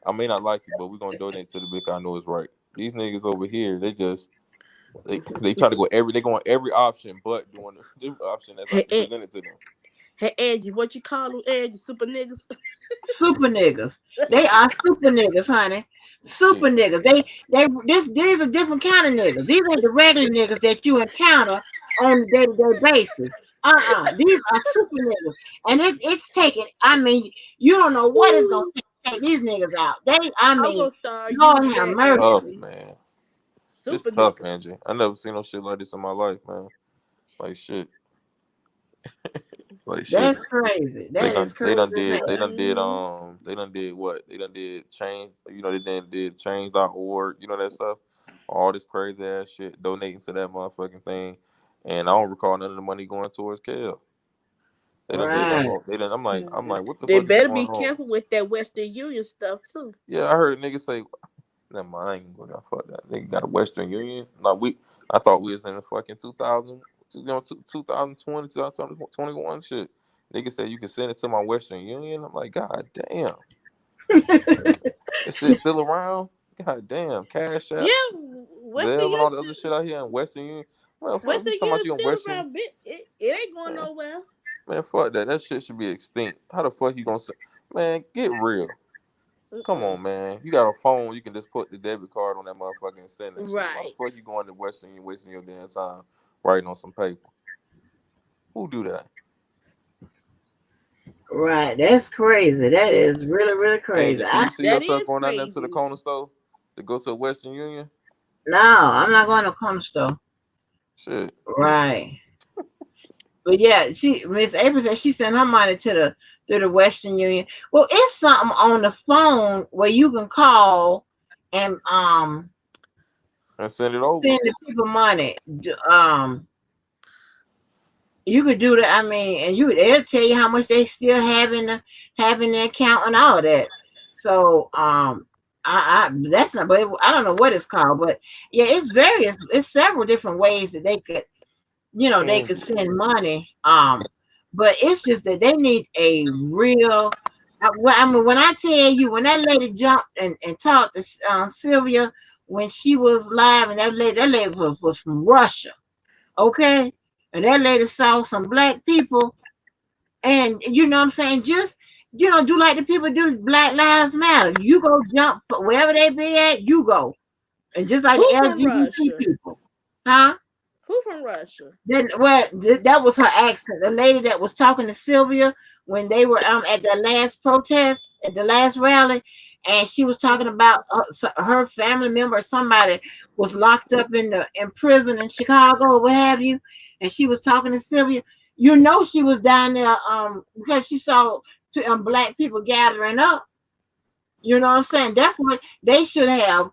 I may not like you, but we're gonna donate to the big I know it's right. These niggas over here, they try to go they go on every option but doing the option that's Hey, presented to them. hey, Angie, what you call them, Angie? Super niggas? super niggas. They are super niggas, honey. Super Shit. niggas. These are different kind of niggas. These ain't the regular niggas that you encounter on a day-to-day basis. These are super niggas. And it's taking, I mean, you don't know what it's gonna take these niggas out. I'm going to start Lord using have that, mercy. Tough, actually. man. It's Super tough, niggas. Angie. I never seen no shit like this in my life, man. Like shit. Like shit. That's crazy. That is crazy as hell. They done did what? They done did change they did change.org, that stuff. All this crazy ass shit donating to that motherfucking thing. And I don't recall none of the money going towards Kev. They done did that Right. whole they done I'm like, what the They fuck is better going be on? careful with that Western Union stuff, too. Yeah, I heard a nigga say, never mind, I ain't gonna go down. Fuck that. Nigga got a Western Union. Like I thought we was in the fucking 2000, 2020, 2021 shit. Nigga said you can send it to my Western Union. I'm like, God damn. This shit still around? God damn. Cash App, Yeah, Western Zelle, and Union all the other shit out here in Western Union. Man, fuck, Western you talking Union about you in still Western? around. It ain't going Man, nowhere. man, fuck that. That shit should be extinct. How the fuck you gonna say? Man, get real. Come Mm-mm. on, man. You got a phone. You can just put the debit card on that motherfucker and send that shit. Why the Right. fuck you going to Western Union wasting your damn time writing on some paper? Who do that? Right. That's crazy. That is really, really crazy. Angie, can you see That yourself is going down there to the crazy. corner store to go to a Western Union? No, I'm not going to corner store. Shit. Right. But yeah, Miss April said she sent her money to the Western Union. Well, it's something on the phone where you can call and And send it over. send the people money. You could do that. I mean, and they'll tell you how much they still have in their account and all that. So I that's not, but I don't know what it's called, but yeah, it's several different ways that they could Angie. send money. But it's just that they need a real. I mean, when I tell you, when that lady jumped and talked to Sylvia when she was live, and that lady was from Russia, okay, and that lady saw some black people, and you know what I'm saying, just do like the people do. Black Lives Matter. You go jump wherever they be at, you go, and just like the Who from LGBT Russia? people, huh? Who from Russia? Then, well, that was her accent. The lady that was talking to Sylvia when they were at the last protest, at the last rally, and she was talking about her family member or somebody was locked up in prison in Chicago or what have you, and she was talking to Sylvia. You know, she was down there because she saw black people gathering up. You know what I'm saying? That's what they should have.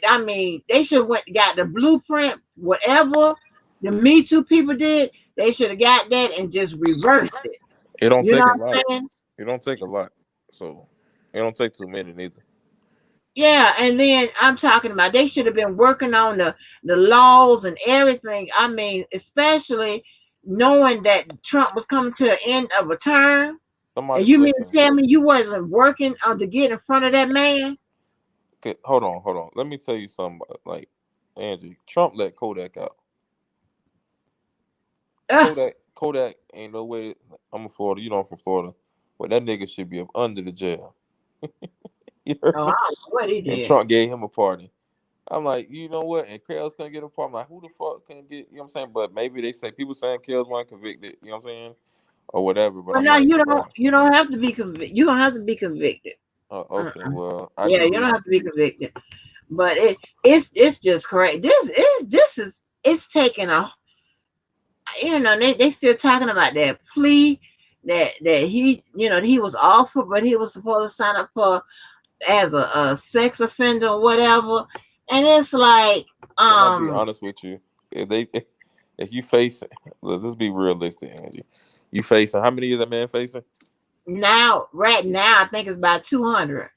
I mean, they should got the blueprint, whatever the Me Too people did. They should have got that and just reversed it. It don't You know take a what I'm lot. saying? It don't take a lot. So it don't take too many neither. Yeah, and then I'm talking about they should have been working on the laws and everything. I mean, especially knowing that Trump was coming to the end of a term, and Somebody you mean to listen. tell me you wasn't working to get in front of that man? Okay, hold on. Let me tell you something. Like Angie, Trump let Kodak out. Ugh. Kodak ain't no way. I'm from Florida. You know I'm from Florida. But that nigga should be up under the jail. You heard Oh, I me? don't know what he And did. Trump gave him a party. I'm like, you know what? And Kels couldn't get a party. I'm like, who the fuck couldn't get? You know what I'm saying? But maybe they say people saying Kels wasn't convicted. You know what I'm saying? Or whatever. But But I'm no, like, you don't. bro. You don't have to be convicted. You don't have to be convicted. Okay, well, I Yeah, can you don't be. have to be convicted. But it's just correct. This is it's taking a, they still talking about that plea that he was offered, but he was supposed to sign up for as a sex offender or whatever. And it's like, Can I be honest with you? If you face, let's be realistic, Angie. You facing how many years that man facing? right now I think it's about 200.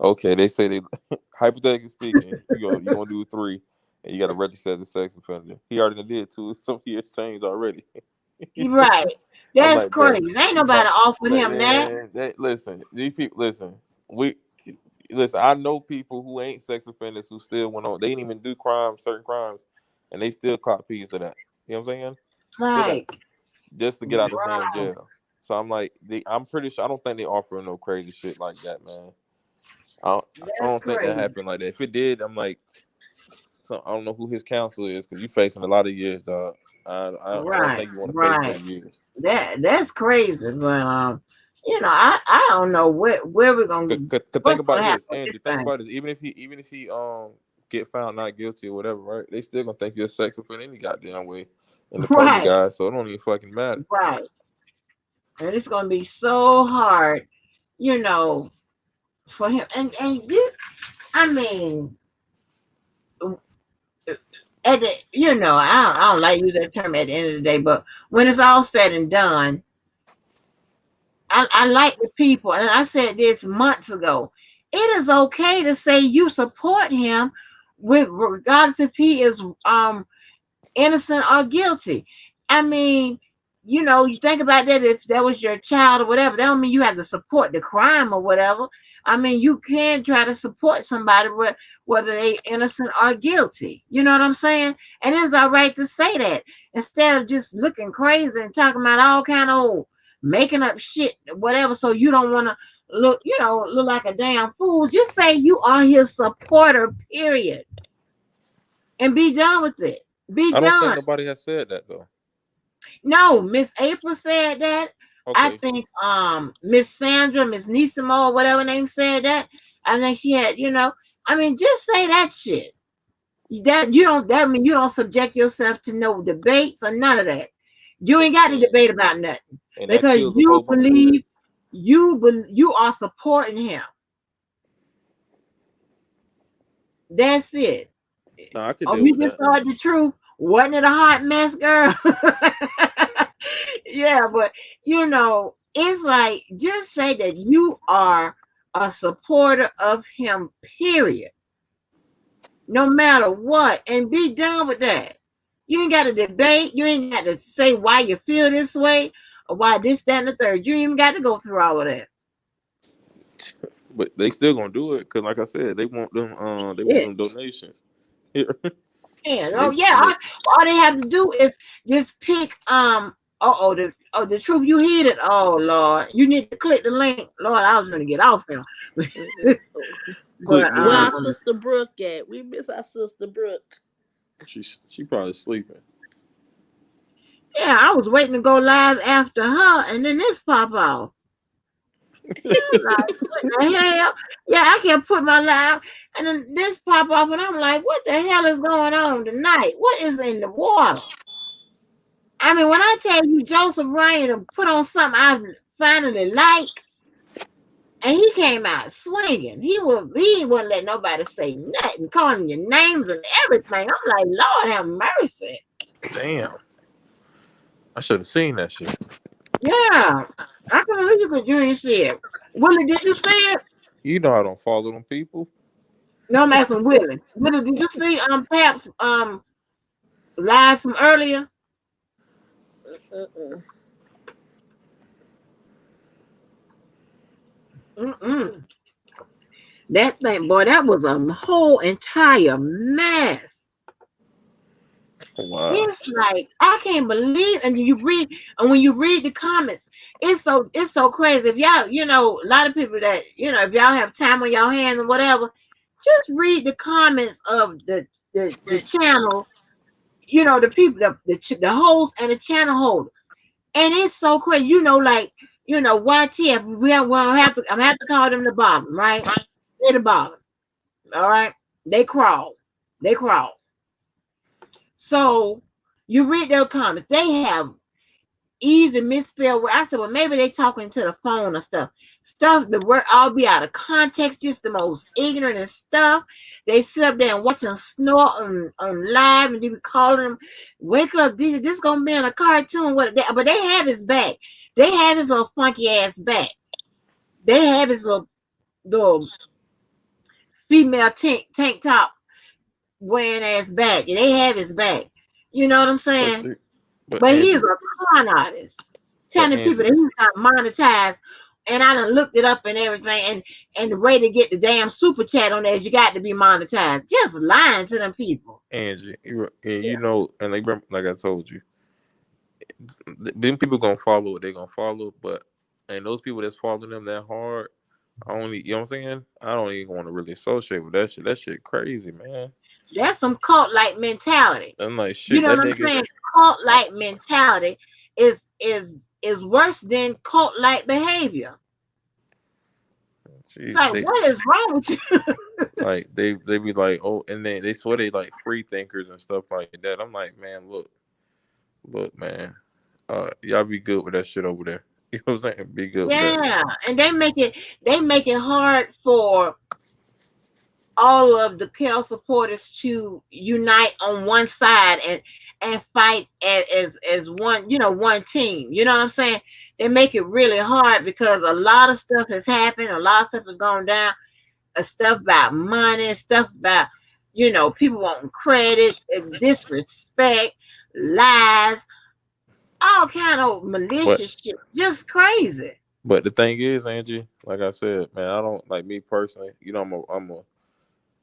Okay, they say they hypothetically speaking, you gonna do 3, and you got to register as a sex offender. He already did 2 some years change already. Right. I'm That's like, bro, crazy. Ain't you might nobody offered him that. man. Listen, these people, we listen. I know people who ain't sex offenders who still went on. They didn't even do certain crimes, and they still caught peas to that. You know what I'm saying? To that, Like, just to get out of damn wow, jail. So I'm like, I'm pretty sure. I don't think they offering no crazy shit like that, man. I that's don't think that crazy. happened like that. If it did, I'm like, I don't know who his counsel is because you facing a lot of years, dog. I don't Right, think you want to face right. them years. That's crazy. But I don't know where we're gonna Think what's about gonna this, happen with this Angie. Think thing. about this. Even if he get found not guilty or whatever, right? They still gonna think you're a sex offender any goddamn way in the public Right, eye. So it don't even fucking matter. right. And it's gonna be so hard, you know, for him. And I mean, at the, I don't like to use that term at the end of the day, but when it's all said and done, I like the people, and I said this months ago. It is okay to say you support him, with regardless if he is innocent or guilty. I mean, you think about that. If that was your child or whatever, that don't mean you have to support the crime or whatever. I mean, you can try to support somebody whether they innocent or guilty. You know what I'm saying? And it's all right to say that instead of just looking crazy and talking about all kind of making up shit, whatever. So you don't want to look like a damn fool. Just say you are his supporter, period, and be done with it. Be I don't think done. nobody has said that though. No, Miss April said that. I Okay, think Miss Sandra, Miss Nisimo, or whatever name said that. I think she had, I mean, just say that shit. That mean you don't subject yourself to no debates or none of that. You ain't got to and, debate about nothing and that because kills a you whole bunch of niggas. believe you are supporting him. That's it. No, I could Oh, deal you with just that. saw the truth. Wasn't it a hot mess, girl? Yeah, but it's like just say that you are a supporter of him, period. No matter what, and be done with that. You ain't got to debate. You ain't got to say why you feel this way or why this, that, and the third. You ain't even got to go through all of that. But they still gonna do it because, like I said, they want Yeah, them donations. Yeah, yeah, and oh they yeah. and they All they have to do is just pick the truth. You hit it. Oh Lord, you need to click the link. Lord, I was gonna get off him, click but the Where our link. sister Brooke at? We miss our sister Brooke. She probably sleeping. yeah, I was waiting to go live after her, and then this pop off. I'm like, what the hell? Yeah, I can't put my live, and then this pop off, and I'm like, what the hell is going on tonight? What is in the water? I mean, when I tell you Joseph Ryan to put on something I finally like, and he came out swinging. He wouldn't let nobody say nothing, calling your names and everything. I'm like, Lord have mercy. Damn, I should have seen that shit. Yeah, I can believe you ain't see it. Willie, did you see it? You know I don't follow them people. No, I'm asking Willie. Willie, did you see Pap's live from earlier? Mm-mm. That thing, boy, that was a whole entire mess. Wow. It's like I can't believe, and when you read the comments, it's so crazy. If y'all, a lot of people that if y'all have time on your hands or whatever, just read the comments of the channel. The people, the host and the channel holder, and it's so crazy. YTF. We don't have to. I'm have to call them the bottom, right? They're the bottom. All right, they crawl. They crawl. So you read their comments. They have easy misspelled word. I said, well, maybe they talking to the phone or stuff. The word all be out of context, just the most ignorant and stuff. They sit up there and watch them snort on live, and they be calling them, wake up, this gonna be in a cartoon. But they have his back. They have his little funky ass back. They have his little female tank top wearing ass back. They have his back. You know what I'm But saying? see, but But he's Angie, a con artist, but telling people Angie, that he's not monetized. And I done looked it up and everything. And the way to get the damn super chat on there is you got to be monetized. Just lying to them people. Angie, and like I told you, them people gonna follow what they gonna follow, and those people that's following them that hard, I only, you know what I'm saying? I don't even want to really associate with that shit. That shit crazy, man. That's some cult like mentality. I'm like, You shit, know that what I'm nigga. saying? Cult like mentality is worse than cult like behavior. It's Jeez, like, what is wrong with you? like they be like, oh, and then they swear they like free thinkers and stuff like that. I'm like, man, look, man, y'all be good with that shit over there. You know what I'm saying? Be good with that. Yeah, and they make it hard for all of the KL supporters to unite on one side and fight as one, one team. You know what I'm saying? They make it really hard because a lot of stuff has happened, a lot of stuff has gone down, stuff about money, stuff about people wanting credit, disrespect, lies, all kind of But malicious shit, just crazy. but the thing is, Angie, like I said, man, I don't like me personally.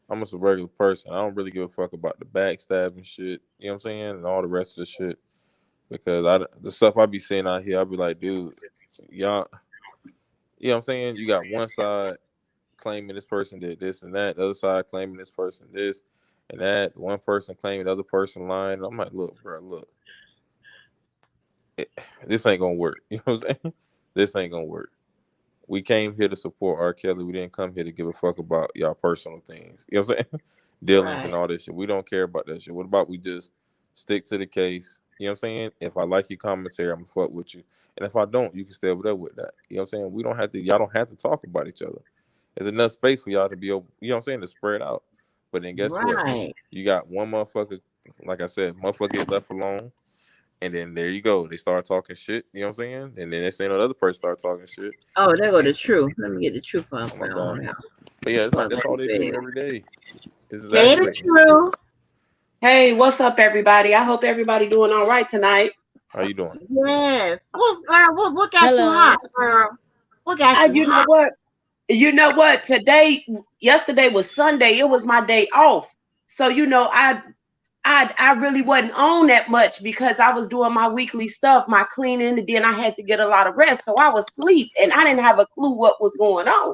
I'm just a regular person. I don't really give a fuck about the backstabbing shit. You know what I'm saying, and all the rest of the shit. Because the stuff I be seeing out here, I be like, dude, y'all, you know what I'm saying? You got one side claiming this person did this and that, the other side claiming this person this and that, one person claiming the other person lying. I'm like, look, bro, look, this ain't gonna work. You know what I'm saying? This ain't gonna work. We came here to support R. Kelly. We didn't come here to give a fuck about y'all personal things. You know what I'm saying? Dealings and Right, all this shit. We don't care about that shit. What about we just stick to the case? You know what I'm saying? If I like your commentary, I'm gonna fuck with you. And if I don't, you can stay over there with that. You know what I'm saying? We don't have to, y'all don't have to talk about each other. There's enough space for y'all to be able, you know what I'm saying, to spread out. But then guess what? right. You got one motherfucker, like I said, motherfucker get left alone. And then there you go. They start talking shit. You know what I'm saying? And then they say another person start talking shit. Oh, there go the truth. Let me get the truth on Oh my god. now. But yeah, Fuck that's all with they it. do every day. It's Say the exaggerating. truth. Hey, what's up, everybody? I hope everybody doing all right tonight. How you doing? Yes. What got you Hello. hot, girl? What got you You know hot? what? You know what? Yesterday was Sunday. It was my day off. So I really wasn't on that much because I was doing my weekly stuff, my cleaning, and then I had to get a lot of rest. So I was asleep and I didn't have a clue what was going on.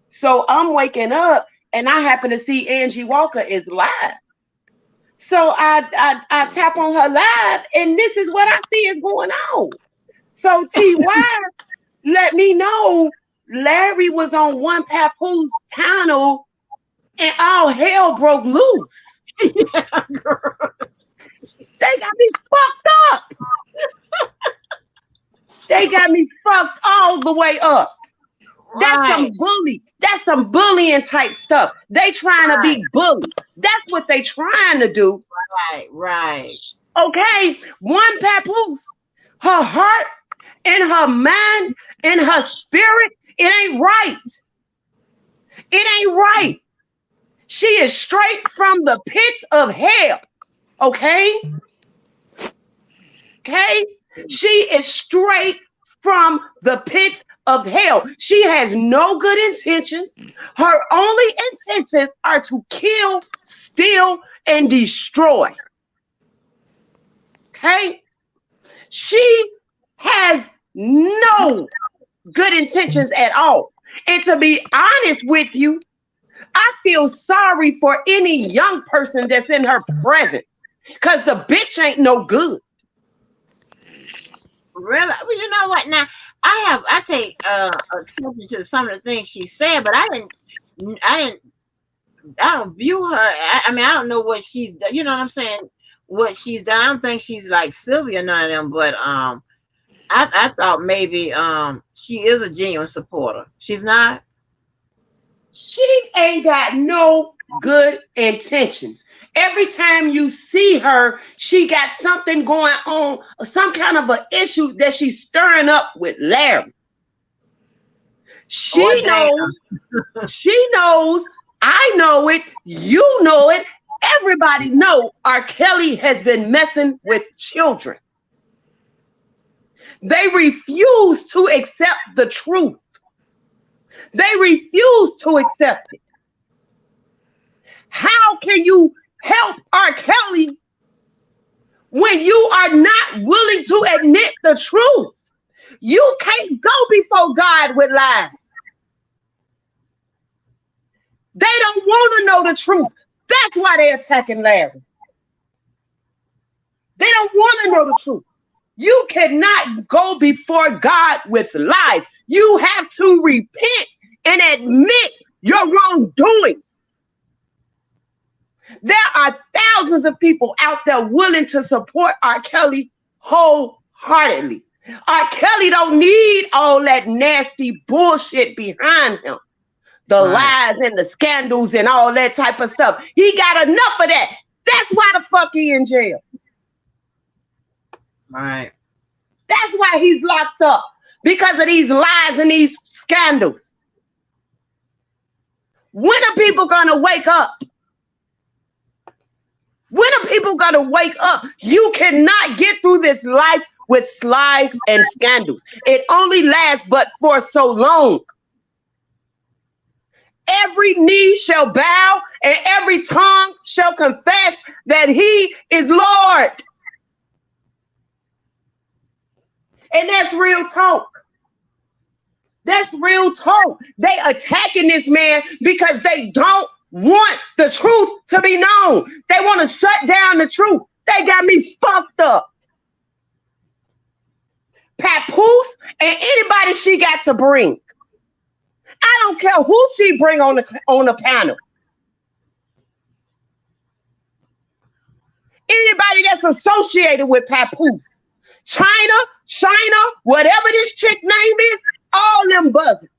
So I'm waking up and I happen to see Angie Walker is live. So I tap on her live and this is what I see is going on. So TY let me know Larry was on One Papoose panel and all hell broke loose. Yeah, girl. They got me fucked up. They got me fucked all the way up. That's Right, some bullying type stuff. They trying to right, be bullies. That's what they trying to do. right. Okay, One Papoose, her heart and her mind and her spirit, it ain't right. It ain't right. She is straight from the pits of hell. Okay? Okay? She is straight from the pits of hell. She has no good intentions. Her only intentions are to kill, steal, and destroy. Okay? She has no good intentions at all. And to be honest with you, I feel sorry for any young person that's in her presence because the bitch ain't no good. Really? Well, you know what? Now I take exception to some of the things she said, but I don't view her. I mean, I don't know what she's done. You know what I'm saying? What she's done. I don't think she's like Sylvia, none of them. But I thought maybe she is a genuine supporter. She's not. She ain't got no good intentions. Every time you see her, she got something going on, some kind of an issue that she's stirring up with Larry. She knows, she knows, I know it, you know it, everybody know R. Kelly has been messing with children. They refuse to accept the truth. They refuse to accept it. How can you help R. Kelly when you are not willing to admit the truth? You can't go before God with lies. They don't want to know the truth. That's why they're attacking Larry. They don't want to know the truth. You cannot go before God with lies. You have to repent and admit your wrongdoings. There are thousands of people out there willing to support R. Kelly wholeheartedly. R. Kelly don't need all that nasty bullshit behind him. The lies and the scandals and all that type of stuff. He got enough of that. That's why the fuck he in jail. Right. That's why he's locked up. Because of these lies and these scandals. When are people gonna wake up? When are people gonna wake up? You cannot get through this life with lies and scandals. It only lasts but for so long. Every knee shall bow and every tongue shall confess that he is Lord. And that's real talk. That's real talk. They attacking this man because they don't want the truth to be known. They want to shut down the truth. They got me fucked up. Papoose and anybody she got to bring. I don't care who she bring on the panel. Anybody that's associated with Papoose. China, whatever this chick name is, all them buzzers.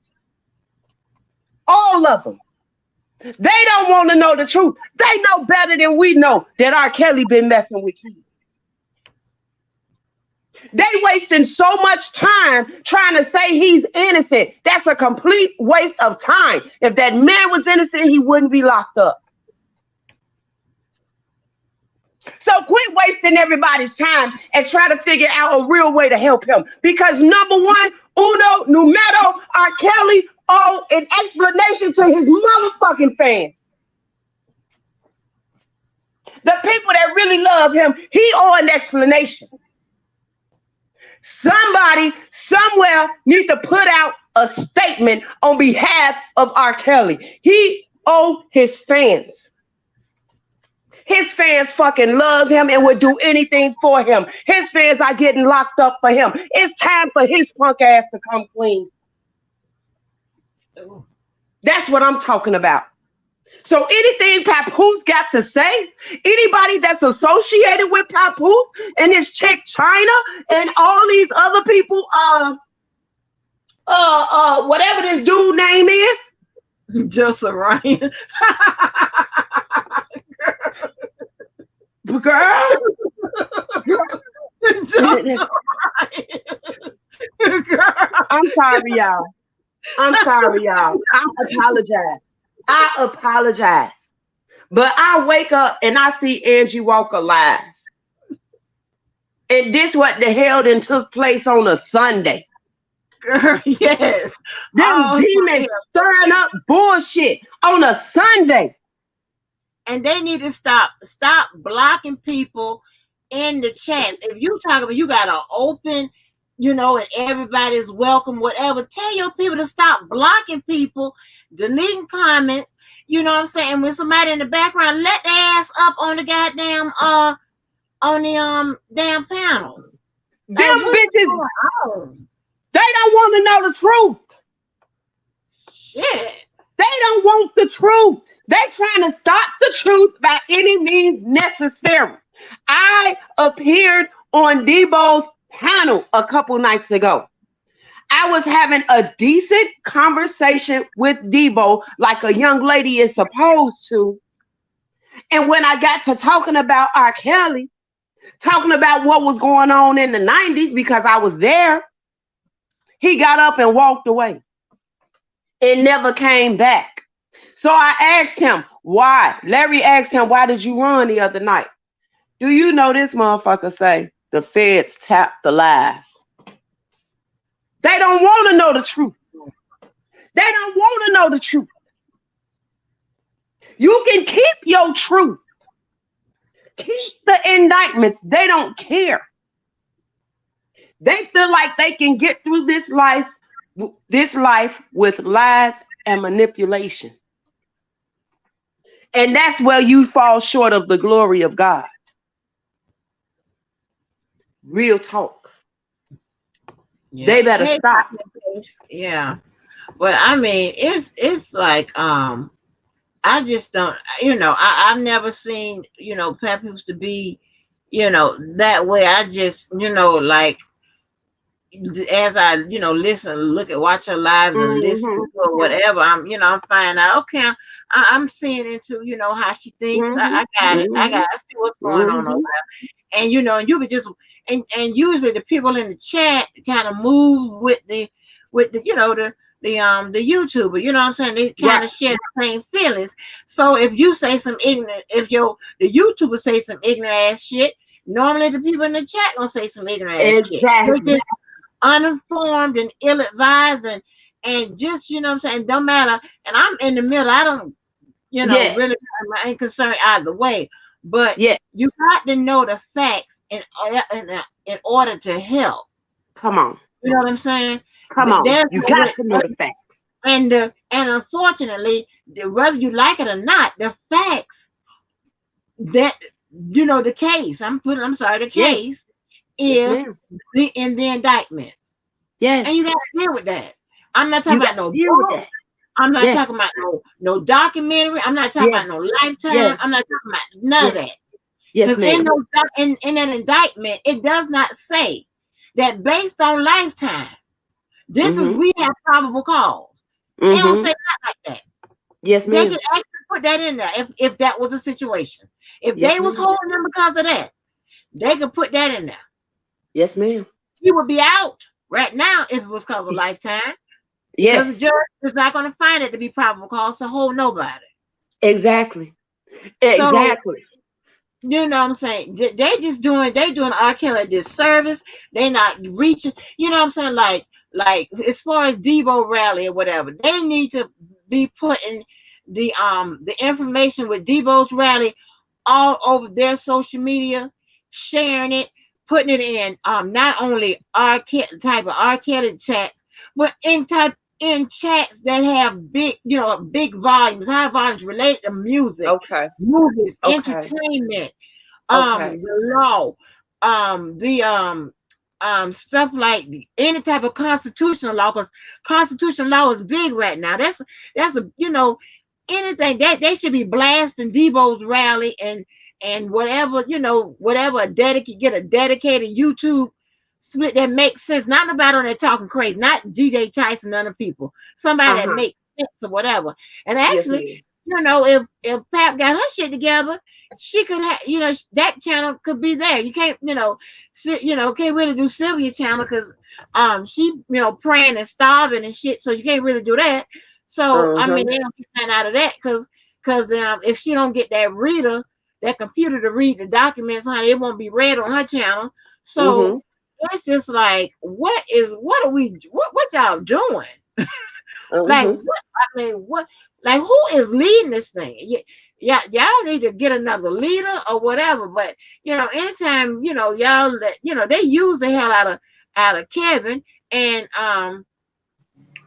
All of them. They don't want to know the truth. They know better than we know that R. Kelly been messing with kids. They wasting so much time trying to say he's innocent. That's a complete waste of time. If that man was innocent, he wouldn't be locked up. So quit wasting everybody's time and try to figure out a real way to help him. Because number one, uno, numero, R. Kelly owe an explanation to his motherfucking fans. The people that really love him, he owe an explanation. Somebody somewhere need to put out a statement on behalf of R. Kelly. He owe his fans. His fans fucking love him and would do anything for him. His fans are getting locked up for him. It's time for his punk ass to come clean. That's what I'm talking about. So anything Papoose got to say, anybody that's associated with Papoose and this chick China and all these other people, whatever this dude name is, Joseph Ryan. Girl. I'm sorry, y'all. I apologize. But I wake up and I see Angie Walker live. And this what the hell then took place on a Sunday. Girl, yes. Them Oh, demons yeah. stirring up bullshit on a Sunday. And they need to stop blocking people in the chats. If you talk about you got an open, and everybody's welcome, whatever, tell your people to stop blocking people, deleting comments. You know what I'm saying? When somebody in the background, let their ass up on the goddamn on the damn panel. Like, Them what's bitches, going on? they don't want to know the truth. Shit. They don't want the truth. They trying to stop the truth by any means necessary. I appeared on Debo's panel a couple nights ago. I was having a decent conversation with Debo like a young lady is supposed to. And when I got to talking about R. Kelly, talking about what was going on in the 90s because I was there, he got up and walked away. It never came back. So I asked him, why? Larry asked him, why did you run the other night? Do you know this motherfucker say, the feds tapped the live? They don't want to know the truth. They don't want to know the truth. You can keep your truth. Keep the indictments. They don't care. They feel like they can get through this life with lies and manipulation. And that's where you fall short of the glory of God. Real talk. Yeah. They better stop. Yeah. But I mean, it's like I just don't, I've never seen, Peppers to be, that way. I just, like, as I, listen, watch her live and listen to her, whatever, I'm finding out, okay, I'm seeing into, how she thinks. I got it. I see what's going on over there. And, and you could just, and usually the people in the chat kind of move with the, the YouTuber, you know what I'm saying? They kind of share the same feelings. So if you say some ignorant, if the YouTuber say some ignorant ass shit, normally the people in the chat gonna say some ignorant ass shit. They're just uninformed and ill-advised and just, you know what I'm saying, don't matter. And I'm in the middle. I don't, really, I ain't concerned either way. But you got to know the facts in order to help. Come on. You know what I'm saying? Come on. You got to know the facts. And unfortunately, whether you like it or not, the facts that the case. The case is in the indictments. Yes. And you got to deal with that. I'm not talking about no book. I'm not talking about no documentary. I'm not talking about no Lifetime. I'm not talking about none of that. Yes, because in an indictment, it does not say that based on Lifetime, this is we have probable cause. They don't say that like that. Yes, ma'am. They can actually put that in there if that was a situation. If they was holding them because of that, they could put that in there. Yes, ma'am. He would be out right now if it was because of Lifetime. Yes. Because the judge is not going to find it to be probable cause to hold nobody. Exactly. So, you know what I'm saying? They doing R. Kelly a disservice. They not reaching, you know what I'm saying? Like as far as Debo rally or whatever, they need to be putting the information with Debo's rally all over their social media, sharing it, putting it in not only type of R. Kelly chats, but in chats that have big volumes, high volumes related to music, movies, entertainment, the law, stuff like any type of constitutional law, because constitutional law is big right now. That's anything that they should be blasting Debo's rally and whatever, get a dedicated YouTube split that makes sense. Not nobody on there talking crazy, not DJ Tyson, other people. Somebody that makes sense or whatever. And actually, if Pap got her shit together, she could have, that channel could be there. You can't, can't really do Sylvia channel because she, praying and starving and shit. So you can't really do that. So I mean, they don't get nothing out of that because if she don't get that computer to read the documents, honey, it won't be read on her channel. So it's just like, what y'all doing? Like, what? I mean, what? Like, who is leading this thing? Yeah, y'all need to get another leader or whatever. But anytime y'all they use the hell out of Kevin, and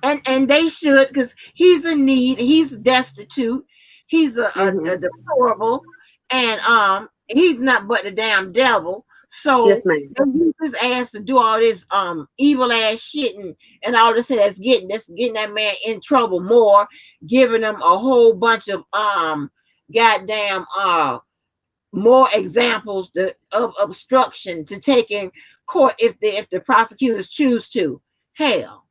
and they should, because he's in need, he's destitute, he's a deplorable, and he's not but the damn devil. Yes, So ma'am. they use his ass to do all this evil ass shit and all this that's getting that man in trouble more, giving him a whole bunch of goddamn more examples of obstruction to take in court if the prosecutors choose to. Hell,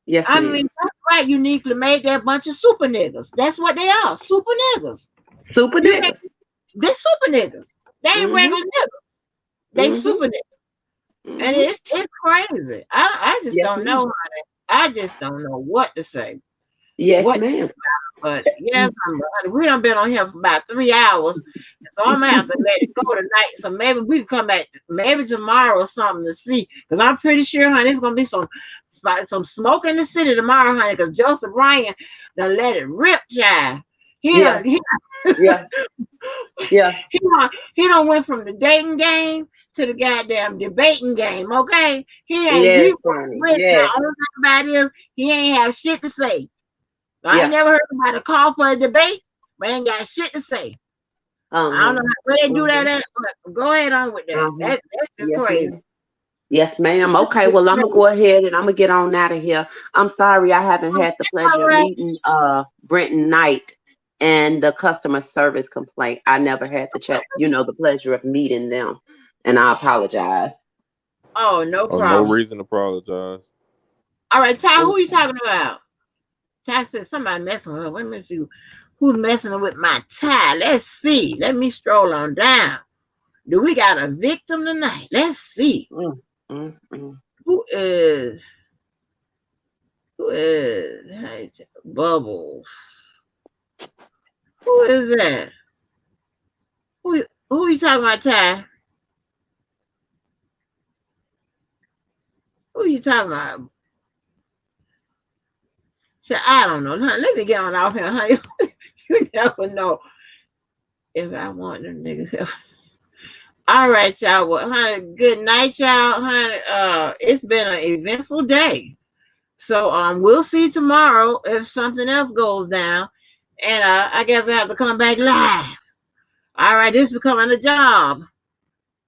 Yes, I ma'am. mean, that's right. Uniquely made that bunch of super niggas. That's what they are, super niggas. Super You can't. niggas. They super niggas. They ain't regular niggas. They super niggas, and it's crazy. I just Yes, don't know, ma'am. honey. I just don't know what to say. Yes, What? ma'am. But yes, honey, we done been on here for about 3 hours, so I'm gonna have to let it go tonight. So maybe we can come back maybe tomorrow or something to see, because I'm pretty sure, honey, it's gonna be some smoke in the city tomorrow, honey, because Joseph Ryan done let it rip, child. He Yeah. done, he, Yeah. Yeah. he done went from the dating game to the goddamn debating game, okay? Yes, He honey. went. Now, Yes. only thing about it is he ain't have shit to say. I ain't Yeah. never heard somebody call for a debate, but ain't got shit to say. I don't know where they do that at, but go ahead on with that. That's just Yes, crazy. ma'am. Yes, ma'am. Okay, well, I'm gonna go ahead and I'm gonna get on out of here. I'm sorry I haven't had the All pleasure of right. meeting Brenton Knight and the customer service complaint. I never had the pleasure of meeting them, and I apologize. Oh, no Oh, no problem. reason to apologize. All right, Ty, who you talking about? Ty said somebody messing with her. Let me see who's messing with my Ty. Let's see. Let me stroll on down. Do we got a victim tonight? Let's see. Mm, mm, mm. Who is hey, Bubbles? Who is that? Who you talking about, Ty? Who you talking about? So I don't know. Let me get on off here, honey. You never know if I want them niggas. All right, y'all. Well, honey, good night, y'all. Honey, it's been an eventful day. So we'll see tomorrow if something else goes down. And I guess I have to come back live. All right, this becoming a job.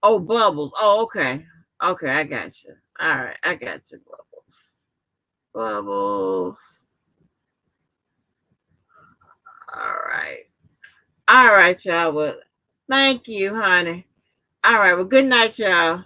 Oh, Bubbles. Oh, okay. Okay, I got you. All right, I got you, Bubbles. Bubbles. All right. All right, y'all. Well, thank you, honey. All right. Well, good night, y'all.